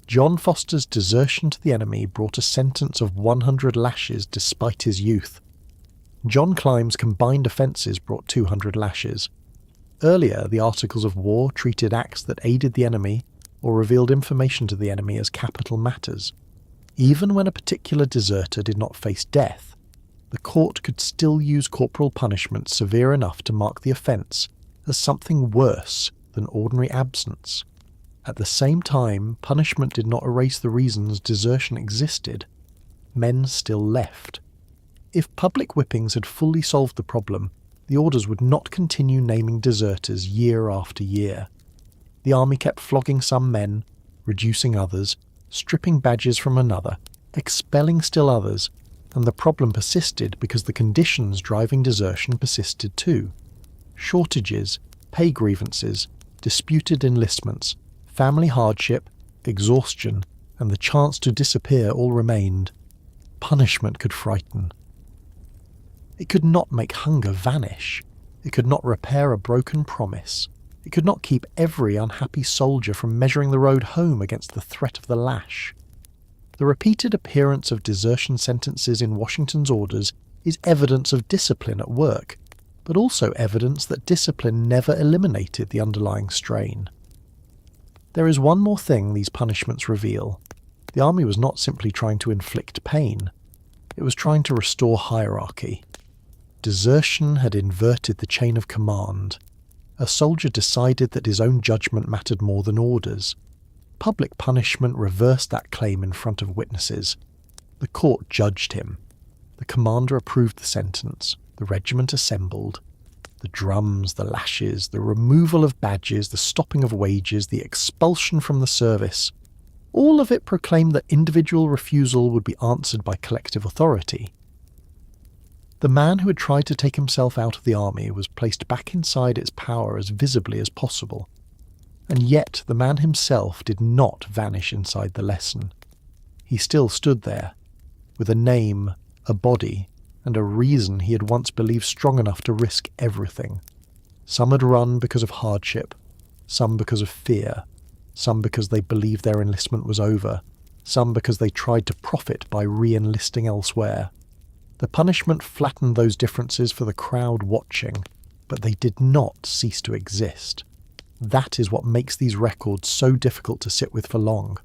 John Foster's desertion to the enemy brought a sentence of 100 lashes despite his youth. John Climb's combined offences brought 200 lashes. Earlier, the Articles of War treated acts that aided the enemy or revealed information to the enemy as capital matters. Even when a particular deserter did not face death, the court could still use corporal punishment severe enough to mark the offence as something worse than ordinary absence. At the same time, punishment did not erase the reasons desertion existed. Men still left. If public whippings had fully solved the problem, the orders would not continue naming deserters year after year. The army kept flogging some men, reducing others, stripping badges from another, expelling still others, and the problem persisted because the conditions driving desertion persisted too. Shortages, pay grievances, disputed enlistments, family hardship, exhaustion, and the chance to disappear all remained. Punishment could frighten. It could not make hunger vanish. It could not repair a broken promise. It could not keep every unhappy soldier from measuring the road home against the threat of the lash. The repeated appearance of desertion sentences in Washington's orders is evidence of discipline at work, but also evidence that discipline never eliminated the underlying strain. There is one more thing these punishments reveal. The army was not simply trying to inflict pain. It was trying to restore hierarchy. Desertion had inverted the chain of command. A soldier decided that his own judgment mattered more than orders. Public punishment reversed that claim in front of witnesses. The court judged him. The commander approved the sentence. The regiment assembled. The drums, the lashes, the removal of badges, the stopping of wages, the expulsion from the service. All of it proclaimed that individual refusal would be answered by collective authority. The man who had tried to take himself out of the army was placed back inside its power as visibly as possible. And yet the man himself did not vanish inside the lesson. He still stood there, with a name, a body, and a reason he had once believed strong enough to risk everything. Some had run because of hardship, some because of fear, some because they believed their enlistment was over, some because they tried to profit by re-enlisting elsewhere. The punishment flattened those differences for the crowd watching, but they did not cease to exist. That is what makes these records so difficult to sit with for long.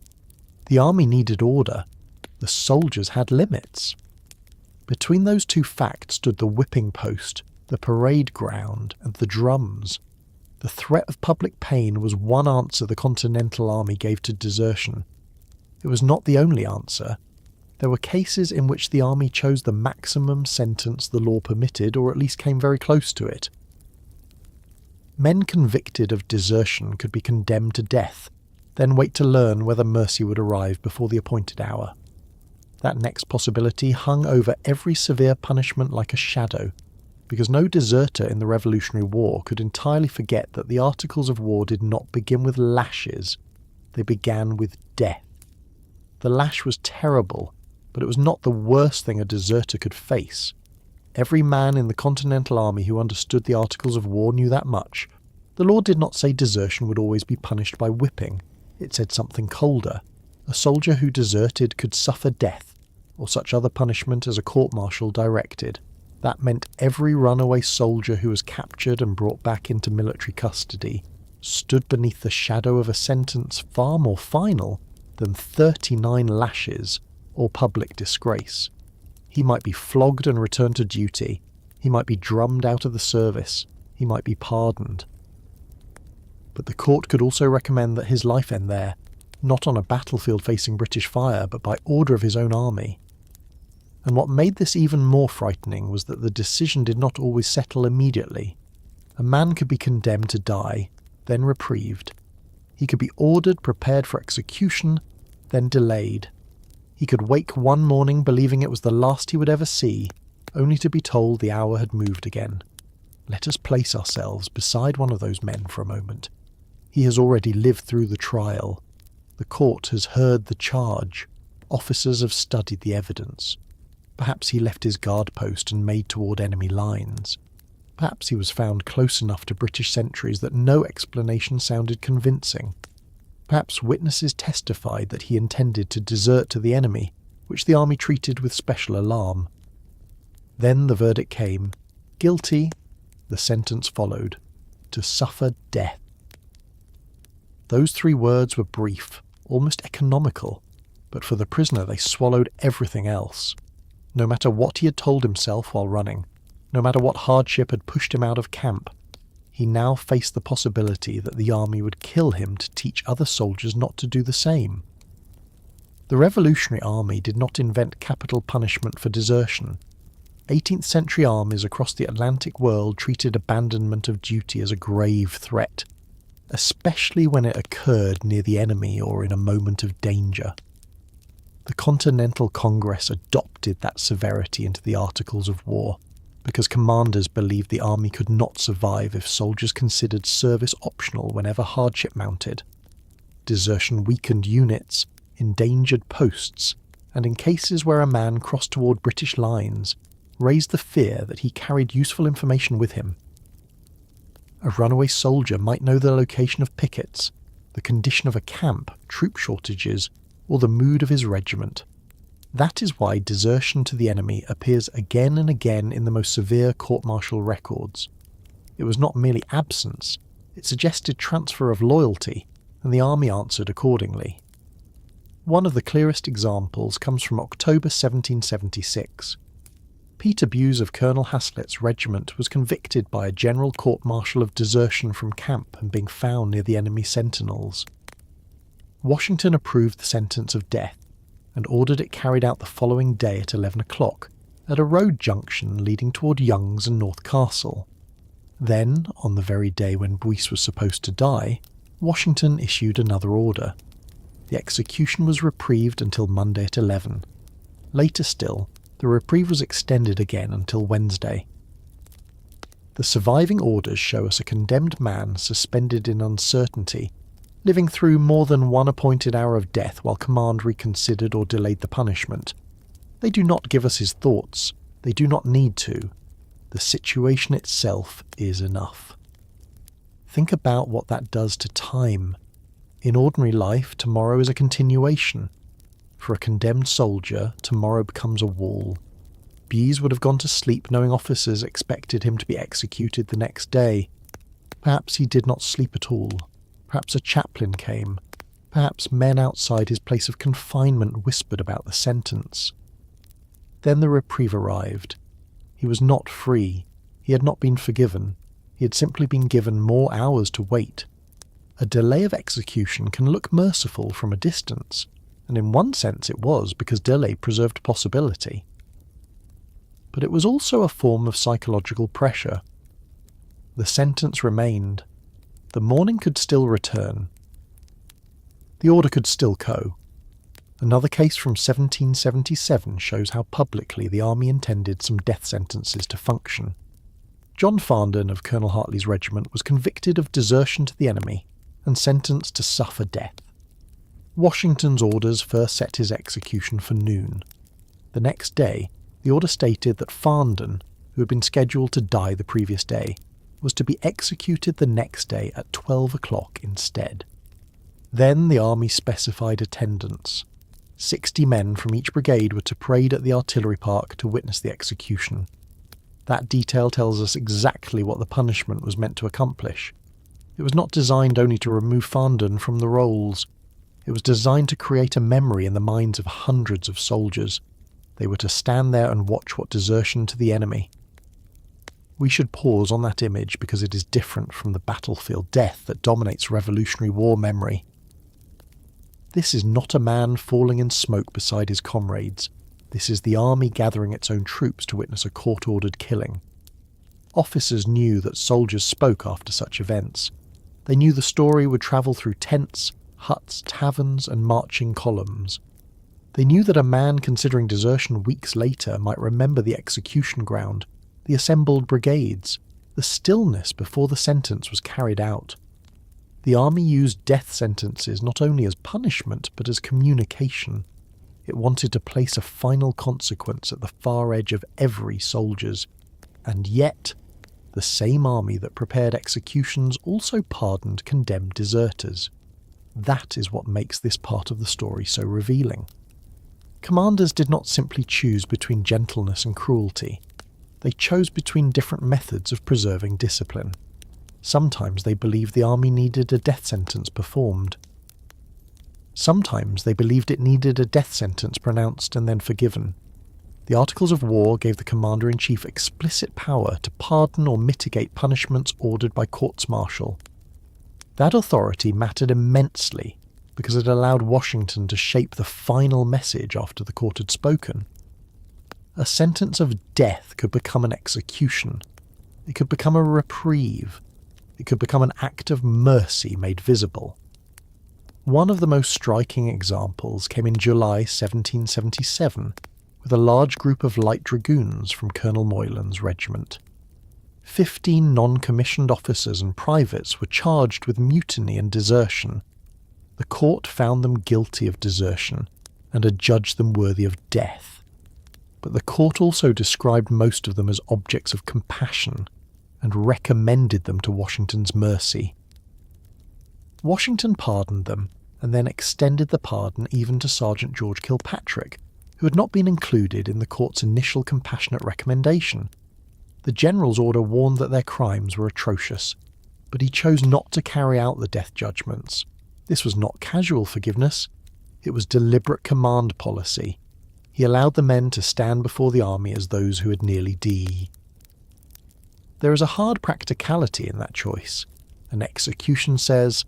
The army needed order. The soldiers had limits. Between those two facts stood the whipping post, the parade ground, and the drums. The threat of public pain was one answer the Continental Army gave to desertion. It was not the only answer. There were cases in which the army chose the maximum sentence the law permitted, or at least came very close to it. Men convicted of desertion could be condemned to death, then wait to learn whether mercy would arrive before the appointed hour. That next possibility hung over every severe punishment like a shadow, because no deserter in the Revolutionary War could entirely forget that the Articles of War did not begin with lashes, they began with death. The lash was terrible, but it was not the worst thing a deserter could face. Every man in the Continental Army who understood the Articles of War knew that much. The law did not say desertion would always be punished by whipping. It said something colder. A soldier who deserted could suffer death, or such other punishment as a court-martial directed. That meant every runaway soldier who was captured and brought back into military custody stood beneath the shadow of a sentence far more final than 39 lashes or public disgrace. He might be flogged and returned to duty. He might be drummed out of the service. He might be pardoned. But the court could also recommend that his life end there, not on a battlefield facing British fire, but by order of his own army. And what made this even more frightening was that the decision did not always settle immediately. A man could be condemned to die, then reprieved. He could be ordered, prepared for execution, then delayed. He could wake one morning believing it was the last he would ever see, only to be told the hour had moved again. Let us place ourselves beside one of those men for a moment. He has already lived through the trial. The court has heard the charge. Officers have studied the evidence. Perhaps he left his guard post and made toward enemy lines. Perhaps he was found close enough to British sentries that no explanation sounded convincing. Perhaps witnesses testified that he intended to desert to the enemy, which the army treated with special alarm. Then the verdict came. Guilty. The sentence followed. To suffer death. Those 3 words were brief, almost economical, but for the prisoner they swallowed everything else. No matter what he had told himself while running, no matter what hardship had pushed him out of camp, he now faced the possibility that the army would kill him to teach other soldiers not to do the same. The Revolutionary Army did not invent capital punishment for desertion. 18th century armies across the Atlantic world treated abandonment of duty as a grave threat, especially when it occurred near the enemy or in a moment of danger. The Continental Congress adopted that severity into the Articles of War, because commanders believed the army could not survive if soldiers considered service optional whenever hardship mounted. Desertion weakened units, endangered posts, and in cases where a man crossed toward British lines, raised the fear that he carried useful information with him. A runaway soldier might know the location of pickets, the condition of a camp, troop shortages, or the mood of his regiment. That is why desertion to the enemy appears again and again in the most severe court-martial records. It was not merely absence, it suggested transfer of loyalty, and the army answered accordingly. One of the clearest examples comes from October 1776. Peter Buse of Colonel Haslett's regiment was convicted by a general court-martial of desertion from camp and being found near the enemy sentinels. Washington approved the sentence of death and ordered it carried out the following day at 11 o'clock, at a road junction leading toward Young's and North Castle. Then, on the very day when Buse was supposed to die, Washington issued another order. The execution was reprieved until Monday at 11. Later still, The reprieve was extended again until Wednesday. The surviving orders show us a condemned man suspended in uncertainty, living through more than one appointed hour of death while command reconsidered or delayed the punishment. They do not give us his thoughts. They do not need to. The situation itself is enough. Think about what that does to time. In ordinary life, tomorrow is a continuation. For a condemned soldier, tomorrow becomes a wall. Buse would have gone to sleep knowing officers expected him to be executed the next day. Perhaps he did not sleep at all. Perhaps a chaplain came. Perhaps men outside his place of confinement whispered about the sentence. Then the reprieve arrived. He was not free. He had not been forgiven. He had simply been given more hours to wait. A delay of execution can look merciful from a distance, and in one sense it was because delay preserved possibility. But it was also a form of psychological pressure. The sentence remained. The morning could still return. The order could still go. Another case from 1777 shows how publicly the army intended some death sentences to function. John Farndon of Colonel Hartley's regiment was convicted of desertion to the enemy and sentenced to suffer death. Washington's orders first set his execution for noon. The next day, the order stated that Farndon, who had been scheduled to die the previous day, was to be executed the next day at 12 o'clock instead. Then the army specified attendance. 60 men from each brigade were to parade at the artillery park to witness the execution. That detail tells us exactly what the punishment was meant to accomplish. It was not designed only to remove Farndon from the rolls. It was designed to create a memory in the minds of hundreds of soldiers. They were to stand there and watch what desertion to the enemy. We should pause on that image because it is different from the battlefield death that dominates Revolutionary War memory. This is not a man falling in smoke beside his comrades. This is the army gathering its own troops to witness a court-ordered killing. Officers knew that soldiers spoke after such events. They knew the story would travel through tents, huts, taverns, and marching columns. They knew that a man considering desertion weeks later might remember the execution ground, the assembled brigades, the stillness before the sentence was carried out. The army used death sentences not only as punishment but as communication. It wanted to place a final consequence at the far edge of every soldier's. And yet, the same army that prepared executions also pardoned condemned deserters. That is what makes this part of the story so revealing. Commanders did not simply choose between gentleness and cruelty. They chose between different methods of preserving discipline. Sometimes they believed the army needed a death sentence performed. Sometimes they believed it needed a death sentence pronounced and then forgiven. The Articles of War gave the Commander-in-Chief explicit power to pardon or mitigate punishments ordered by courts-martial. That authority mattered immensely because it allowed Washington to shape the final message after the court had spoken. A sentence of death could become an execution. It could become a reprieve. It could become an act of mercy made visible. One of the most striking examples came in July 1777 with a large group of light dragoons from Colonel Moylan's regiment. 15 non-commissioned officers and privates were charged with mutiny and desertion. The court found them guilty of desertion and adjudged them worthy of death. But the court also described most of them as objects of compassion and recommended them to Washington's mercy. Washington pardoned them and then extended the pardon even to Sergeant George Kilpatrick, who had not been included in the court's initial compassionate recommendation. The general's order warned that their crimes were atrocious, but he chose not to carry out the death judgments. This was not casual forgiveness. It was deliberate command policy. He allowed the men to stand before the army as those who had nearly died. There is a hard practicality in that choice. An execution says,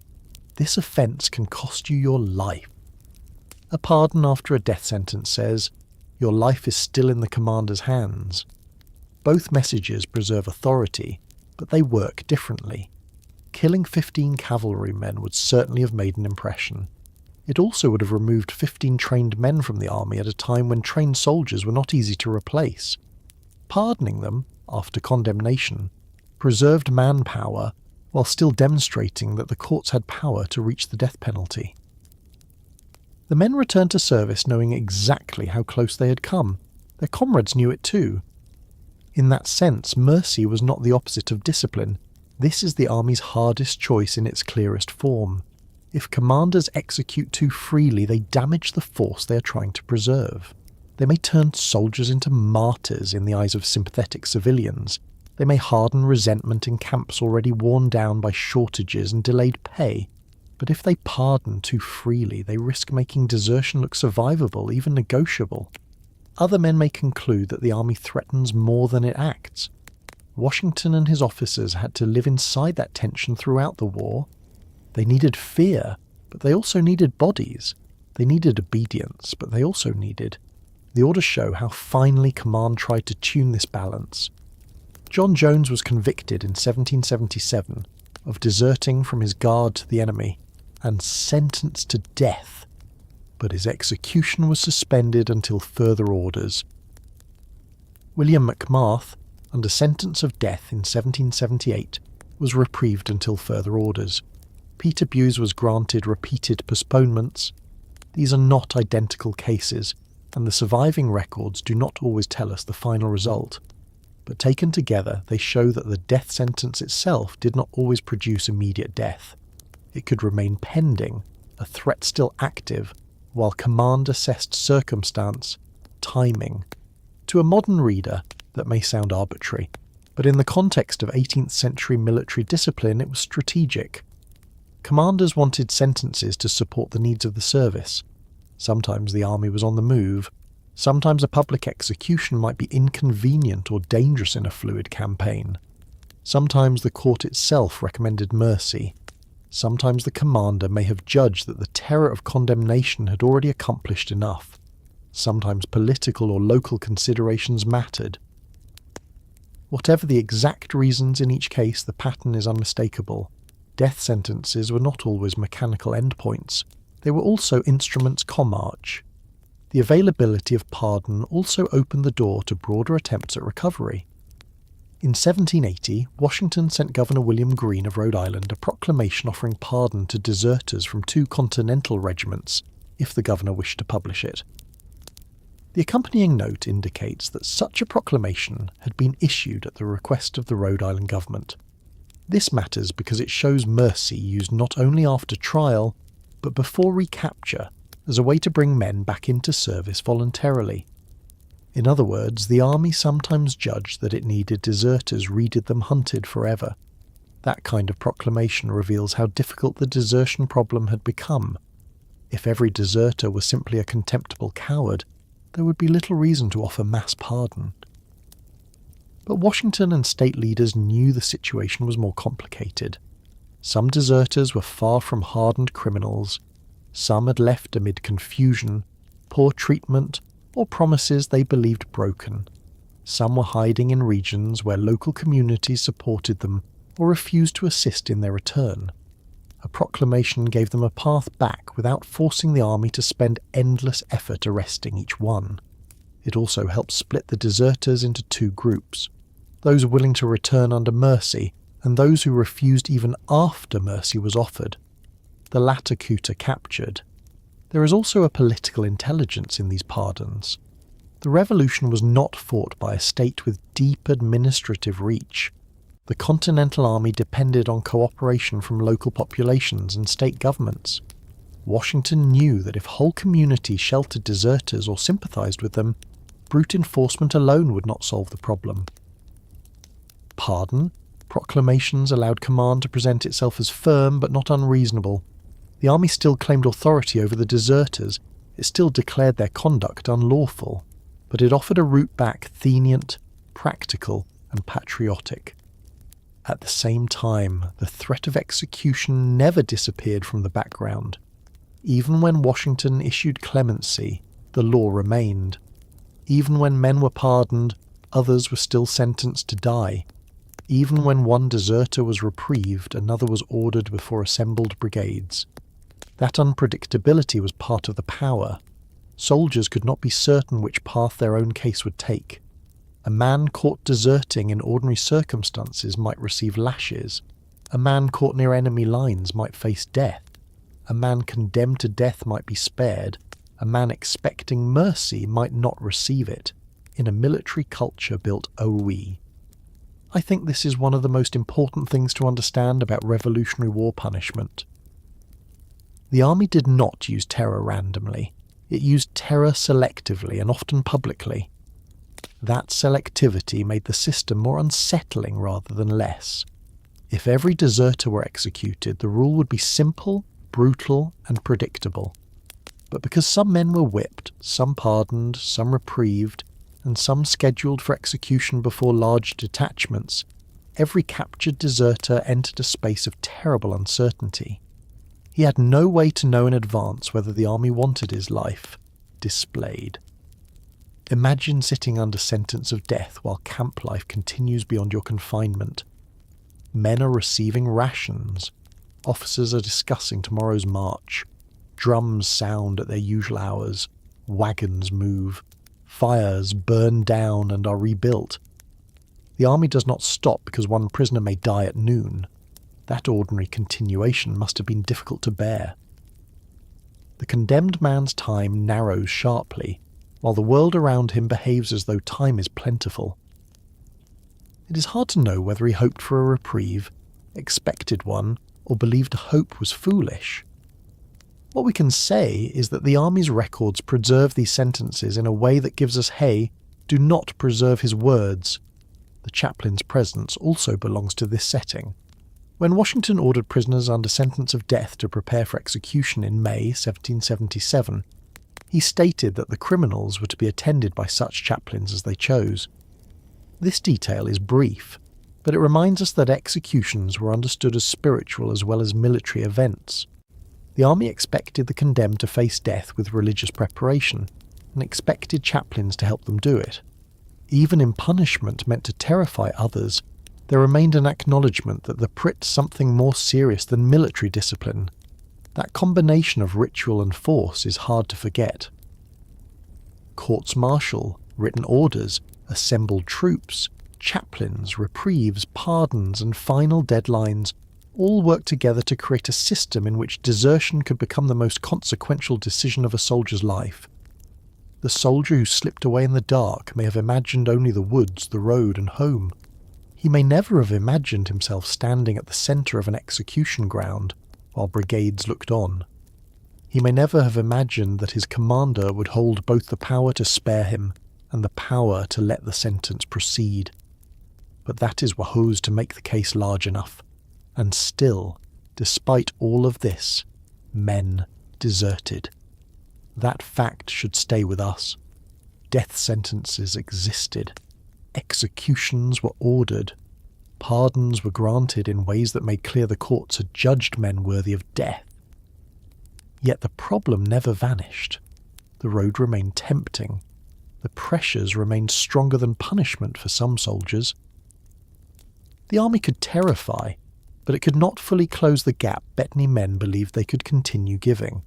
"This offence can cost you your life." A pardon after a death sentence says, "Your life is still in the commander's hands." Both messages preserve authority, but they work differently. Killing 15 cavalrymen would certainly have made an impression. It also would have removed 15 trained men from the army at a time when trained soldiers were not easy to replace. Pardoning them, after condemnation, preserved manpower while still demonstrating that the courts had power to reach the death penalty. The men returned to service knowing exactly how close they had come. Their comrades knew it too. In that sense, mercy was not the opposite of discipline. This is the army's hardest choice in its clearest form. If commanders execute too freely, they damage the force they are trying to preserve. They may turn soldiers into martyrs in the eyes of sympathetic civilians. They may harden resentment in camps already worn down by shortages and delayed pay. But if they pardon too freely, they risk making desertion look survivable, even negotiable. Other men may conclude that the army threatens more than it acts. Washington and his officers had to live inside that tension throughout the war. They needed fear, but they also needed bodies. They needed obedience, but they also needed. The orders show how finely command tried to tune this balance. John Jones was convicted in 1777 of deserting from his guard to the enemy and sentenced to death, but his execution was suspended until further orders. William McMath, under sentence of death in 1778, was reprieved until further orders. Peter Bewes was granted repeated postponements. These are not identical cases, and the surviving records do not always tell us the final result. But taken together, they show that the death sentence itself did not always produce immediate death. It could remain pending, a threat still active, while command assessed circumstance, timing. To a modern reader, that may sound arbitrary, but in the context of 18th century military discipline it was strategic. Commanders wanted sentences to support the needs of the service. Sometimes the army was on the move. Sometimes a public execution might be inconvenient or dangerous in a fluid campaign. Sometimes the court itself recommended mercy. Sometimes the commander may have judged that the terror of condemnation had already accomplished enough. Sometimes political or local considerations mattered. Whatever the exact reasons in each case, the pattern is unmistakable. Death sentences were not always mechanical endpoints. They were also instruments march. The availability of pardon also opened the door to broader attempts at recovery. In 1780, Washington sent Governor William Greene of Rhode Island a proclamation offering pardon to deserters from 2 Continental regiments, if the governor wished to publish it. The accompanying note indicates that such a proclamation had been issued at the request of the Rhode Island government. This matters because it shows mercy used not only after trial, but before recapture, as a way to bring men back into service voluntarily. In other words, the army sometimes judged that it needed deserters readied them hunted forever. That kind of proclamation reveals how difficult the desertion problem had become. If every deserter was simply a contemptible coward, there would be little reason to offer mass pardon. But Washington and state leaders knew the situation was more complicated. Some deserters were far from hardened criminals. Some had left amid confusion, poor treatment, or promises they believed broken. Some were hiding in regions where local communities supported them or refused to assist in their return. A proclamation gave them a path back without forcing the army to spend endless effort arresting each one. It also helped split the deserters into 2 groups, those willing to return under mercy and those who refused even after mercy was offered. The latter Cuta captured. There is also a political intelligence in these pardons. The revolution was not fought by a state with deep administrative reach. The Continental Army depended on cooperation from local populations and state governments. Washington knew that if whole communities sheltered deserters or sympathized with them, brute enforcement alone would not solve the problem. Pardon, proclamations allowed command to present itself as firm but not unreasonable. The army still claimed authority over the deserters, it still declared their conduct unlawful, but it offered a route back lenient, practical, and patriotic. At the same time, the threat of execution never disappeared from the background. Even when Washington issued clemency, the law remained. Even when men were pardoned, others were still sentenced to die. Even when one deserter was reprieved, another was ordered before assembled brigades. That unpredictability was part of the power. Soldiers could not be certain which path their own case would take. A man caught deserting in ordinary circumstances might receive lashes. A man caught near enemy lines might face death. A man condemned to death might be spared. A man expecting mercy might not receive it. In a military culture built OE. I think this is one of the most important things to understand about Revolutionary War punishment. The army did not use terror randomly. It used terror selectively and often publicly. That selectivity made the system more unsettling rather than less. If every deserter were executed, the rule would be simple, brutal, and predictable. But because some men were whipped, some pardoned, some reprieved, and some scheduled for execution before large detachments, every captured deserter entered a space of terrible uncertainty. He had no way to know in advance whether the army wanted his life displayed. Imagine sitting under sentence of death while camp life continues beyond your confinement. Men are receiving rations. Officers are discussing tomorrow's march. Drums sound at their usual hours. Wagons move. Fires burn down and are rebuilt. The army does not stop because one prisoner may die at noon. That ordinary continuation must have been difficult to bear. The condemned man's time narrows sharply, while the world around him behaves as though time is plentiful. It is hard to know whether he hoped for a reprieve, expected one, or believed hope was foolish. What we can say is that the army's records preserve these sentences in a way that gives us Hay do not preserve his words. The chaplain's presence also belongs to this setting. When Washington ordered prisoners under sentence of death to prepare for execution in May 1777, he stated that the criminals were to be attended by such chaplains as they chose. This detail is brief, but it reminds us that executions were understood as spiritual as well as military events. The army expected the condemned to face death with religious preparation, and expected chaplains to help them do it. Even in punishment meant to terrify others, there remained an acknowledgement that the Prit's something more serious than military discipline. That combination of ritual and force is hard to forget. Courts-martial, written orders, assembled troops, chaplains, reprieves, pardons, and final deadlines all work together to create a system in which desertion could become the most consequential decision of a soldier's life. The soldier who slipped away in the dark may have imagined only the woods, the road, and home. He may never have imagined himself standing at the centre of an execution ground while brigades looked on. He may never have imagined that his commander would hold both the power to spare him and the power to let the sentence proceed. But that is Wahoo's to make the case large enough. And still, despite all of this, men deserted. That fact should stay with us. Death sentences existed. Executions were ordered. Pardons were granted in ways that made clear the courts had judged men worthy of death. Yet the problem never vanished. The road remained tempting. The pressures remained stronger than punishment for some soldiers. The army could terrify, but it could not fully close the gap Bettany men believed they could continue giving.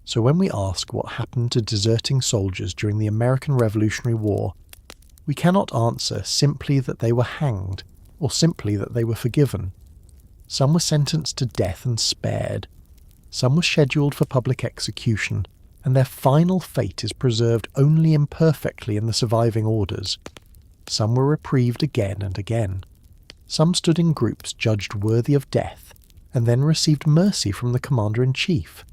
So when we ask what happened to deserting soldiers during the American Revolutionary War, we cannot answer simply that they were hanged, or simply that they were forgiven. Some were sentenced to death and spared. Some were scheduled for public execution, and their final fate is preserved only imperfectly in the surviving orders. Some were reprieved again and again. Some stood in groups judged worthy of death, and then received mercy from the commander-in-chief.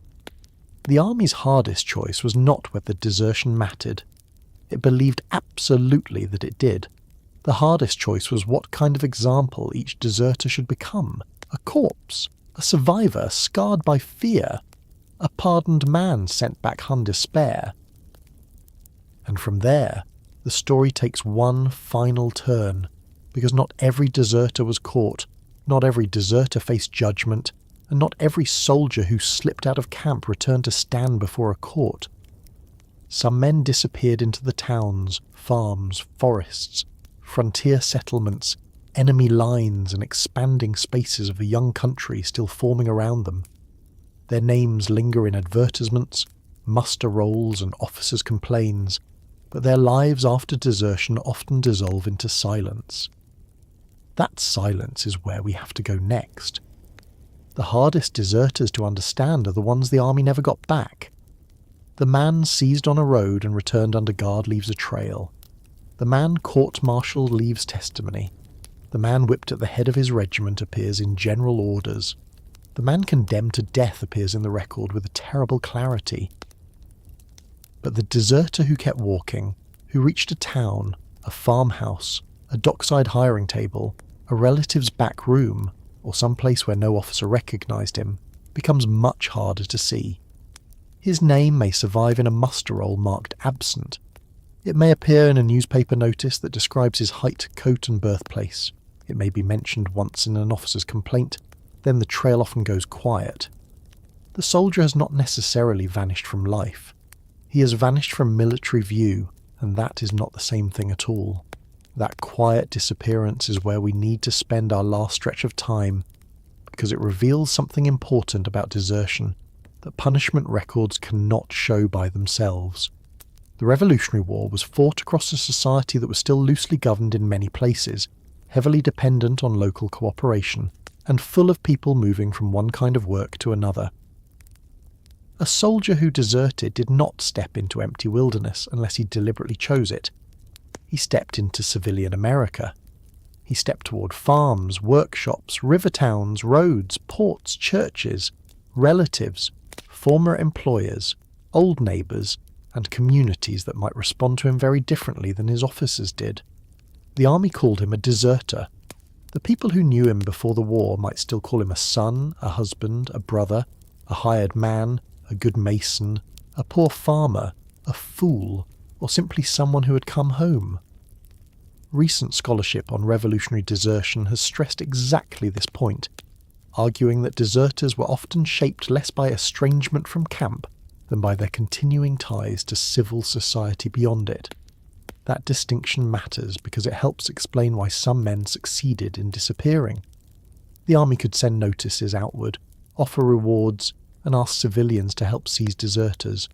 The army's hardest choice was not whether desertion mattered. It believed absolutely that it did. The hardest choice was what kind of example each deserter should become. A corpse, a survivor scarred by fear, a pardoned man sent back undespair. And from there, the story takes one final turn, because not every deserter was caught, not every deserter faced judgment, and not every soldier who slipped out of camp returned to stand before a court. Some men disappeared into the towns, farms, forests, frontier settlements, enemy lines and expanding spaces of a young country still forming around them. Their names linger in advertisements, muster rolls and officers' complaints, but their lives after desertion often dissolve into silence. That silence is where we have to go next. The hardest deserters to understand are the ones the army never got back. The man seized on a road and returned under guard leaves a trail. The man court-martialed leaves testimony. The man whipped at the head of his regiment appears in general orders. The man condemned to death appears in the record with a terrible clarity. But the deserter who kept walking, who reached a town, a farmhouse, a dockside hiring table, a relative's back room, or some place where no officer recognised him, becomes much harder to see. His name may survive in a muster roll marked absent. It may appear in a newspaper notice that describes his height, coat and birthplace. It may be mentioned once in an officer's complaint, then the trail often goes quiet. The soldier has not necessarily vanished from life. He has vanished from military view, and that is not the same thing at all. That quiet disappearance is where we need to spend our last stretch of time, because it reveals something important about desertion that punishment records cannot show by themselves. The Revolutionary War was fought across a society that was still loosely governed in many places, heavily dependent on local cooperation, and full of people moving from one kind of work to another. A soldier who deserted did not step into empty wilderness unless he deliberately chose it. He stepped into civilian America. He stepped toward farms, workshops, river towns, roads, ports, churches, relatives, former employers, old neighbours, and communities that might respond to him very differently than his officers did. The army called him a deserter. The people who knew him before the war might still call him a son, a husband, a brother, a hired man, a good mason, a poor farmer, a fool, or simply someone who had come home. Recent scholarship on revolutionary desertion has stressed exactly this point, arguing that deserters were often shaped less by estrangement from camp than by their continuing ties to civil society beyond it. That distinction matters because it helps explain why some men succeeded in disappearing. The army could send notices outward, offer rewards, and ask civilians to help seize deserters.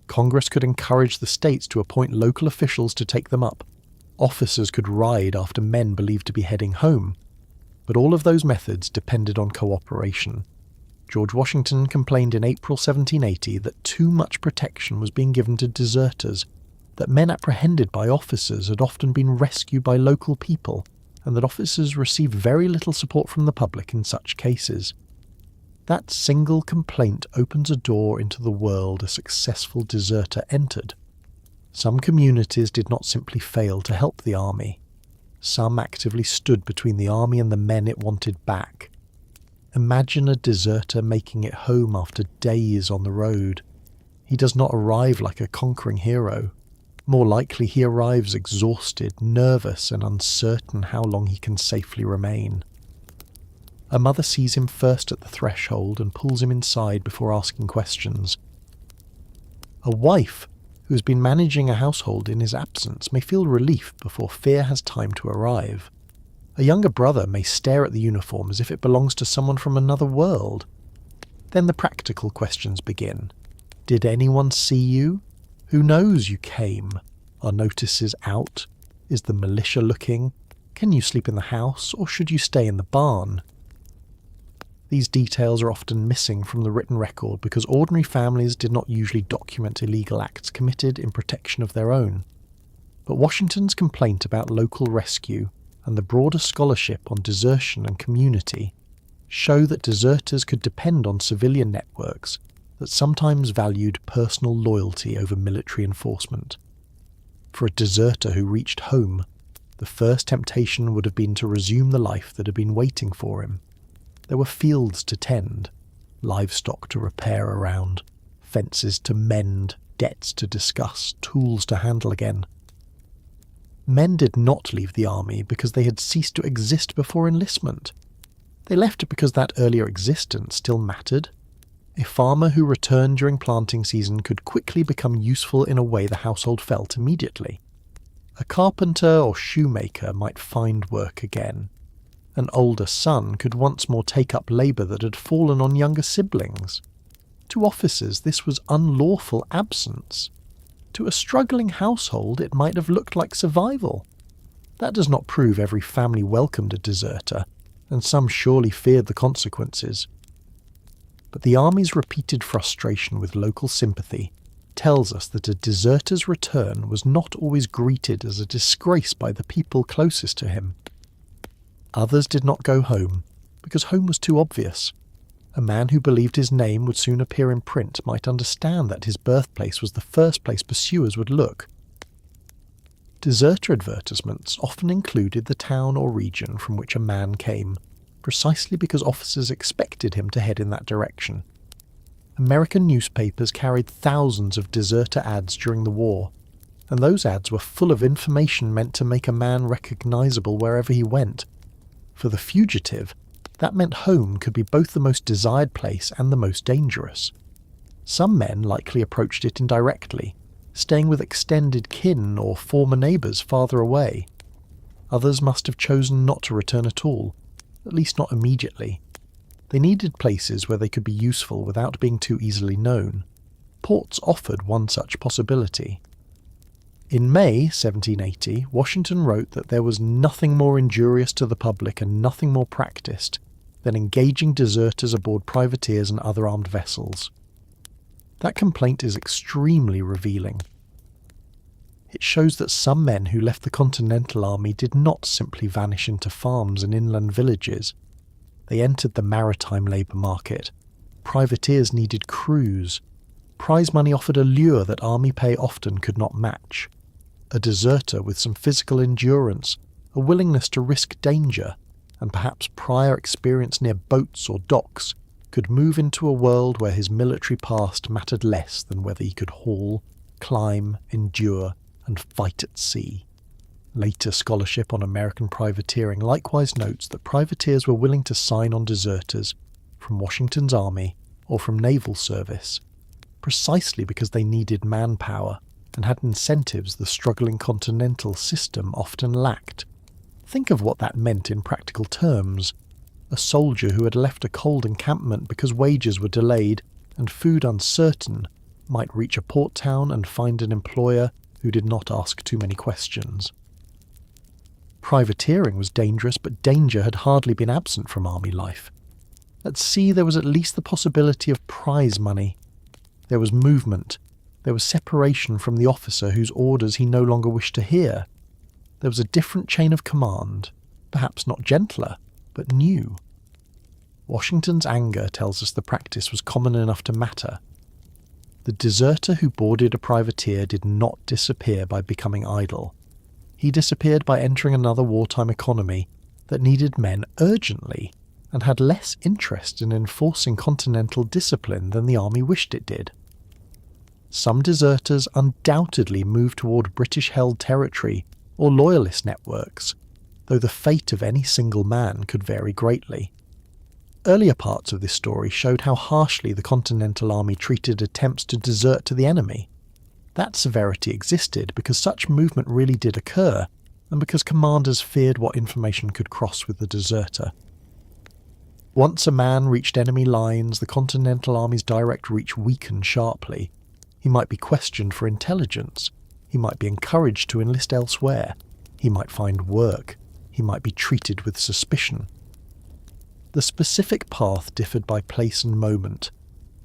Congress could encourage the states to appoint local officials to take them up. Officers could ride after men believed to be heading home. But all of those methods depended on cooperation. George Washington complained in April 1780 that too much protection was being given to deserters, that men apprehended by officers had often been rescued by local people, and that officers received very little support from the public in such cases. That single complaint opens a door into the world a successful deserter entered. Some communities did not simply fail to help the army. Some actively stood between the army and the men it wanted back. Imagine a deserter making it home after days on the road. He does not arrive like a conquering hero. More likely he arrives exhausted, nervous, and uncertain how long he can safely remain. A mother sees him first at the threshold and pulls him inside before asking questions. A wife who has been managing a household in his absence may feel relief before fear has time to arrive. A younger brother may stare at the uniform as if it belongs to someone from another world. Then the practical questions begin. Did anyone see you? Who knows you came? Are notices out? Is the militia looking? Can you sleep in the house, or should you stay in the barn? These details are often missing from the written record because ordinary families did not usually document illegal acts committed in protection of their own. But Washington's complaint about local rescue and the broader scholarship on desertion and community show that deserters could depend on civilian networks that sometimes valued personal loyalty over military enforcement. For a deserter who reached home, the first temptation would have been to resume the life that had been waiting for him. There were fields to tend, livestock to repair around, fences to mend, debts to discuss, tools to handle again. Men did not leave the army because they had ceased to exist before enlistment. They left it because that earlier existence still mattered. A farmer who returned during planting season could quickly become useful in a way the household felt immediately. A carpenter or shoemaker might find work again. An older son could once more take up labour that had fallen on younger siblings. To officers, this was unlawful absence. To a struggling household, it might have looked like survival. That does not prove every family welcomed a deserter, and some surely feared the consequences. But the army's repeated frustration with local sympathy tells us that a deserter's return was not always greeted as a disgrace by the people closest to him. Others did not go home, because home was too obvious. A man who believed his name would soon appear in print might understand that his birthplace was the first place pursuers would look. Deserter advertisements often included the town or region from which a man came, precisely because officers expected him to head in that direction. American newspapers carried thousands of deserter ads during the war, and those ads were full of information meant to make a man recognizable wherever he went. For the fugitive, that meant home could be both the most desired place and the most dangerous. Some men likely approached it indirectly, staying with extended kin or former neighbours farther away. Others must have chosen not to return at all, at least not immediately. They needed places where they could be useful without being too easily known. Ports offered one such possibility. In May 1780, Washington wrote that there was nothing more injurious to the public and nothing more practised than engaging deserters aboard privateers and other armed vessels. That complaint is extremely revealing. It shows that some men who left the Continental Army did not simply vanish into farms and inland villages. They entered the maritime labour market. Privateers needed crews. Prize money offered a lure that army pay often could not match. A deserter with some physical endurance, a willingness to risk danger, and perhaps prior experience near boats or docks could move into a world where his military past mattered less than whether he could haul, climb, endure, and fight at sea. Later scholarship on American privateering likewise notes that privateers were willing to sign on deserters from Washington's army or from naval service, precisely because they needed manpower and had incentives the struggling continental system often lacked. Think of what that meant in practical terms. A soldier who had left a cold encampment because wages were delayed and food uncertain might reach a port town and find an employer who did not ask too many questions. Privateering was dangerous, but danger had hardly been absent from army life. At sea there was at least the possibility of prize money. There was movement. There was separation from the officer whose orders he no longer wished to hear. There was a different chain of command, perhaps not gentler, but new. Washington's anger tells us the practice was common enough to matter. The deserter who boarded a privateer did not disappear by becoming idle. He disappeared by entering another wartime economy that needed men urgently and had less interest in enforcing continental discipline than the army wished it did. Some deserters undoubtedly moved toward British-held territory or loyalist networks, though the fate of any single man could vary greatly. Earlier parts of this story showed how harshly the Continental Army treated attempts to desert to the enemy. That severity existed because such movement really did occur, and because commanders feared what information could cross with the deserter. Once a man reached enemy lines, the Continental Army's direct reach weakened sharply. He might be questioned for intelligence. He might be encouraged to enlist elsewhere. He might find work. He might be treated with suspicion. The specific path differed by place and moment,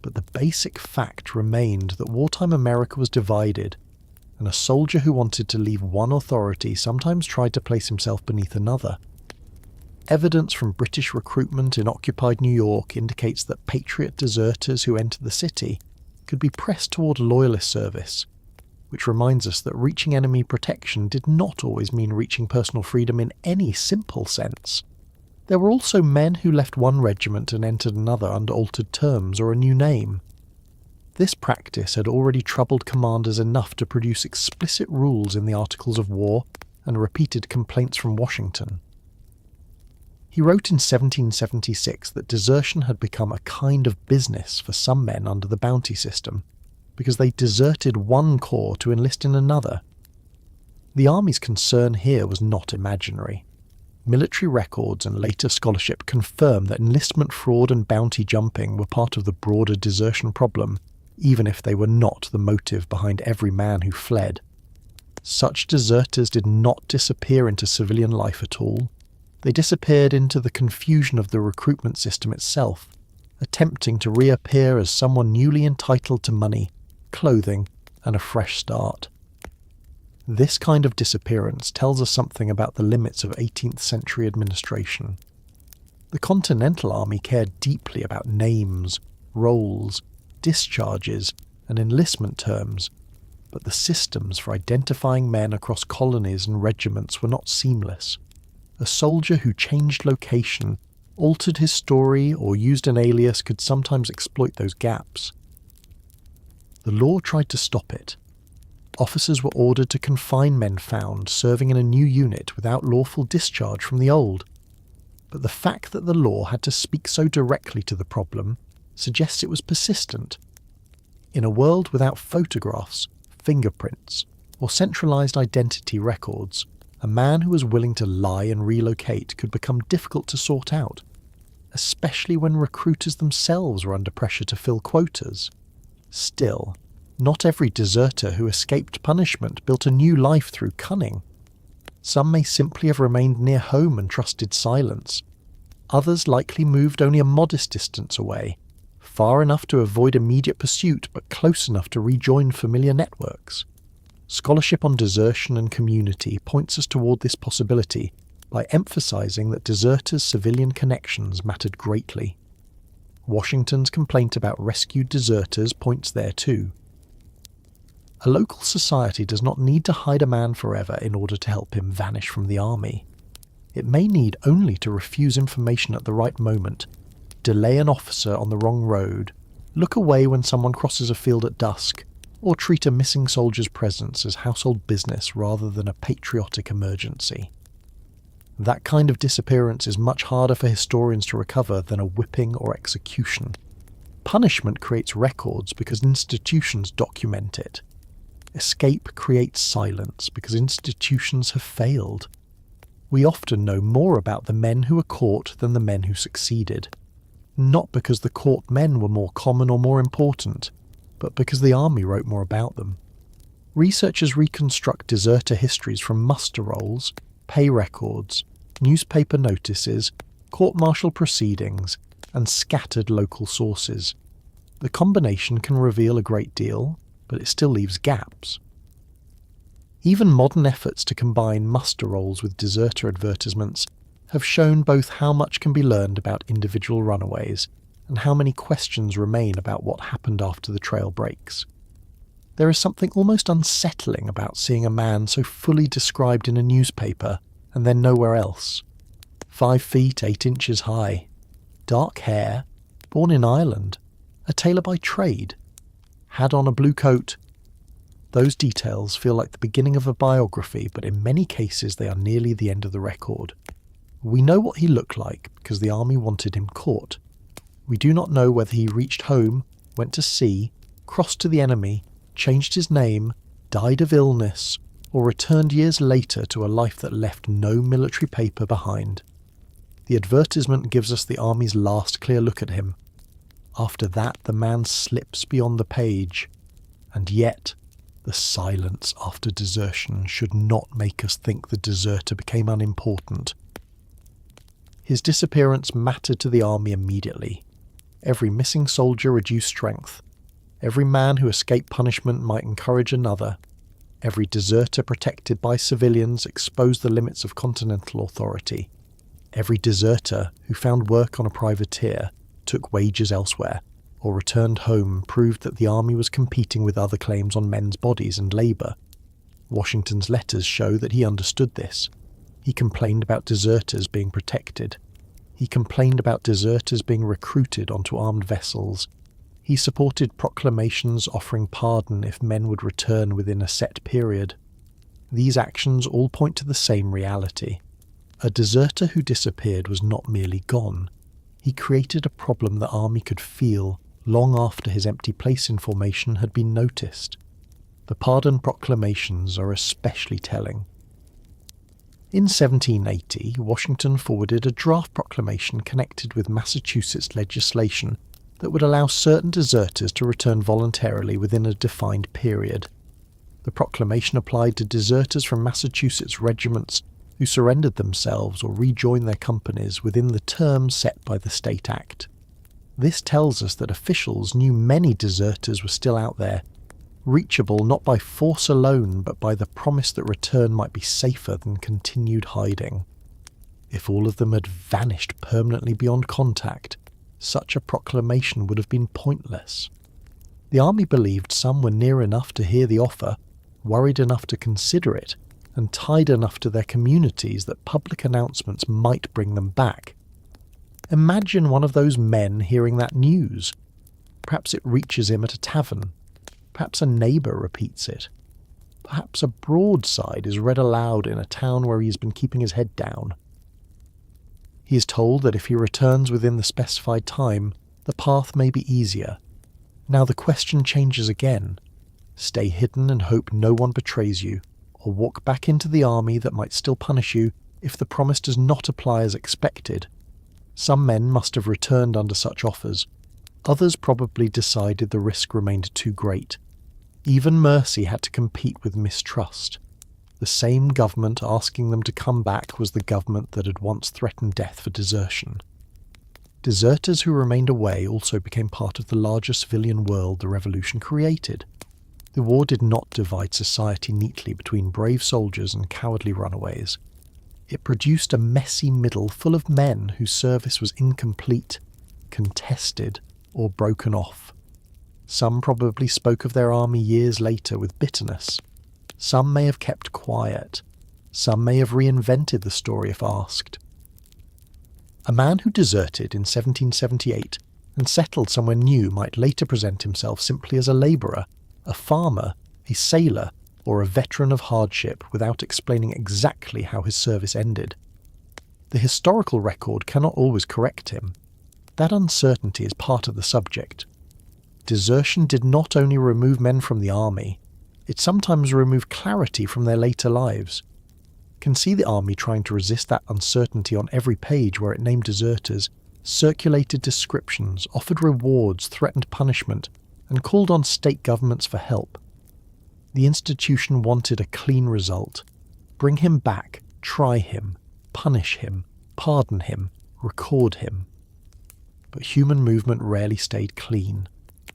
but the basic fact remained that wartime America was divided, and a soldier who wanted to leave one authority sometimes tried to place himself beneath another. Evidence from British recruitment in occupied New York indicates that patriot deserters who entered the city could be pressed toward loyalist service, which reminds us that reaching enemy protection did not always mean reaching personal freedom in any simple sense. There were also men who left one regiment and entered another under altered terms or a new name. This practice had already troubled commanders enough to produce explicit rules in the Articles of War and repeated complaints from Washington. He wrote in 1776 that desertion had become a kind of business for some men under the bounty system, because they deserted one corps to enlist in another. The army's concern here was not imaginary. Military records and later scholarship confirm that enlistment fraud and bounty jumping were part of the broader desertion problem, even if they were not the motive behind every man who fled. Such deserters did not disappear into civilian life at all. They disappeared into the confusion of the recruitment system itself, attempting to reappear as someone newly entitled to money, clothing, and a fresh start. This kind of disappearance tells us something about the limits of 18th century administration. The Continental Army cared deeply about names, roles, discharges, and enlistment terms, but the systems for identifying men across colonies and regiments were not seamless. A soldier who changed location, altered his story, or used an alias could sometimes exploit those gaps. The law tried to stop it. Officers were ordered to confine men found serving in a new unit without lawful discharge from the old. But the fact that the law had to speak so directly to the problem suggests it was persistent. In a world without photographs, fingerprints, or centralized identity records, a man who was willing to lie and relocate could become difficult to sort out, especially when recruiters themselves were under pressure to fill quotas. Still, not every deserter who escaped punishment built a new life through cunning. Some may simply have remained near home and trusted silence. Others likely moved only a modest distance away, far enough to avoid immediate pursuit but close enough to rejoin familiar networks. Scholarship on desertion and community points us toward this possibility by emphasizing that deserters' civilian connections mattered greatly. Washington's complaint about rescued deserters points there too. A local society does not need to hide a man forever in order to help him vanish from the army. It may need only to refuse information at the right moment, delay an officer on the wrong road, look away when someone crosses a field at dusk, or treat a missing soldier's presence as household business rather than a patriotic emergency. That kind of disappearance is much harder for historians to recover than a whipping or execution. Punishment creates records because institutions document it. Escape creates silence because institutions have failed. We often know more about the men who were caught than the men who succeeded. Not because the caught men were more common or more important, but because the army wrote more about them. Researchers reconstruct deserter histories from muster rolls, pay records, newspaper notices, court-martial proceedings, and scattered local sources. The combination can reveal a great deal, but it still leaves gaps. Even modern efforts to combine muster rolls with deserter advertisements have shown both how much can be learned about individual runaways and how many questions remain about what happened after the trail breaks. There is something almost unsettling about seeing a man so fully described in a newspaper and then nowhere else. 5 feet 8 inches high, dark hair, born in Ireland, a tailor by trade, had on a blue coat. Those details feel like the beginning of a biography, but in many cases they are nearly the end of the record. We know what he looked like because the army wanted him caught. We do not know whether he reached home, went to sea, crossed to the enemy, changed his name, died of illness, or returned years later to a life that left no military paper behind. The advertisement gives us the army's last clear look at him. After that, the man slips beyond the page, and yet the silence after desertion should not make us think the deserter became unimportant. His disappearance mattered to the army immediately. Every missing soldier reduced strength. Every man who escaped punishment might encourage another. Every deserter protected by civilians exposed the limits of continental authority. Every deserter who found work on a privateer, took wages elsewhere, or returned home proved that the army was competing with other claims on men's bodies and labour. Washington's letters show that he understood this. He complained about deserters being protected. He complained about deserters being recruited onto armed vessels. He supported proclamations offering pardon if men would return within a set period. These actions all point to the same reality. A deserter who disappeared was not merely gone. He created a problem the army could feel long after his empty place information had been noticed. The pardon proclamations are especially telling. In 1780, Washington forwarded a draft proclamation connected with Massachusetts legislation that would allow certain deserters to return voluntarily within a defined period. The proclamation applied to deserters from Massachusetts regiments who surrendered themselves or rejoined their companies within the terms set by the State Act. This tells us that officials knew many deserters were still out there, reachable not by force alone but by the promise that return might be safer than continued hiding. If all of them had vanished permanently beyond contact, such a proclamation would have been pointless. The army believed some were near enough to hear the offer, worried enough to consider it, and tied enough to their communities that public announcements might bring them back. Imagine one of those men hearing that news. Perhaps it reaches him at a tavern. Perhaps a neighbour repeats it. Perhaps a broadside is read aloud in a town where he has been keeping his head down. He is told that if he returns within the specified time, the path may be easier. Now the question changes again. Stay hidden and hope no one betrays you, or walk back into the army that might still punish you if the promise does not apply as expected. Some men must have returned under such offers. Others probably decided the risk remained too great. Even mercy had to compete with mistrust. The same government asking them to come back was the government that had once threatened death for desertion. Deserters who remained away also became part of the larger civilian world the revolution created. The war did not divide society neatly between brave soldiers and cowardly runaways. It produced a messy middle full of men whose service was incomplete, contested, or broken off. Some probably spoke of their army years later with bitterness. Some may have kept quiet. Some may have reinvented the story if asked. A man who deserted in 1778 and settled somewhere new might later present himself simply as a labourer, a farmer, a sailor, or a veteran of hardship without explaining exactly how his service ended. The historical record cannot always correct him. That uncertainty is part of the subject. Desertion did not only remove men from the army, it sometimes removed clarity from their later lives. Can see the army trying to resist that uncertainty on every page where it named deserters, circulated descriptions, offered rewards, threatened punishment, and called on state governments for help. The institution wanted a clean result. Bring him back, try him, punish him, pardon him, record him. But human movement rarely stayed clean.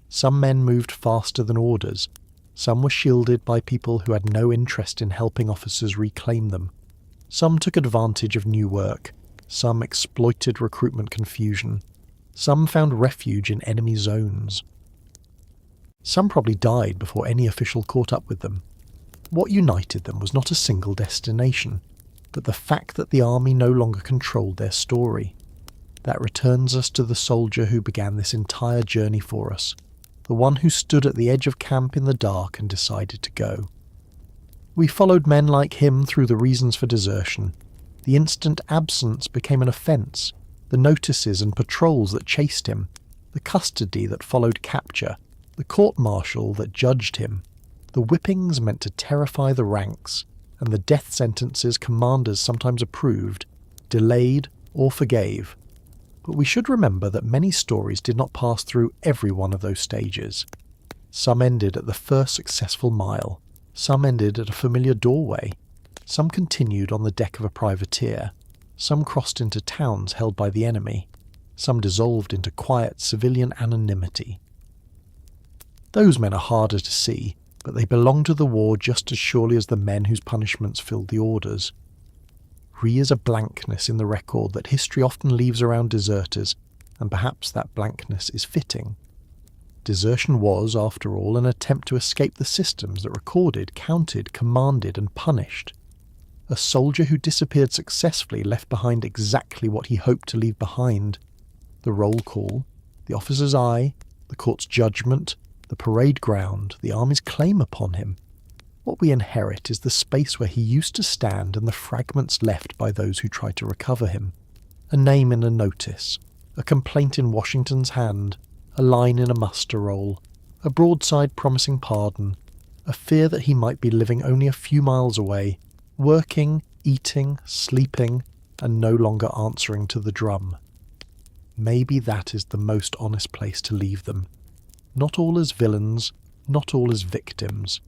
Some men moved faster than orders. Some were shielded by people who had no interest in helping officers reclaim them. Some took advantage of new work. Some exploited recruitment confusion. Some found refuge in enemy zones. Some probably died before any official caught up with them. What united them was not a single destination, but the fact that the army no longer controlled their story. That returns us to the soldier who began this entire journey for us, the one who stood at the edge of camp in the dark and decided to go. We followed men like him through the reasons for desertion. The instant absence became an offence, the notices and patrols that chased him, the custody that followed capture, the court-martial that judged him, the whippings meant to terrify the ranks, and the death sentences commanders sometimes approved, delayed, or forgave. But we should remember that many stories did not pass through every one of those stages. Some ended at the first successful mile, some ended at a familiar doorway, some continued on the deck of a privateer, some crossed into towns held by the enemy, some dissolved into quiet civilian anonymity. Those men are harder to see, but they belong to the war just as surely as the men whose punishments filled the orders. Is a blankness in the record that history often leaves around deserters, and perhaps that blankness is fitting. Desertion was, after all, an attempt to escape the systems that recorded, counted, commanded, and punished. A soldier who disappeared successfully left behind exactly what he hoped to leave behind. The roll call, the officer's eye, the court's judgment, the parade ground, the army's claim upon him. What we inherit is the space where he used to stand and the fragments left by those who tried to recover him. A name in a notice, a complaint in Washington's hand, a line in a muster roll, a broadside promising pardon, a fear that he might be living only a few miles away, working, eating, sleeping, and no longer answering to the drum. Maybe that is the most honest place to leave them. Not all as villains, not all as victims.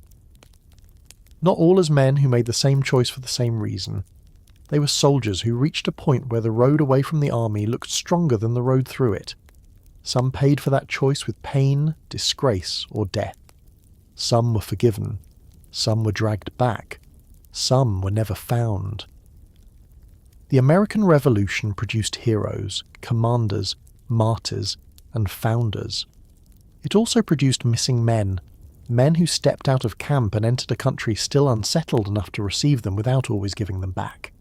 Not all as men who made the same choice for the same reason. They were soldiers who reached a point where the road away from the army looked stronger than the road through it. Some paid for that choice with pain, disgrace, or death. Some were forgiven. Some were dragged back. Some were never found. The American Revolution produced heroes, commanders, martyrs, and founders. It also produced missing men, men who stepped out of camp and entered a country still unsettled enough to receive them without always giving them back.